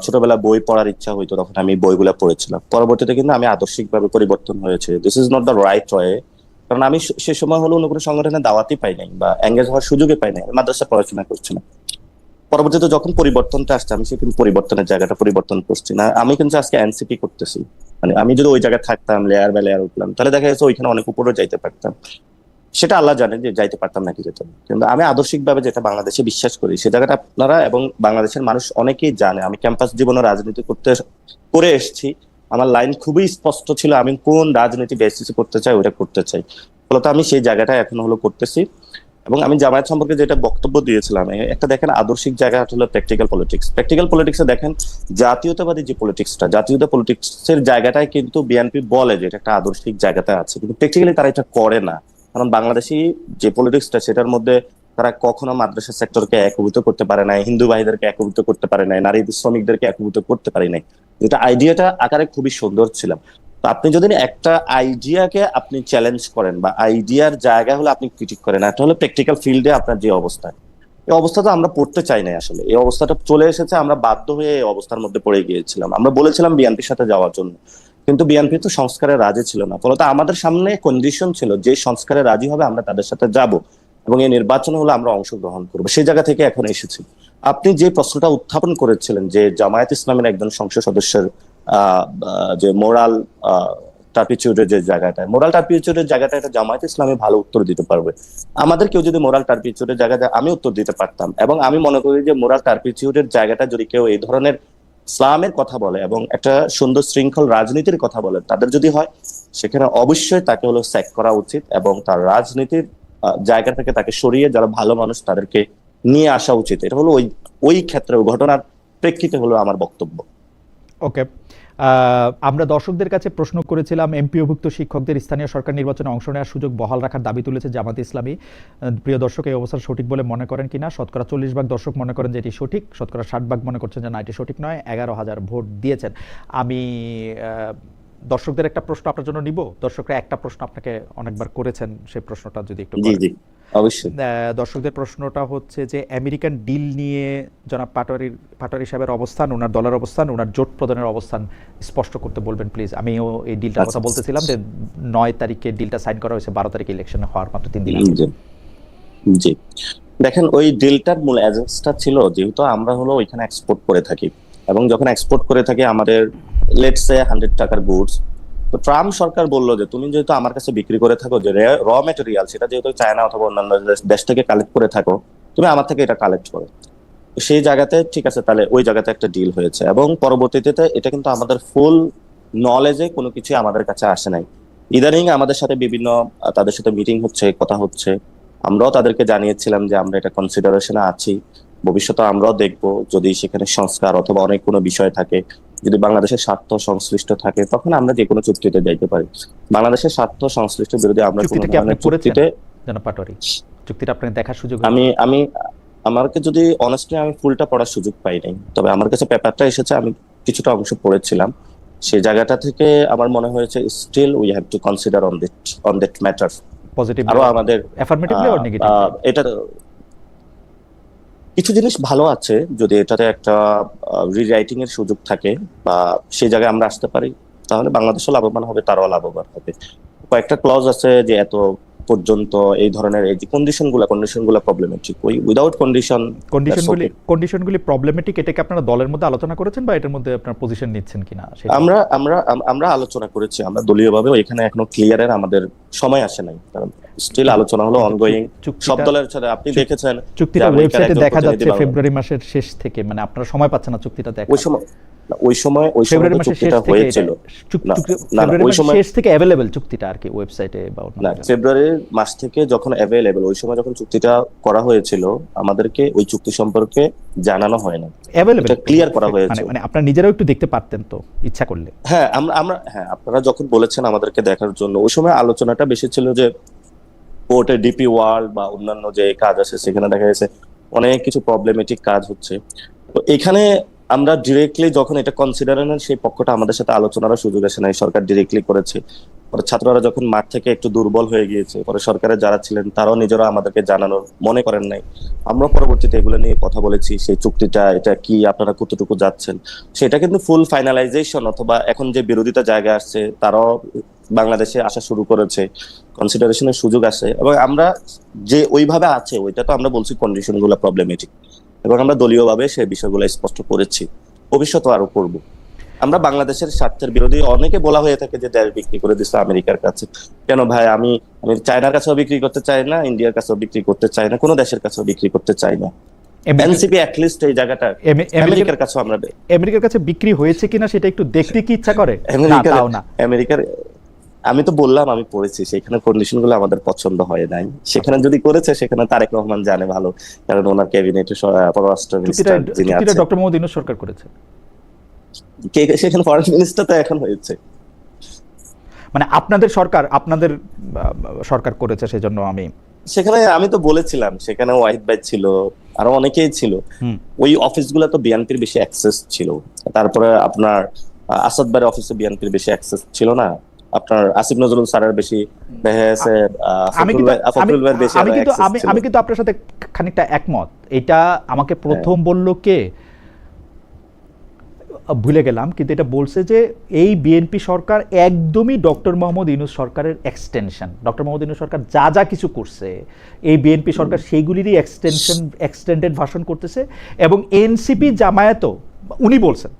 [SPEAKER 2] ছোটবেলা বই পড়ার ইচ্ছা হইতো তখন আমি বইগুলা পড়েছিলাম। পরবর্তীতে কিন্তু আমি আদর্শিকভাবে পরিবর্তন হয়েছে। This is not the right way, কারণ আমি সে সময় হলো অন্য কোনো সংগঠনে দাওয়াতই পাই নাই বা এঙ্গেজ হওয়ার সুযোগই পাই নাই, মাদ্রাসা পড়াশোনা করছি না। পরবর্তীতে যখন পরিবর্তনটা আসছে, আমি সে কিন্তু পরিবর্তনের জায়গাটা পরিবর্তন করছি না। আমি কিন্তু আজকে এনসিপি করতেছি। মানে আমি যদি ওই জায়গায় থাকতাম, লেয়ার বাই লেয়ার উঠলাম, তাহলে দেখা যাচ্ছে ওইখানে অনেক উপরেও যাইতে পারতাম। সেটা আল্লাহ জানে যে যাইতে পারতাম নাকি যেতাম, কিন্তু আমি আদর্শিকভাবে যেটা বাংলাদেশে বিশ্বাস করি সে জায়গাটা আপনারা এবং বাংলাদেশের মানুষ অনেকেই জানে। আমি ক্যাম্পাস জীবনে রাজনীতি করে এসেছি। আমার লাইন খুবই স্পষ্ট ছিল, আমি কোন রাজনীতি বেসিসে করতে চাই ওটা করতে চাই। ফলত আমি সেই জায়গাটা এখন হলো করতেছি। এবং আমি জামায়াত সম্পর্কে যেটা বক্তব্য দিয়েছিলাম, একটা দেখেন আদর্শিক জায়গা হলো প্র্যাকটিক্যাল পলিটিক্স। প্র্যাকটিক্যাল পলিটিক্সে দেখেন জাতীয়তাবাদী যে পলিটিক্সটা, জাতীয়তা পলিটিক্সের জায়গাটাই কিন্তু বিএনপি বলে যে এটা একটা আদর্শিক জায়গাতে আছে, কিন্তু প্র্যাকটিক্যালি তারা এটা করে না। কারণ বাংলাদেশি যে পলিটিক্সটা সেটার মধ্যে তারা কখনো মাদ্রাসা সেক্টরকে একীভূত করতে পারে নাই, হিন্দু ভাইদেরকে একীভূত করতে পারে নাই, নারী শ্রমিকদেরকে একীভূত করতে পারে নাই, যেটা আইডিয়াটা আকারে খুবই সুন্দর ছিল। তো আপনি যদি একটা আইডিয়াকে আপনি চ্যালেঞ্জ করেন বা আইডিয়ার জায়গা হলে আপনি ক্রিটিক করেন, একটা হলো প্র্যাকটিক্যাল ফিল্ডে আপনার যে অবস্থা, এই অবস্থাটা আমরা পড়তে চাই না। আসলে এই অবস্থাটা চলে এসেছে, আমরা বাধ্য হয়ে এই অবস্থার মধ্যে পড়ে গিয়েছিলাম। আমরা বলেছিলাম বিএনপির সাথে যাওয়ার জন্য, কিন্তু বিএনপি তো সংস্কারে রাজি ছিল না। ফলত আমাদের সামনে কন্ডিশন ছিল যে সংস্কারে রাজি হবে আমরা তাদের সাথে যাব এবং এই নির্বাচনে হলে আমরা অংশগ্রহণ করবো। সেই জায়গা থেকে এখন এসেছি। আপনি যে প্রশ্নটা উত্থাপন করেছিলেন যে জামায়াত ইসলামের একজন সংসদ সদস্যের যে মোরাল টার্পিচিউডের যে জায়গাটা, মোরাল টার্পিচিউডের জায়গাটা, এটা জামায়াত ইসলামী ভালো উত্তর দিতে পারবে। আমাদের কেউ যদি মোরাল টার্পিচিউডের জায়গাটা, আমি উত্তর দিতে পারতাম। এবং আমি মনে করি যে মোরাল টার্পিচিউডের জায়গাটা যদি কেউ এই ধরনের ইসলামের কথা বলে এবং একটা সুন্দর শৃঙ্খল রাজনীতির কথা বলে, তাদের যদি হয়, সেখানে অবশ্যই তাকে হলো স্যাক করা উচিত এবং তার রাজনীতির জায়গা থেকে তাকে সরিয়ে যারা ভালো মানুষ তাদেরকে নিয়ে আসা উচিত। এটা হলো ওই ওই ক্ষেত্রে, ওই ঘটনার প্রেক্ষিতে হলো আমার বক্তব্য।
[SPEAKER 1] ওকে, আমরা দর্শকদের কাছে প্রশ্ন করেছিলাম এমপিওভুক্ত শিক্ষকদের স্থানীয় সরকার নির্বাচনে অংশ নেওয়ার সুযোগ বহাল রাখার দাবি তুলেছে জামায়াতে ইসলামী। প্রিয় দর্শক, এই অবস্থা সঠিক বলে মনে করেন কিনা? শতকরা 40% দর্শক মনে করেন যে এটি সঠিক, শতকরা 60% মনে করছেন যে না, এটি সঠিক নয়। 11,000 ভোট দিয়েছেন। আমি দর্শকদের একটা প্রশ্ন আপনার জন্য নিব। দর্শকরা একটা প্রশ্ন আপনাকে অনেকবার করেছেন, সেই প্রশ্নটা যদি একটু
[SPEAKER 2] জি জি, অবশ্যই।
[SPEAKER 1] দর্শকদের প্রশ্নটা হচ্ছে যে আমেরিকান ডিল নিয়ে জনাব পাটোয়ারি সাহেবের অবস্থান, ওনার দলের অবস্থান, ওনার জোট প্রদানের অবস্থান স্পষ্ট করতে বলবেন প্লিজ। আমিও এই ডিলটার কথা বলতেছিলাম যে 9 তারিখে ডিলটা সাইন করা হয়েছে, 12 তারিখে ইলেকশন হওয়ার মাত্র 3 দিন আগে।
[SPEAKER 2] জি, দেখেন ওই ডিলটার মূল এজেন্সটা ছিল যেহেতু আমরা হলো ওইখানে এক্সপোর্ট করে থাকি এবং যখন এক্সপোর্ট করে থাকি আমাদের লেটস সে 100 টাকার গুডস, তো ট্রাম্প সরকার বললো যে তুমি যেহেতু আমার কাছে বিক্রি করে থাকো যে র ম্যাটেরিয়াল, সেটা যেহেতু চায়না অথবা অন্যান্য দেশ থেকে কালেক্ট করে থাকো, তুমি আমার থেকে এটা কালেক্ট করো। সেই জায়গাতে ঠিক আছে, তাহলে ওই জায়গাতে একটা ডিল হয়েছে এবং পরবর্তীতে এটা কিন্তু আমাদের ফুল নলেজে কোনো কিছু আমাদের কাছে আসে নাই। ইদানিং আমাদের সাথে বিভিন্ন তাদের সাথে মিটিং হচ্ছে, কথা হচ্ছে, আমরাও তাদেরকে জানিয়েছিলাম যে আমরা এটা কনসিডারেশনে আছি, ভবিষ্যতে আমরাও দেখবো যদি সেখানে সংস্কার অথবা অনেক কোনো বিষয় থাকে, যদি বাংলাদেশের স্বার্থ সংশ্লিষ্ট থাকে, তখন আমরা যে কোনো চুক্তিতে যাইতে পারি। বাংলাদেশের স্বার্থ সংশ্লিষ্ট বিরোধী আমরা কোনো ধরনের চুক্তিতে,
[SPEAKER 1] জনাব পাটোয়ারি, চুক্তিটা আপনার দেখার সুযোগ?
[SPEAKER 2] আমি আমাকে যদি অনেস্টলি আমি ফুলটা পড়ার সুযোগ পাই নাই, তবে আমার কাছে পেপারটা এসেছে, আমি কিছুটা অংশ পড়েছিলাম। সেই জায়গাটা থেকে আমার মনে হয়েছে still we have to consider on that matter.
[SPEAKER 1] Positively
[SPEAKER 2] আরো আমাদের
[SPEAKER 1] অ্যাফার্মেটিভলি অর নেগেটিভলি?
[SPEAKER 2] এটা কিছু জিনিস ভালো আছে, যদি এটাতে একটা রিরাইটিং এর সুযোগ থাকে বা সেই জায়গায় আমরা আসতে পারি, তাহলে বাংলাদেশও লাভবান হবে, তারাও লাভবান হবে। কয়েকটা ক্লজ আছে যে এত পর্যন্ত এই ধরনের এই যে কন্ডিশনগুলো প্রবলেমেটিক, ওই উইদাউট
[SPEAKER 1] কন্ডিশনগুলি প্রবলেমেটিক, এটাকে আপনারা দলের মধ্যে আলোচনা করেছেন বা এটার মধ্যে আপনারা পজিশন নিচ্ছেন কিনা?
[SPEAKER 2] আমরা আমরা আমরা আলোচনা করেছি, আমরা দলীয়ভাবে এখানে এখনো ক্লিয়ারের আমাদের সময় আসে নাই, কারণ স্টিল আলোচনা হলো অনগোয়িং সব দলের সাথে। আপনি দেখেছেন
[SPEAKER 1] চুক্তিটা ওয়েবসাইটে দেখা যাচ্ছে ফেব্রুয়ারি মাসের শেষ থেকে, মানে আপনারা সময় পাচ্ছেন না চুক্তিটা দেখা।
[SPEAKER 2] ওই সময়
[SPEAKER 1] ফেব্রুয়ারি মাসের
[SPEAKER 2] চুক্তিটা হয়েছিল,
[SPEAKER 1] ওই সময় শেষ থেকে अवेलेबल চুক্তিটা আর কি ওয়েবসাইটে বা
[SPEAKER 2] না, ফেব্রুয়ারি মাস থেকে যখন अवेलेबल, ওই সময় যখন চুক্তিটা করা হয়েছিল আমাদেরকে ওই চুক্তি সম্পর্কে জানানো হয় না,
[SPEAKER 1] अवेलेबल
[SPEAKER 2] ক্লিয়ার করা হয়েছে।
[SPEAKER 1] মানে আপনারা নিজেরাও একটু দেখতে পারতেন তো ইচ্ছা করলে।
[SPEAKER 2] হ্যাঁ, আমরা হ্যাঁ, আপনারা যখন বলেছেন আমাদেরকে দেখার জন্য, ওই সময় আলোচনাটা বেশি ছিল যে পোর্টে ডিপি ওয়ার্ল্ড বা অন্যান্য যে কাজ আছে সেখানে দেখা গেছে অনেক কিছু প্রবলেমেটিক কাজ হচ্ছে। তো এখানে আমরা ডিরেক্টলি যখন এটা কনসিডার নেন, সেই পক্ষটা আমাদের সাথে আলোচনার সুযোগ আসে নাই, সরকার ডিরেক্টলি করেছে। পরে ছাত্ররা যখন মাঠ থেকে একটু দুর্বল হয়ে গিয়েছে, পরে সরকারের যারা ছিলেন তারাও নিজেরা আমাদেরকে জানানোর মনে করেন নাই। আমরা পরবর্তীতে এগুলো নিয়ে কথা বলেছি, সেই চুক্তিটা এটা কি, আপনারা কতটুকু যাচ্ছেন, সেটা কিন্তু ফুল ফাইনালাইজেশন অথবা এখন যে বিরোধিতা জায়গা আসছে তারাও বাংলাদেশে আসা শুরু করেছে, কনসিডারেশনের সুযোগ আছে। এবং আমরা যে ওইভাবে আছে ওইটা তো আমরা বলছি কন্ডিশনগুলো প্রবলেমেটিক, এবং আমরা দলীয়ভাবে সেই বিষয়গুলো স্পষ্ট করেছি, ভবিষ্যতে আরো করব। আমরা বাংলাদেশের স্বার্থের বিরোধী, অনেকে বলা হয়ে থাকে যে দেশ বিক্রি করে দিচ্ছে আমেরিকার কাছে। কেন ভাই, আমি চায়নার কাছেও বিক্রি করতে চাই না, ইন্ডিয়ার কাছেও বিক্রি করতে চাই না, কোনো দেশের কাছেও বিক্রি করতে চাই না। এনসিপি অ্যাট লিস্ট এই জায়গাটা আমেরিকার কাছে, আমরা আমেরিকার
[SPEAKER 1] কাছে বিক্রি হয়েছে কিনা সেটা একটু দেখতে কি ইচ্ছা করে।
[SPEAKER 2] আমেরিকার আমি তো বললাম আমি পড়েছি, সেখানে কন্ডিশন গুলো আমাদের পছন্দ হয় নাই। সেখানে যদি করেছে সেখানে তারেক রহমান জানে ভালো, কারণ ওনার ক্যাবিনেটে পররাষ্ট্র
[SPEAKER 1] চুক্তিটা
[SPEAKER 2] মিনিস্টার যিনি
[SPEAKER 1] চুক্তিটা
[SPEAKER 2] আছেন।
[SPEAKER 1] ডক্টর মোহাম্মদ ইউনূস সরকার করেছে।
[SPEAKER 2] সেখানে ফরেন মিনিস্টার তো এখন হয়েছে।
[SPEAKER 1] মানে আপনাদের সরকার, আপনাদের সরকার করেছে, সেজন্য আমি
[SPEAKER 2] সেখানে আমি তো বলেছিলাম, সেখানে ওয়াহিদ ভাই ছিল, আরো অনেকেই ছিল। ওই অফিসগুলো তো বিএনপির বেশি অ্যাক্সেস ছিল। তারপরে আপনার আসাদ ভাইয়ের অফিসে বিএনপির বেশি অ্যাক্সেস ছিল না, আপনার আসিফ নজরুল স্যারের বেশি দেখা গেছে,
[SPEAKER 1] আমি কিন্তু
[SPEAKER 2] ফখরুল ভাইয়ের বেশি
[SPEAKER 1] আমি কিন্তু
[SPEAKER 2] অ্যাক্সেস
[SPEAKER 1] আমি
[SPEAKER 2] ছিল।
[SPEAKER 1] আমি কিন্তু আপনার সাথে খানিকটা একমত। এটা আমাকে
[SPEAKER 2] হ্যাঁ।
[SPEAKER 1] প্রথম বলল কে ভুলে গেলাম, কিন্তু এটা বলছে যে এই বিএনপি সরকার একদমই ডক্টর মোহাম্মদ ইউনূস সরকারের এক্সটেনশন। ডক্টর মোহাম্মদ ইউনূস সরকার যা যা কিছু করছে এই বিএনপি সরকার সেইগুলিরই এক্সটেন্ডেড ভার্সন করতেছে। এবং এনসিপি জামায়াতও, উনি বলছেন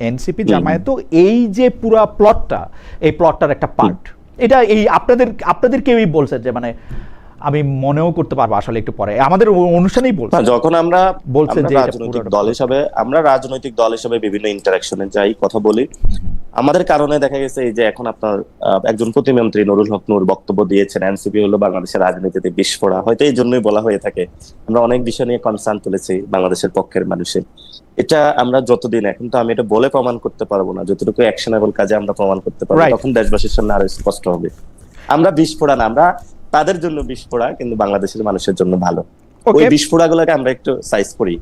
[SPEAKER 1] এনসিপি জামায়াতও এই যে পুরা প্লটটা, এই প্লটটার একটা পার্ট। এটা এই আপনাদের কেউই বলছেন যে, মানে আমি মনেও করতে পারবো আসলে একটু পরে আমাদের অনুষ্ঠানেই বলছে,
[SPEAKER 2] যখন আমরা
[SPEAKER 1] বলছে যে
[SPEAKER 2] রাজনৈতিক দল হিসেবে বিভিন্ন ইন্টারাকশনে যাই, কথা বলি, আমাদের কারণে দেখা গেছে এই যে এখন আপনার একজন প্রতিমন্ত্রী নুরুল হক নূর বক্তব্য দিয়েছেন, এনসিপি হলো বাংলাদেশের রাজনীতিতে বিস্ফোরা, হয়তো এই জন্যই বলা হয়ে থাকে। আমরা অনেক বিষয় নিয়ে কনসার্ন তুলেছি বাংলাদেশের পক্ষের মানুষের। এটা আমরা যতদিন, এখন তো আমি এটা বলে প্রমাণ করতে পারবো না, যতটুকু অ্যাকশনেবল কাজে আমরা প্রমাণ করতে পারবো তখন দেশবাসীর সামনে আরো স্পষ্ট হবে। আমরা বিস্ফোরা না, আমরা তাদের জন্য বিস্ফোরা, কিন্তু বাংলাদেশের মানুষের জন্য ভালো। ওই বিস্ফোরাগুলোকে আমরা একটু সাইজ করি।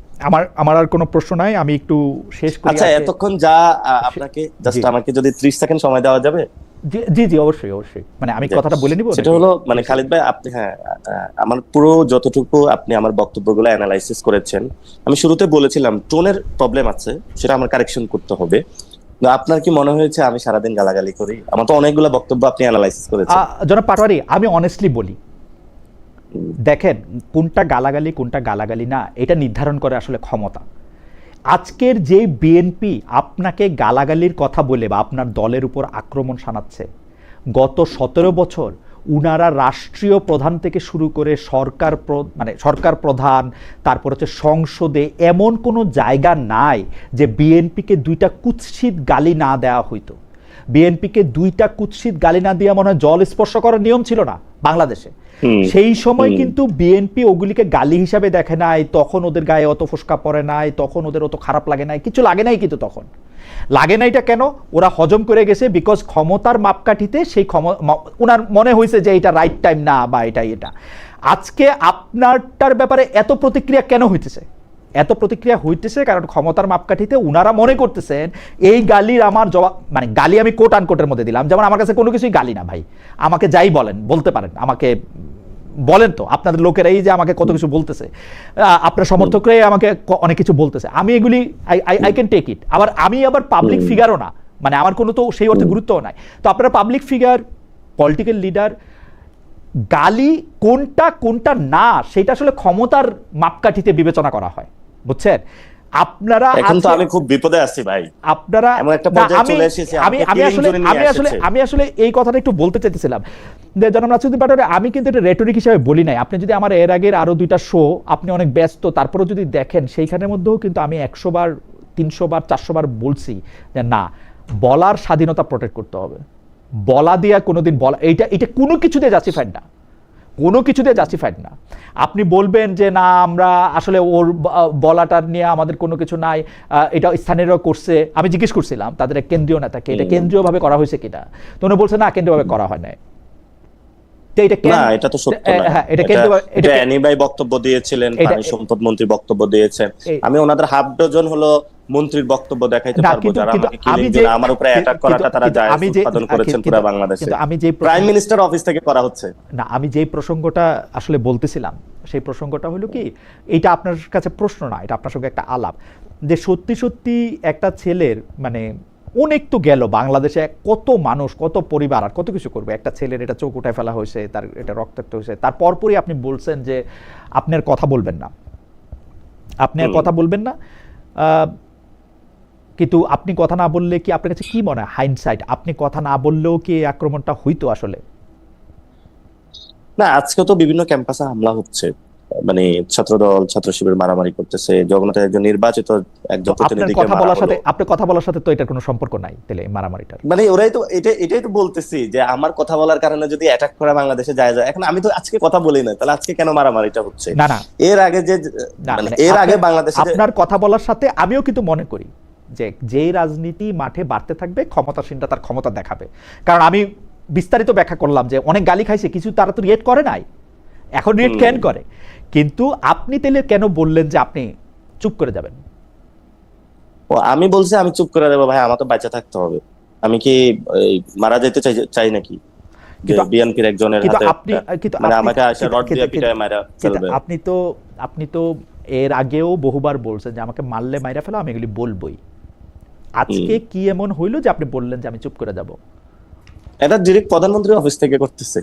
[SPEAKER 1] আমার আর কোনো প্রশ্ন নাই, আমি একটু শেষ করি।
[SPEAKER 2] আচ্ছা, এতক্ষণ যা আপনাকে জাস্ট আমাকে যদি 30 সেকেন্ড সময় দেওয়া যাবে।
[SPEAKER 1] জি জি, অবশ্যই অবশ্যই, মানে আমি কথাটা বলে নিব।
[SPEAKER 2] সেটা হলো, মানে খালিদ ভাই আপনি, হ্যাঁ, আমার পুরো যতটুকু আপনি আমার বক্তব্যগুলো অ্যানালাইসিস করেছেন, আমি শুরুতে বলেছিলাম টোনের প্রবলেম আছে, সেটা আমার কারেকশন করতে হবে। আপনার কি মনে হয়েছে আমি সারাদিন গালাগালি করি? আমার তো অনেকগুলো বক্তব্য আপনি অ্যানালাইসিস করেছেন।
[SPEAKER 1] জনাব পাটোয়ারি, আমি অনেস্টলি বলি, দেখেন কোনটা গালাগালি না, এটা নির্ধারণ করে আসলে ক্ষমতা। আজকের যে বিএনপি আপনাকে গালাগালির কথা বলে বা আপনার দলের উপর আক্রমণ শানাচ্ছে, গত 17 বছর উনারা রাষ্ট্রীয় প্রধান থেকে শুরু করে সরকার প্রধান, তারপর হচ্ছে সংসদে এমন কোনো জায়গা নাই যে বিএনপিকে 2টা কুৎসিত গালি না দেওয়া হইতো। বিএনপিকে 2টা কুৎসিত গালি না দিয়ে মনে হয় জল স্পর্শ করার নিয়ম ছিল না বাংলাদেশে। সেই সময় কিন্তু বিএনপি ওগুলিকে গালি হিসাবে দেখে নাই, তখন ওদের গায়ে অত ফোসকা পড়ে নাই, তখন ওদের অত খারাপ লাগে নাই, কিছু লাগে নাই। কিন্তু তখন লাগে নাইটা কেন? ওরা হজম করে গেছে, বিকজ ক্ষমতার মাপকাঠিতে সেই ওনার মনে হয়েছে যে এটা রাইট টাইম না, বা এটা। আজকে আপনারটার ব্যাপারে এত প্রতিক্রিয়া কেন হইতেছে? এত প্রতিক্রিয়া হইতেছে কারণ ক্ষমতার মাপকাঠিতে উনারা মনে করতেছেন এই গালির আমার জবাব, মানে গালি আমি কোট আনকোটের মধ্যে দিলাম, যেমন আমার কাছে কোনো কিছুই গালি না ভাই, আমাকে যাই বলতে পারেন, আমাকে বলেন তো আপনাদের লোকেরাই যে আমাকে কত কিছু বলতেছে, আপনার সমর্থকরাই আমাকে অনেক কিছু বলতেছে, আমি এগুলি আই ক্যান টেক ইট। আমি আবার পাবলিক ফিগারও না, মানে আমার কোনো তো সেই অর্থে গুরুত্বও নাই। তো আপনারা পাবলিক ফিগার, পলিটিক্যাল লিডার, গালি কোনটা না সেটা আসলে ক্ষমতার মাপকাঠিতে বিবেচনা করা হয়, বুঝছেন? আপনারা
[SPEAKER 2] এখন তো আমি খুব বিপদে আছি ভাই,
[SPEAKER 1] আপনারা
[SPEAKER 2] এমন একটা পর্যায়ে চলে এসেছি।
[SPEAKER 1] আমি আসলে এই কথাটা একটু বলতে চাইতেছিলাম যে জনাব নাসিরউদ্দিন পাটোয়ারি, আমি কিন্তু এটা রেটরিক হিসেবে বলি নাই। আপনি যদি আমার এর আগের আরো 2টা শো, আপনি অনেক ব্যস্ত, তারপরেও যদি দেখেন সেইখানের মধ্যেও কিন্তু আমি 100 বার 300 বার 400 বার বলছি যে না, বলার স্বাধীনতা প্রোটেক্ট করতে হবে। বলা দিয়া কোনোদিন বলা, এটা কোনো কিছুতে জাস্টিফাইড না, কোনো কিছুতে জাস্টিফাইড না। আপনি বলবেন যে না, আমরা আসলে ওর বলাটার নিয়ে আমাদের কোনো কিছু নাই, এটা স্থানীয়রা করছে। আমি জিজ্ঞেস করছিলাম তাদের কেন্দ্রীয় নেতাকে এটা কেন্দ্রীয়ভাবে করা হয়েছে কিনা, তো উনি বলছে না, কেন্দ্রীয়ভাবে করা হয় নাই।
[SPEAKER 2] এটা তো সত্য না। এটা অ্যানি ভাই বক্তব্য দিয়েছিলেন, পানি সম্পদ মন্ত্রী বক্তব্য দিয়েছেন। আমি ওনাদের হাফ ডজন হলো মন্ত্রীর বক্তব্য দেখাইতে পারবো, যারা আমাকে কিলিং করে আমার উপরে অ্যাটাক করাটা তারা জায়েজ উৎপাদন করেছেন পুরো বাংলাদেশে। আমি যে প্রাইম মিনিস্টার অফিস থেকে করা হচ্ছে
[SPEAKER 1] না, আমি যেই প্রসঙ্গটা আসলে বলতেছিলাম সেই প্রসঙ্গটা হলো কি, এটা আপনার কাছে প্রশ্ন না, এটা আপনার সঙ্গে একটা আলাপ, যে সত্যি সত্যি একটা ছেলের, মানে অনেক তো গেল বাংলাদেশে, কত মানুষ, কত পরিবার আর কত কিছু করবে, একটা ছেলের এটা চোখ উঠায় ফেলা হয়েছে, তার এটা রক্তাক্ত হয়েছে, তার পরপরই আপনি বলছেন যে আপনি আর কথা বলবেন না, কিন্তু আপনি কথা না বললে কি আপনার কাছে কি মনে হয়, হাইন্ডসাইট, আপনি কথা না বললেও কি আক্রমণটা হইতো আসলে?
[SPEAKER 2] না, আজকে তো বিভিন্ন ক্যাম্পাসে হামলা হচ্ছে, মানে ছাত্রদল ছাত্র শিবির মারামারি করতেছে, জগন্নাথের একজন নির্বাচিত একজন
[SPEAKER 1] আপনার
[SPEAKER 2] প্রতিনিধিকে
[SPEAKER 1] কথা
[SPEAKER 2] মারা
[SPEAKER 1] বলার সাথে
[SPEAKER 2] হলো।
[SPEAKER 1] আপনার কথা বলার সাথে তো এটার কোনো সম্পর্ক নাই তাহলে এই মারামারিটার।
[SPEAKER 2] মানে ওরাই তো এটাই তো বলতেছি যে আমার কথা বলার কারণে যদি অ্যাটাক করা বাংলাদেশে যায় যায়। এখন আমি তো আজকে কথা বলি না, তাহলে আজকে কেন মারামারিটা হচ্ছে?
[SPEAKER 1] না না
[SPEAKER 2] এর আগে যে
[SPEAKER 1] না,
[SPEAKER 2] মানে
[SPEAKER 1] মানে
[SPEAKER 2] এর আগে
[SPEAKER 1] আপনার
[SPEAKER 2] বাংলাদেশে যে
[SPEAKER 1] আপনার কথা বলার সাথে আমিও কিন্তু মনে করি যে যেই রাজনীতি মাঠে বাড়তে থাকবে ক্ষমতাসীনরা তার ক্ষমতা দেখাবে। কারণ আমি বিস্তারিত ব্যাখ্যা করলাম যে অনেক গালি খাইছে, কিছু তারা তো রিয়েক্ট করে নাই, এখন রিয়েক্ট কেন করে। কিন্তু আপনি তাহলে কেন বললেন যে আপনি চুপ করে যাবেন?
[SPEAKER 2] আমি বলছি আমি চুপ করে দেবো? ভাই আমার তো বাঁচা থাকতে হবে। আমি কি এই মারা যেতে চাই নাকি যে
[SPEAKER 1] কিন্তু
[SPEAKER 2] বিএনপির একজনের
[SPEAKER 1] কিন্তু
[SPEAKER 2] হাতে
[SPEAKER 1] আপনি কিন্তু
[SPEAKER 2] মানে
[SPEAKER 1] আপনি
[SPEAKER 2] আমাকে আসে রড দিয়ে পিটায় মারা
[SPEAKER 1] কিন্তু
[SPEAKER 2] ফেলবে?
[SPEAKER 1] আপনি তো এর আগেও বহুবার বলছেন যে আমাকে মারলে মাইরা ফেলো, আমি এগুলি বলবোই। আজকে কি এমন হইলো যে আপনি বললেন যে আমি চুপ করে যাব?
[SPEAKER 2] এটা ডিরেক্ট প্রধানমন্ত্রীর অফিস থেকে করতেছে।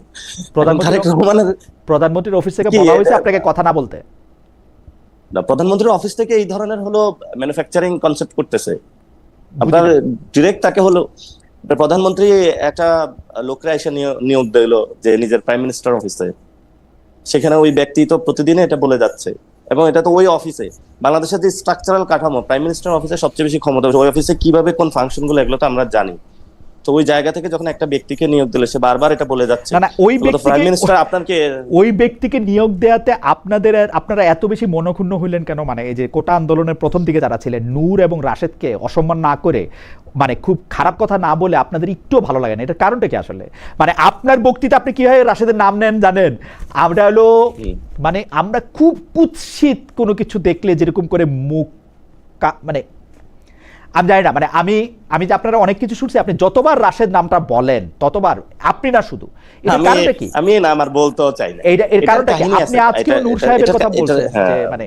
[SPEAKER 1] প্রধানমন্ত্রীর অফিস থেকে
[SPEAKER 2] কি
[SPEAKER 1] বলা হয়েছে
[SPEAKER 2] এটা?
[SPEAKER 1] আপনাকে কথা না বলতে?
[SPEAKER 2] প্রধানমন্ত্রীর অফিস থেকে এই ধরনের হলো ম্যানুফ্যাকচারিং কনসেপ্ট করতেছে। আপনার ডিরেক্ট তাকে হলো প্রধানমন্ত্রী একটা লোকরা এসে নিয়োগ দিল যে নিজের প্রাইম মিনিস্টার অফিসে, সেখানে ওই ব্যক্তি তো প্রতিদিনে এটা বলে যাচ্ছে। এবং এটা তো ওই অফিসে বাংলাদেশের যে স্ট্রাকচারাল কাঠামো, প্রাইম মিনিস্টার অফিসে সবচেয়ে বেশি ক্ষমতা, ওই অফিসে কিভাবে কোন ফাংশন গুলো এগুলো তো আমরা জানি। তো ওই জায়গা থেকে যখন একটা ব্যক্তিকে নিয়োগ দিলে সে বারবার এটা বলে যাচ্ছে,
[SPEAKER 1] না না,
[SPEAKER 2] প্রাইম মিনিস্টার আপনাকে
[SPEAKER 1] ওই ব্যক্তিকে নিয়োগ দেওয়াতে আপনারা এত বেশি মনক্ষুণ্ণ হইলেন কেন? মানে এই যে কোটা আন্দোলনের প্রথম দিকে যারা ছিলেন, নূর এবং রাশেদকে অসম্মান না করে, মানে খুব খারাপ কথা না বলে আপনাদের একটু ভালো লাগে না, এটার কারণটা কি আসলে? মানে আপনার বক্তৃতা আপনি কিভাবে রাশেদের নাম নেন জানেন? আমরা হলো মানে আমরা খুব কুৎসিত কোনো কিছু দেখলে যেরকম করে মুখ মানে আমি জানি না, মানে আমি যে আপনারা অনেক কিছু শুনছি, আপনি যতবার রাশেদ নামটা বলেন ততবার, আপনি না শুধু, এর কারণটা কি?
[SPEAKER 2] আমি না আমার বলতেও চাই না
[SPEAKER 1] এর কারণটা কি? আপনি আজকে নূর সাহেবের কথা বলছেন যে মানে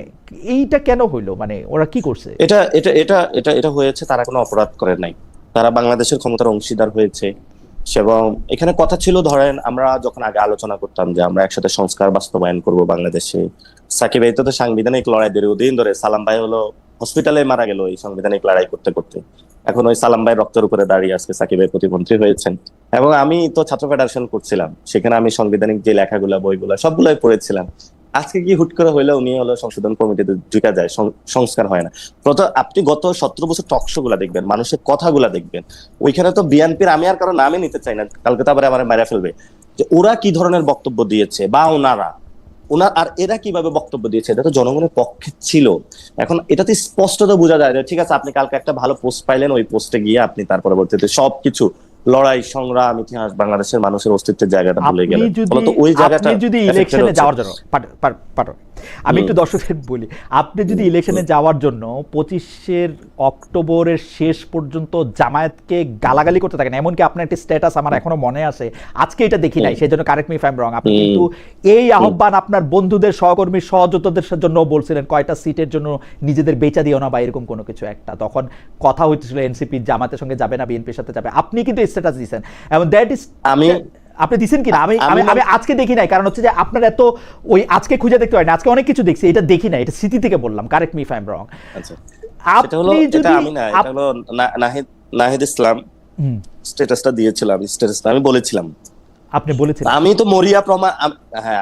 [SPEAKER 1] এইটা কেন হইলো? মানে ওরা কি করছে?
[SPEAKER 2] এটা এটা এটা এটা এটা হয়েছে, তারা কোনো অপরাধ করে নাই, তারা বাংলাদেশের ক্ষমতার অংশীদার হয়েছে। এবং এখানে কথা ছিল, ধরেন আমরা যখন আগে আলোচনা করতাম যে আমরা একসাথে সংস্কার বাস্তবায়ন করব বাংলাদেশে, সাকিব ভাই তো সাংবিধানিক লড়াই দীর্ঘদিন ধরে, সালাম ভাই হলো হসপিটালে মারা গেল এই সাংবিধানিক লড়াই করতে করতে, এখন ওই সালাম ভাই রক্তের উপরে দাঁড়িয়ে আজকে সাকিব ভাই প্রতিমন্ত্রী হয়েছেন। এবং আমি তো ছাত্র ফেডারেশন করছিলাম, সেখানে আমি সাংবিধানিক যে লেখাগুলা বইগুলা সবগুলাই পড়েছিলাম। আজকে কি হুট করে হইলে উনি হলো সংশোধন কমিটিতে ঢুকা যায়, সংস্কার হয় না। আপনি গত 17 বছর টকশো গুলা দেখবেন, মানুষের কথাগুলা দেখবেন, ওইখানে তো বিএনপির, আমি আর কারো নামে নিতে চাই না, কালকে তো আবার আমার মেরে ফেলবে, যে ওরা কি ধরনের বক্তব্য দিয়েছে বা আর এরা কিভাবে বক্তব্য দিয়েছে, এটা তো জনগণের পক্ষে ছিল। এখন এটাতে স্পষ্টত বোঝা যায় যে ঠিক আছে, আপনি কালকে একটা ভালো পোস্ট পাইলেন, ওই পোস্টে গিয়ে আপনি তার পরবর্তীতে সবকিছু লড়াই সংগ্রাম ইতিহাস বাংলাদেশের মানুষের অস্তিত্বের জায়গাটা ভুলে গেলেন। ফলত ওই জায়গাটা
[SPEAKER 1] আপনি যদি ইলেকশনে যাওয়ার জন্য আমি একটু দর্শকদের বলি, আপনি যদি ইলেকশনে যাওয়ার জন্য 25 অক্টোবরের শেষ পর্যন্ত জামায়াতকে গালাগালি করতে থাকেন, এমনকি আপনার একটা স্ট্যাটাস আমার এখনো মনে আছে, আজকে এটা দেখি নাই, সেই জন্য correct me if I am রং, আপনি কিন্তু এই আহ্বান আপনার বন্ধুদের, সহকর্মী, সহযোদ্ধাদের জন্য বলছিলেন, কয়টা সিটের জন্য নিজেদের বেচা দিও না বা এরকম কোনো কিছু একটা, তখন কথা হইতেছিল এনসিপি জামাতের সঙ্গে যাবে না বিএনপির সাথে যাবে, আপনি কিন্তু স্ট্যাটাস দিয়েছেন। এবং দ্যাট ইজ আপনি দিচ্ছেন কিনা আমি আজকে দেখি নাই, কারণ হচ্ছে যে আপনার এত ওই আজকে খুঁজে দেখতে হয় না, আজকে অনেক কিছু দেখছি, এটা দেখি নাই, এটা স্মৃতি থেকে বললাম, correct me if I am রং।
[SPEAKER 2] আপনি যদি আমি না, এটা হলো নাহিদ ইসলাম স্ট্যাটাসটা দিয়েছিলাম, স্ট্যাটাসটা আমি বলেছিলাম,
[SPEAKER 1] আপনি বলেছিলেন
[SPEAKER 2] আমি তো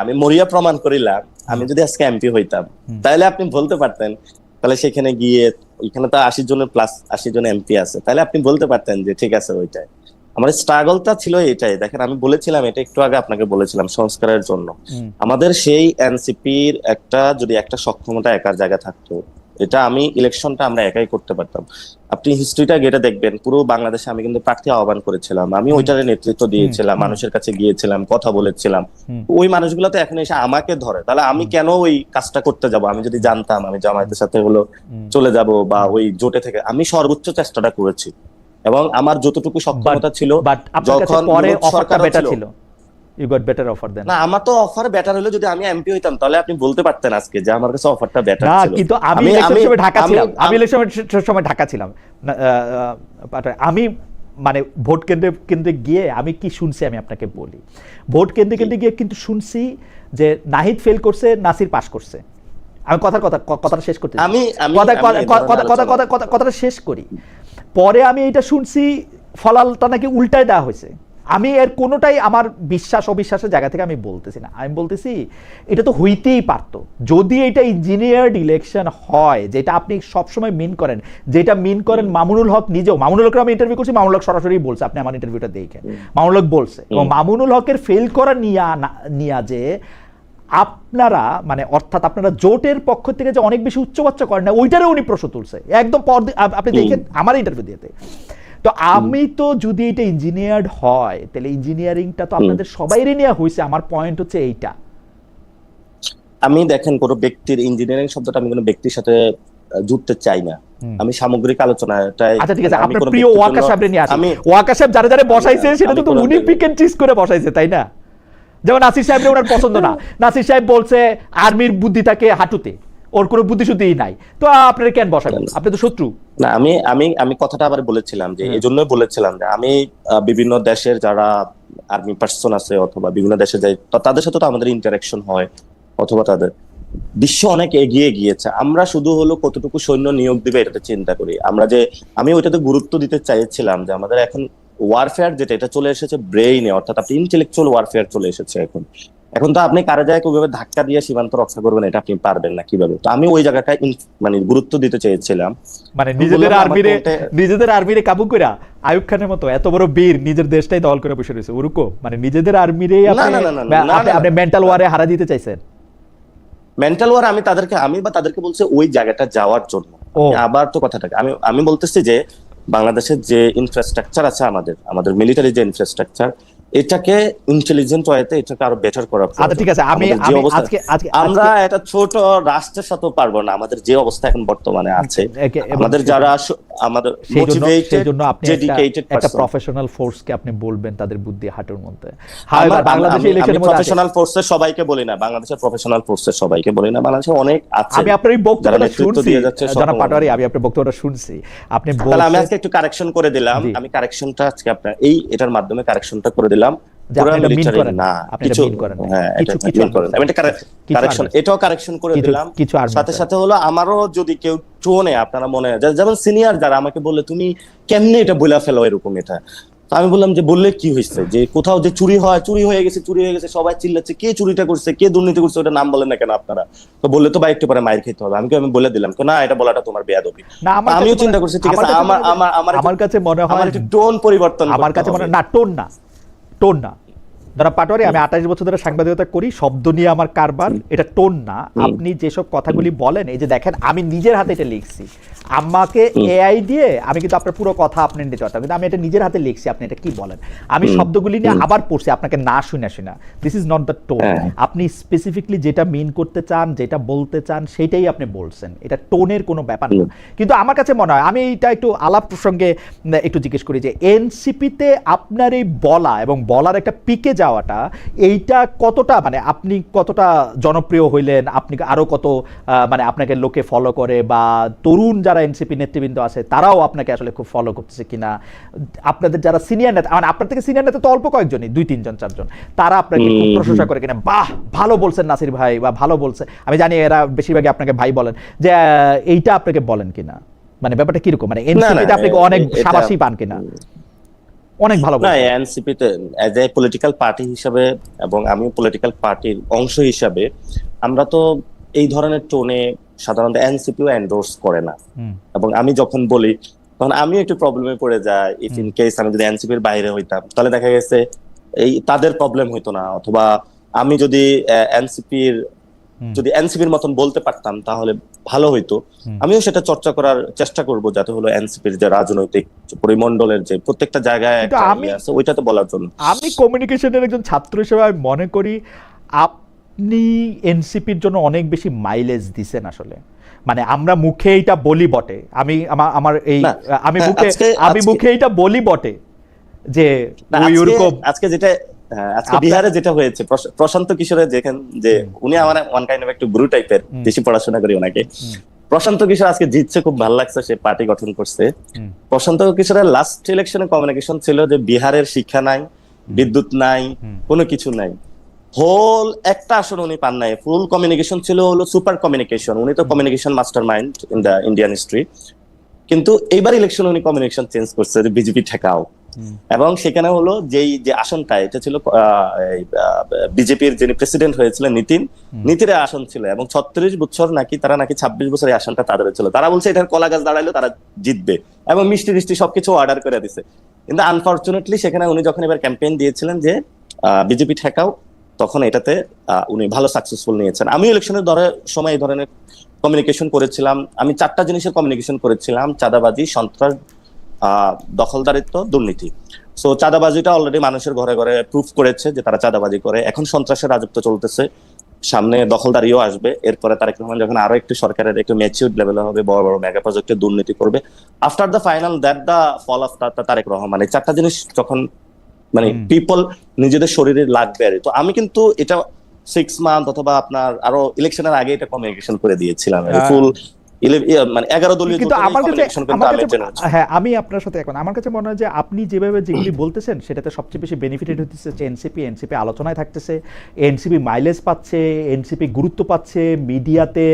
[SPEAKER 2] আমি মরিয়া প্রমাণ করিলাম, আমি যদি আজকে এমপি হইতাম তাহলে আপনি বলতে পারতেন, তাহলে সেখানে গিয়ে এখানে তো 80 জনের প্লাস 80 জন এমপি আছে, তাহলে আপনি বলতে পারতেন যে ঠিক আছে ওইটাই আমার স্ট্রাগলটা ছিল, এটাই দেখেন আমি বলেছিলাম, এটা একটু আগে আপনাকে বলেছিলাম সংস্কারের জন্য আমাদের সেই এনসিপির যদি একটা সক্ষমতা একার জায়গা থাকতো, এটা আমি ইলেকশনটা আমরা একাই করতে পারতাম। আপনি হিস্ট্রিটা গেটে দেখবেন, পুরো বাংলাদেশে আমি কিন্তু প্রার্থী আহ্বান করেছিলাম, আমি ওইটার নেতৃত্ব দিয়েছিলাম, মানুষের কাছে গিয়েছিলাম, কথা বলেছিলাম। ওই মানুষগুলো তো এখন এসে আমাকে ধরে, তাহলে আমি কেন ওই কাজটা করতে যাব? আমি যদি জানতাম আমি জামায়াতের সাথে হলো চলে যাব বা ওই জোটে থেকে, আমি সর্বোচ্চ চেষ্টাটা করেছি এবং আমার যতটুকু সক্ষমতা ছিল, যখন সরকার ছিল
[SPEAKER 1] ইউ গট বেটার অফার দেন।
[SPEAKER 2] না, আমার তো অফার বেটার হলো, যদি আমি এমপি হইতাম তাহলে আপনি বলতে পারতেন আজকে যে আমার কাছে অফারটা বেটার ছিল।
[SPEAKER 1] না, কিন্তু আমি ইলেকশনের সময় ঢাকা ছিলাম, আমি মানে ভোট কেন্দ্রে গিয়ে আমি কি শুনছি আমি আপনাকে বলি, ভোট কেন্দ্রে গিয়ে কিন্তু শুনছি যে নাহিদ ফেল করছে, নাসির পাস করছে। আমি কথাটা শেষ করতে কথাটা শেষ করি। পরে আমি এটা শুনছি ফলালটা নাকি উল্টায় দেওয়া হয়েছে, আমি এর কোনোটাই আমার বিশ্বাস অবিশ্বাসের জায়গা থেকে আমি বলতেছি না, আমি বলতেছি এটা তো হইতেই পারতো যদি এটা ইঞ্জিনিয়ার্ড ইলেকশন হয়, যেটা আপনি সবসময় মিন করেন, যেটা মিন করেন মামুনুল হক নিজেও। মামুনুল হককে আমি ইন্টারভিউ করছি, মামুনুল হক সরাসরি বলছে, আপনি আমার ইন্টারভিউটা দেখে মামুনুল হক বলছে, এবং মামুনুল হকের ফেল করা নিয়া যে আপনারা মানে অর্থাৎ আপনারা জোটের পক্ষ থেকে যে অনেক বেশি উচ্চবাচ্চা করেন না, ওইটারও উনি প্রশ্ন তুলছে একদম আপনি দেখেন আমার ইন্টারভিউ দিতে। তো আমি তো যদি এটা ইঞ্জিনিয়ার্ড হয় তাহলে ইঞ্জিনিয়ারিংটা তো আপনাদের সবাইরই নিয়ে হয়েছে, আমার পয়েন্ট হচ্ছে এইটা।
[SPEAKER 2] আমি দেখেন কোনো ব্যক্তির ইঞ্জিনিয়ারিং শব্দটা আমি কোনো ব্যক্তির সাথে জুড়তে চাই না, আমি সামগ্রিক আলোচনাটাই।
[SPEAKER 1] আচ্ছা ঠিক আছে, আপনার প্রিয় ওয়াকা সাহেব নিয়ে আসি। ওয়াকা সাহেব যারা যারা বসাইছে সেটা তো উনি পিক এন্ড চুজ করে বসাইছে, তাই না? যেমন নাসির সাহেব ওনার পছন্দ না, নাসির সাহেব বলছে আর্মির বুদ্ধি থাকে হাঁটুতে, ওর কোনো বুদ্ধি শুদ্ধিই নাই, তো আপনারা কেন বসাবেন, আপনি তো শত্রু।
[SPEAKER 2] না আমি আমি আমি কথাটা আবার বলেছিলাম যে এই জন্যই বলেছিলাম যে আমি বিভিন্ন দেশের যারা আর্মি পার্সন আছে অথবা বিভিন্ন দেশে যাই, তাদের সাথে তো আমাদের ইন্টারাকশন হয়, অথবা তাদের বিশ্ব অনেক এগিয়ে গিয়েছে, আমরা শুধু হলো কতটুকু সৈন্য নিয়োগ দিবে এটাতে চিন্তা করি আমরা। যে আমি ওইটাতে গুরুত্ব দিতে চাইছিলাম যে আমাদের এখন ওয়ারফেয়ার যেটা এটা চলে এসেছে ব্রেইনে, অর্থাৎ আপনি ইন্টেলেকচুয়াল ওয়ারফেয়ার চলে এসেছে এখন। এখন তো আপনি কারো জায়গায় কিভাবে ধাক্কা দিয়ে সীমান্ত রক্ষা করবেন এটা আপনি পারবেন না কিভাবে। তো আমি ওই জায়গাটায় মানে গুরুত্ব দিতে চেয়েছিলাম,
[SPEAKER 1] মানে নিজেদের আর্মিরে কাবু কইরা আইয়ুব খানের মতো এত বড় বীর নিজের দেশটাই দখল করে বসে রয়েছে ওরকম, মানে নিজেদের আর্মিরে আপনি মেন্টাল ওয়ারে হারা দিতে চাইছেন।
[SPEAKER 2] মেন্টাল ওয়ার আমি তাদেরকে বলছি ওই জায়গাটা যাওয়ার জন্য। আবার তো কথাটাকে আমি বলতেছি যে বাংলাদেশের যে ইনফ্রাস্ট্রাকচার আছে, আমাদের মিলিটারি যে ইনফ্রাস্ট্রাকচার, এটাকে ইন্টেলিজেন্ট ওয়েতে এটাকে আরো বেটার করা।
[SPEAKER 1] আচ্ছা ঠিক আছে, আমি আজকে
[SPEAKER 2] আমরা এটা ছোট রাষ্ট্রের সাথেও পারবো না, আমাদের যে অবস্থা এখন বর্তমানে আছে, আমাদের যারা আমাদের মোটিভেটেড ডেডিকেটেড
[SPEAKER 1] একটা প্রফেশনাল ফোর্স কে আপনি বলবেন তাদের বুদ্ধি হাঁটুর মধ্যে। বাংলাদেশের ইলেকশনের মধ্যে
[SPEAKER 2] প্রফেশনাল ফোর্সের সবাইকে বলি না, বাংলাদেশের প্রফেশনাল ফোর্সের সবাইকে বলি না, বাংলাদেশে অনেক আছে।
[SPEAKER 1] আমি আপনার এই বক্তব্যটা শুনছি জনাব পাটোয়ারি, আমি আপনার বক্তব্যটা শুনছি, আপনি
[SPEAKER 2] বলছেন আমি আজকে একটু কারেকশন করে দিলাম, আমি কারেকশনটা আজকে আপনার এটার মাধ্যমে কারেকশনটা করে দিলাম। এটাও কারেকশন করে দিলাম, সাথে সাথে হলো আমারও যদি কেউ টোনে আপনারা মনে হয় যেমন সিনিয়র যারা আমাকে বললে তুমি কেমনে এটা বলে ফেলো এরকম, এটা তো আমি বললাম যে বললে কি হয়েছে, যে কোথাও যে চুরি হয়ে গেছে সবাই চিল্লাচ্ছে কে চুরিটা করছে কে দুর্নীতি করছে ওটা নাম বলেন না কেন আপনারা, তো বললে তো ভাই একটু পরে মাইর খেতে হবে। আমি বলে দিলাম না এটা বলাটা তোমার বেয়াদবি। আমিও চিন্তা করছি ঠিক আছে, আমার কাছে মনে হয় টোন পরিবর্তন,
[SPEAKER 1] আমার কাছে মনে হয় না টোন না যারা পাটোয়ারি, আমি 28 বছর ধরে সাংবাদিকতা করি, শব্দ নিয়ে আমার কারবার, এটা টোন না। আপনি যেসব কথাগুলি বলেন, এই যে দেখেন আমি নিজের হাতে এটা লিখছি, আমাকে এআই দিয়ে আমি কিন্তু আপনার পুরো কথা আপনি নিতে পারতাম, কিন্তু আমি এটা নিজের হাতে লিখছি, আপনি এটা কি বলেন, আমি শব্দগুলি নিয়ে আবার পড়ছি আপনাকে না শুনে this is not the tone. আপনি স্পেসিফিকলি যেটা মিন করতে চান, যেটা বলতে চান সেটাই আপনি বলছেন, এটা টোনের কোনো ব্যাপার না। কিন্তু আমার কাছে মনে হয়, আমি এটা একটু আলাপ প্রসঙ্গে একটু জিজ্ঞেস করি যে এনসিপিতে আপনার এই বলা এবং বলার একটা পিকে যাওয়াটা, এইটা কতটা মানে আপনি কতটা জনপ্রিয় হইলেন, আপনি আরো কত মানে আপনাকে লোকে ফলো করে, বা তরুণ যারা এনসিপি নেতৃবৃন্দ আছে তারাও আপনাকে আসলে খুব ফলো করতেছে কিনা, আপনাদের যারা সিনিয়র নেতা, মানে আপনার থেকে সিনিয়র নেতা তো অল্প কয়েকজনই, 2, 3 জন 4 জন, তারা আপনাকে খুব প্রশংসা করে কিনা, বাহ ভালো বলছেন নাসির ভাই, বা ভালো বলছে, আমি জানি এরা বেশিরভাগই আপনাকে ভাই বলেন, যে এইটা আপনাকে বলেন কিনা, মানে ব্যাপারটা কিরকম, মানে এনসিপিতে আপনি অনেক সাবাসী পান কিনা? অনেক ভালো না,
[SPEAKER 2] এনসিপিতে এজ এ পলিটিক্যাল পার্টি হিসাবে এবং আমি পলিটিক্যাল পার্টির অংশ হিসাবে আমরা তো এই ধরনের টোনে সাধারণত এনসিপিও এন্ডোর্স করে না, এবং আমি যখন বলি তখন আমিও একটু প্রবলেমে পড়ে যাই। ইফ ইন কেস আমি যদি এনসিপির বাইরে হইতাম তাহলে দেখা গেছে এই তাদের প্রবলেম হইতো না, অথবা আমি যদি এনসিপির মতন বলতে পারতাম তাহলে ভালো হইতো। আমিও সেটা চর্চা করার চেষ্টা করব, যাতে হলো এনসিপির যে রাজনৈতিক পরিমণ্ডলের যে প্রত্যেকটা জায়গায় আছে ওইটাতে বলার জন্য।
[SPEAKER 1] আমি কমিউনিকেশনের একজন ছাত্র হিসেবে আমি মনে করি আপনি এনসিপির জন্য অনেক বেশি মাইলেজ দিছেন আসলে, মানে আমরা মুখে এইটা বলি বটে, আমি মুখে এইটা বলি বটে যে
[SPEAKER 2] আজকে যেটা আজকে বিহারে যেটা হয়েছে, প্রশান্ত কিশোরের যে উনি আমার ওয়ান কাইন্ড অফ একটু ব্রু টাইপের, বেশি পড়াশোনা করি ওনাকে। প্রশান্ত কিশোর আজকে জিতছে, খুব ভালো লাগছে, সে পার্টি গঠন করছে। প্রশান্ত কিশোরের লাস্ট ইলেকশনে কমিউনিকেশন ছিল যে বিহারের শিক্ষা নাই, বিদ্যুৎ নাই, কোনো কিছু নাই, হোল একটা আসন উনি পান নাই। ফুল কমিউনিকেশন ছিল হলো সুপার কমিউনিকেশন, উনি তো communication master mind in the Indian history. কিন্তু এইবার ইলেকশন উনি কমিউনিকেশন চেঞ্জ করছে যে বিজেপি ঠেকাও, এবং সেখানে হলো যে আসনটা এটা ছিল বিজেপির যিনি প্রেসিডেন্ট হয়েছিলেন নীতির আসন ছিল, এবং 36 বছর নাকি তারা নাকি 26 বছর এই আসনটা তাদের ছিল। তারা বলছে এটার কলা গাছ দাঁড়াইলো তারা জিতবে, এবং মিষ্টি টিষ্টি সবকিছু অর্ডার করে দিছে। কিন্তু আনফরচুনেটলি সেখানে উনি যখন এবার ক্যাম্পেইন দিয়েছিলেন যে বিজেপি ঠেকাও, তখন এটাতে উনি ভালো সাকসেসফুল নিয়েছেন। আমি ইলেকশনের সময় এই ধরনের কমিউনিকেশন করেছিলাম। আমি 4টা জিনিসের কমিউনিকেশন করেছিলাম: চাঁদাবাজি, সন্ত্রাস, দখলদারিত্ব, দুর্নীতি। সো চাঁদাবাজিটা অলরেডি মানুষের ঘরে ঘরে প্রুফ করেছে যে তারা চাঁদাবাজি করে। এখন সন্ত্রাসের রাজত্ব চলতেছে, সামনে দখলদারিও আসবে। এরপরে তারেক রহমান যখন আরো একটু সরকারের একটু ম্যাচিউরড লেভেলে হবে, বড় বড় মেগা প্রজেক্টে দুর্নীতি করবে, after the final that the fall of Tarique Rahman. এই 4টা জিনিস যখন মানে পিপল নিজেদের শরীরে লাগবে। তো আমি কিন্তু এটা 6 মান্থ অথবা আপনার আরো ইলেকশনের আগে এটা কমিউনিকেশন করে দিয়েছিলাম ফুল, মানে 11 দলীয়
[SPEAKER 1] কিন্তু আমার কাছে হ্যাঁ, আমি
[SPEAKER 2] আমি
[SPEAKER 1] আপনার সাথে এখন আমার কাছে মনে হয় যে আপনি যেভাবে যেগুলি বলতেছেন সেটাতে সবচেয়ে বেশি বেনিফিটেড হচ্ছে যে এনসিপি আলোচনায় থাকতেছে, এনসিপি মাইলেজ পাচ্ছে, এনসিপি গুরুত্ব পাচ্ছে, মিডিয়াতে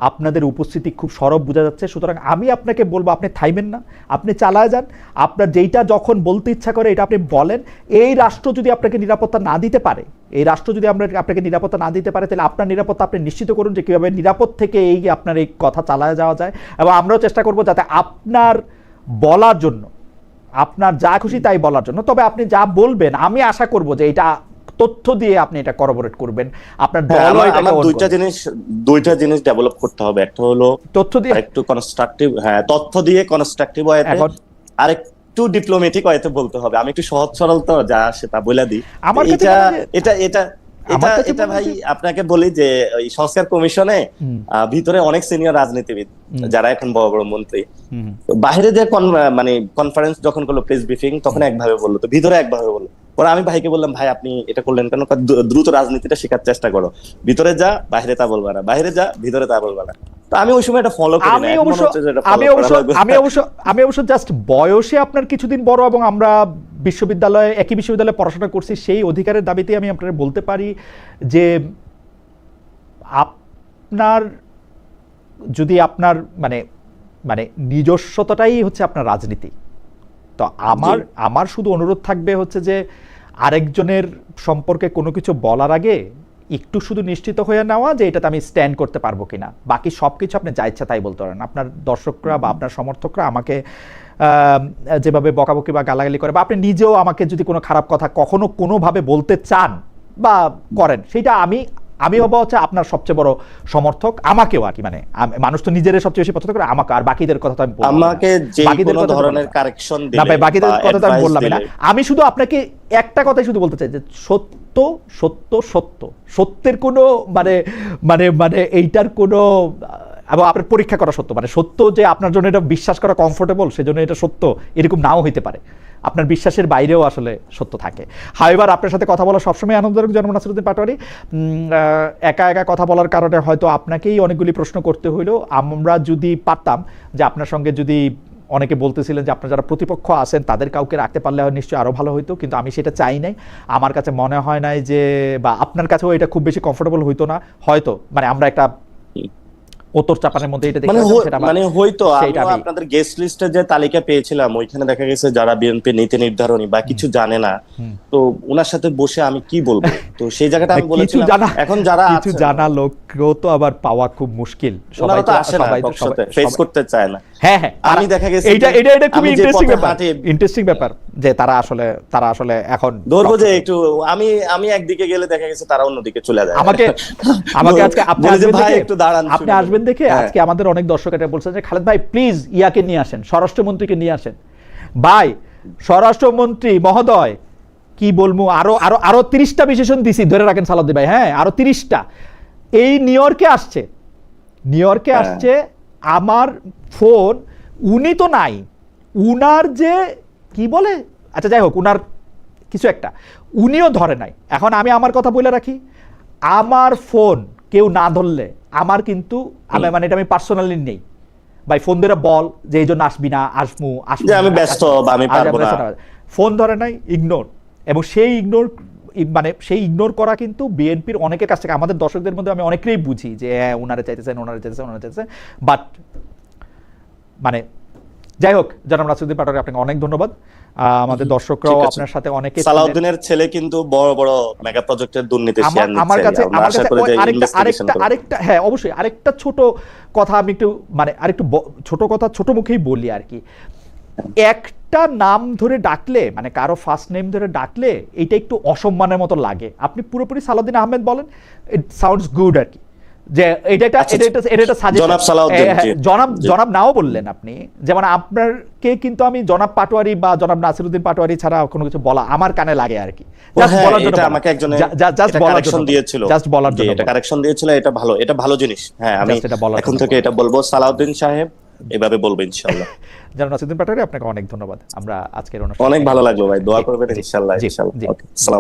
[SPEAKER 1] আপনাদের উপস্থিতি খুব সরব বোঝা যাচ্ছে। সুতরাং আমি আপনাকে বলবো আপনি থাইমেন না, আপনি চালায় যান। আপনার যেইটা যখন বলতে ইচ্ছা করে এটা আপনি বলেন। এই রাষ্ট্র যদি আপনাকে নিরাপত্তা না দিতে পারে, এই রাষ্ট্র যদি আপনাকে নিরাপত্তা না দিতে পারে, তাহলে আপনার নিরাপত্তা আপনি নিশ্চিত করুন যে কীভাবে নিরাপদ থেকে আপনার এই কথা চালায় যাওয়া যায়। এবং আমরাও চেষ্টা করবো যাতে আপনার বলার জন্য, আপনার যা খুশি তাই বলার জন্য, তবে আপনি যা বলবেন আমি আশা করব যে এটা তথ্য দিয়ে আপনি এটা করবোরেট করবেন। আপনার
[SPEAKER 2] আমার দুইটা জিনিস ডেভেলপ করতে হবে। একটা হলো তথ্য দিয়ে একটু কনস্ট্রাকটিভ, তথ্য দিয়ে কনস্ট্রাকটিভ ওয়েতে, আর একটু ডিপ্লোম্যাটিক ওয়েতে বলতে হবে। আমি একটু সহজ সরল তো যা সেটা বলে দিই। এটা ভাই আপনাকে বলি যে ওই সংস্কার কমিশনে ভিতরে অনেক সিনিয়র রাজনীতিবিদ যারা এখন বড় বড় মন্ত্রী, বাইরে যে মানে কনফারেন্স যখন করলো, প্রেস ব্রিফিং, তখন একভাবে বললো, তো ভিতরে একভাবে বললো। পরে আমি ভাইকে বললাম, ভাই আপনি এটা করলেন কেন? দ্রুত রাজনীতিটা শেখার চেষ্টা করো, ভিতরে যা বাইরে তা বলবা না, বাইরে যা ভিতরে তা বলবা না। তো আমি ওই সময় এটা ফলো করি না।
[SPEAKER 1] আমি অবশ্য জাস্ট বয়সে আপনার কিছুদিন বড়, এবং আমরা একই বিশ্ববিদ্যালয়ে পড়াশোনা করছি, সেই অধিকারের দাবিতে আমি আপনার বলতে পারি যে আপনার যদি আপনার মানে মানে নিজস্বতাটাই হচ্ছে আপনার রাজনীতি, তো আমার শুধু অনুরোধ থাকবে হচ্ছে যে আরেকজনের সম্পর্কে কোনো কিছু বলার আগে একটু শুধু নিশ্চিত হয়ে নেওয়া যে এটাতে আমি স্ট্যান্ড করতে পারবো কিনা। বাকি সব কিছু আপনি যা ইচ্ছা তাই বলতে পারেন। আপনার দর্শকরা বা আপনার সমর্থকরা আমাকে যেভাবে বকাবকি বা গালাগালি করে, বা আপনি নিজেও আমাকে যদি কোনো খারাপ কথা কখনো কোনোভাবে বলতে চান বা করেন, সেইটা আমি হবো হচ্ছে আপনার সবচেয়ে বড় সমর্থক। আমাকেও আর কি, মানে মানুষ তো নিজের সবচেয়ে বেশি পছন্দ করে, আমাকে আর বাকিদের কথা তো আমি বলবো না,
[SPEAKER 2] আমাকে যে কোনো ধরনের কারেকশন দিলে
[SPEAKER 1] না ভাই, বাকিদের কথা তো আমি বললাম না। আমি শুধু আপনাকে একটা কথাই শুধু বলতে চাই যে সত্য সত্য সত্য, সত্যের কোনো মানে মানে মানে এইটার কোনো, এবং আপনার পরীক্ষা করা সত্য, মানে সত্য যে আপনার জন্য এটা বিশ্বাস করা কমফোর্টেবল সেজন্য এটা সত্য, এরকম নাও হইতে পারে। আপনার বিশ্বাসের বাইরেও আসলে সত্য থাকে। হাওয়েভার আপনার সাথে কথা বলা সবসময় আনন্দদায়ক। জনাব নাসিরউদ্দিন পাটোয়ারী, একা একা কথা বলার কারণে হয়তো আপনাকেই অনেকগুলি প্রশ্ন করতে হইলো। আমরা যদি পারতাম যে আপনার সঙ্গে যদি, অনেকে বলতেছিলেন যে আপনারা যারা প্রতিপক্ষ আছেন তাদের কাউকে রাখতে পারলে নিশ্চয়ই আরো ভালো হইতো, কিন্তু আমি সেটা চাই নাই। আমার কাছে মনে হয় নাই যে, বা আপনার কাছেও এটা খুব বেশি কমফোর্টেবল হইতো না হয়তো, মানে আমরা একটা ওতর চাপানের মধ্যে এটা
[SPEAKER 2] মানে হয়তো আপনাদের গেস্ট লিস্টে যে তালিকা পেয়েছিলাম ওইখানে দেখা গেছে যারা বিএনপি নীতি নির্ধারণী বা কিছু জানে না, তো ওনার সাথে বসে আমি কি বলবো, তো সেই জায়গাটা আমি বলেছিলাম এখন যারা
[SPEAKER 1] কিছু জানা লোকও তো আবার পাওয়া খুব মুশকিল,
[SPEAKER 2] সবাই তো আসে না, সবাই ফেস করতে চায় না।
[SPEAKER 1] হ্যাঁ হ্যাঁ,
[SPEAKER 2] আমি দেখা গেছে
[SPEAKER 1] এটা খুব ইন্টারেস্টিং ব্যাপার যে তারা আসলে এখন
[SPEAKER 2] ধরবো যে একটু আমি একদিকে গেলে দেখা গেছে তারা অন্যদিকে চলে যায়।
[SPEAKER 1] আমাকে আজকে আপনি আসবেন দেখে আজকে আমাদের অনেক দর্শক এটা বলছে যে খালেদ ভাই প্লিজ ইয়াকে নিয়ে আসেন, স্বরাষ্ট্রমন্ত্রীকে নিয়ে আসেন। ভাই স্বরাষ্ট্রমন্ত্রী মহোদয় কি বলবো, আরো 30টা বিশেষণ দিছি, ধরে রাখেন সালাউদ্দিন ভাই, হ্যাঁ আরো 30টা। এই নিউ ইয়র্কে আসছে আমার ফোন, উনি তো নাই, উনার যে কি বলে, আচ্ছা যাই হোক, উনার কিছু একটা উনিও ধরে নাই। এখন আমি আমার কথা বলে রাখি, আমার ফোন কেউ না ধরলে আমার কিন্তু মানে এটা আমি পার্সোনালি নেই ভাই, ফোন ধরে বল যে এই জন্য আসবি না, আসবো
[SPEAKER 2] আমি ব্যস্ত বা আমি পারবো না,
[SPEAKER 1] ফোন ধরে নাই, ইগনোর। এবং সেই ইগনোর করা কিন্তু বিএনপির অনেকের কাছ থেকে, আমাদের দর্শকদের মধ্যে আমি অনেকেই বুঝি যে হ্যাঁ ওনারা চাইতেছেন, বাট মানে যাই হোক, জনাব নাসিরউদ্দিন পাটোয়ারি, আপনাকে অনেক ধন্যবাদ। আমাদের দর্শকরাও
[SPEAKER 2] ঠিক আছে।
[SPEAKER 1] আপনার সাথে অনেকে
[SPEAKER 2] সালাউদ্দিনের ছেলে কিন্তু বড় বড় মেগা প্রজেক্টের দুর্নীতি শেয়ার নিচ্ছে।
[SPEAKER 1] আমার কাছে
[SPEAKER 2] আমরা আশা করি যে ইনভেস্টিগেশন করবে।
[SPEAKER 1] আরেকটা হ্যাঁ অবশ্যই আরেকটা ছোট কথা আমি একটু মানে আরেকটু ছোট কথা ছোট মুখেই বলি আর কি। একটা নাম ধরে ডাকলে মানে কারো ফার্স্ট নেম ধরে ডাকলে এটা একটু অসম্মানের মতো লাগে। আপনি পুরোপুরি সালাউদ্দিন আহমেদ বলেন, ইট সাউন্ডস গুড আর কি, যে এটা একটা সাজেশন।
[SPEAKER 2] জনাব সালাউদ্দিন, জি।
[SPEAKER 1] জনাব নাও বললেন আপনি, যেমন আপনারকে কিন্তু আমি জনাব পাটোয়ারি বা জনাব নাসিরউদ্দিন পাটোয়ারি ছাড়া কোনো কিছু বলা আমার কানে লাগে আর কি। জাস্ট
[SPEAKER 2] হ্যাঁ,
[SPEAKER 1] বলার জন্য
[SPEAKER 2] এটা
[SPEAKER 1] বলা।
[SPEAKER 2] আমাকে একজনে
[SPEAKER 1] জাস্ট বলার
[SPEAKER 2] কারেকশন
[SPEAKER 1] জন্য
[SPEAKER 2] দিয়েছিল।
[SPEAKER 1] জাস্ট বলার
[SPEAKER 2] জি,
[SPEAKER 1] জন্য
[SPEAKER 2] এটা কারেকশন দিয়েছিল, এটা ভালো জিনিস। হ্যাঁ, আমি
[SPEAKER 1] Just এটা বলার
[SPEAKER 2] এখন
[SPEAKER 1] জন্য
[SPEAKER 2] থেকে এটা বলবো, সালাউদ্দিন সাহেব এভাবে বলবো ইনশাআল্লাহ।
[SPEAKER 1] জনাব নাসিরউদ্দিন পাটোয়ারি, আপনাকে অনেক ধন্যবাদ। আমরা আজকের অনুষ্ঠান
[SPEAKER 2] অনেক ভালো লাগলো ভাই, দোয়া
[SPEAKER 1] জি,
[SPEAKER 2] করবেন
[SPEAKER 1] জি,
[SPEAKER 2] ইনশাআল্লাহ।
[SPEAKER 1] জি,
[SPEAKER 2] ইনশাআল্লাহ।
[SPEAKER 1] জি।
[SPEAKER 2] ওকে, আসসালামু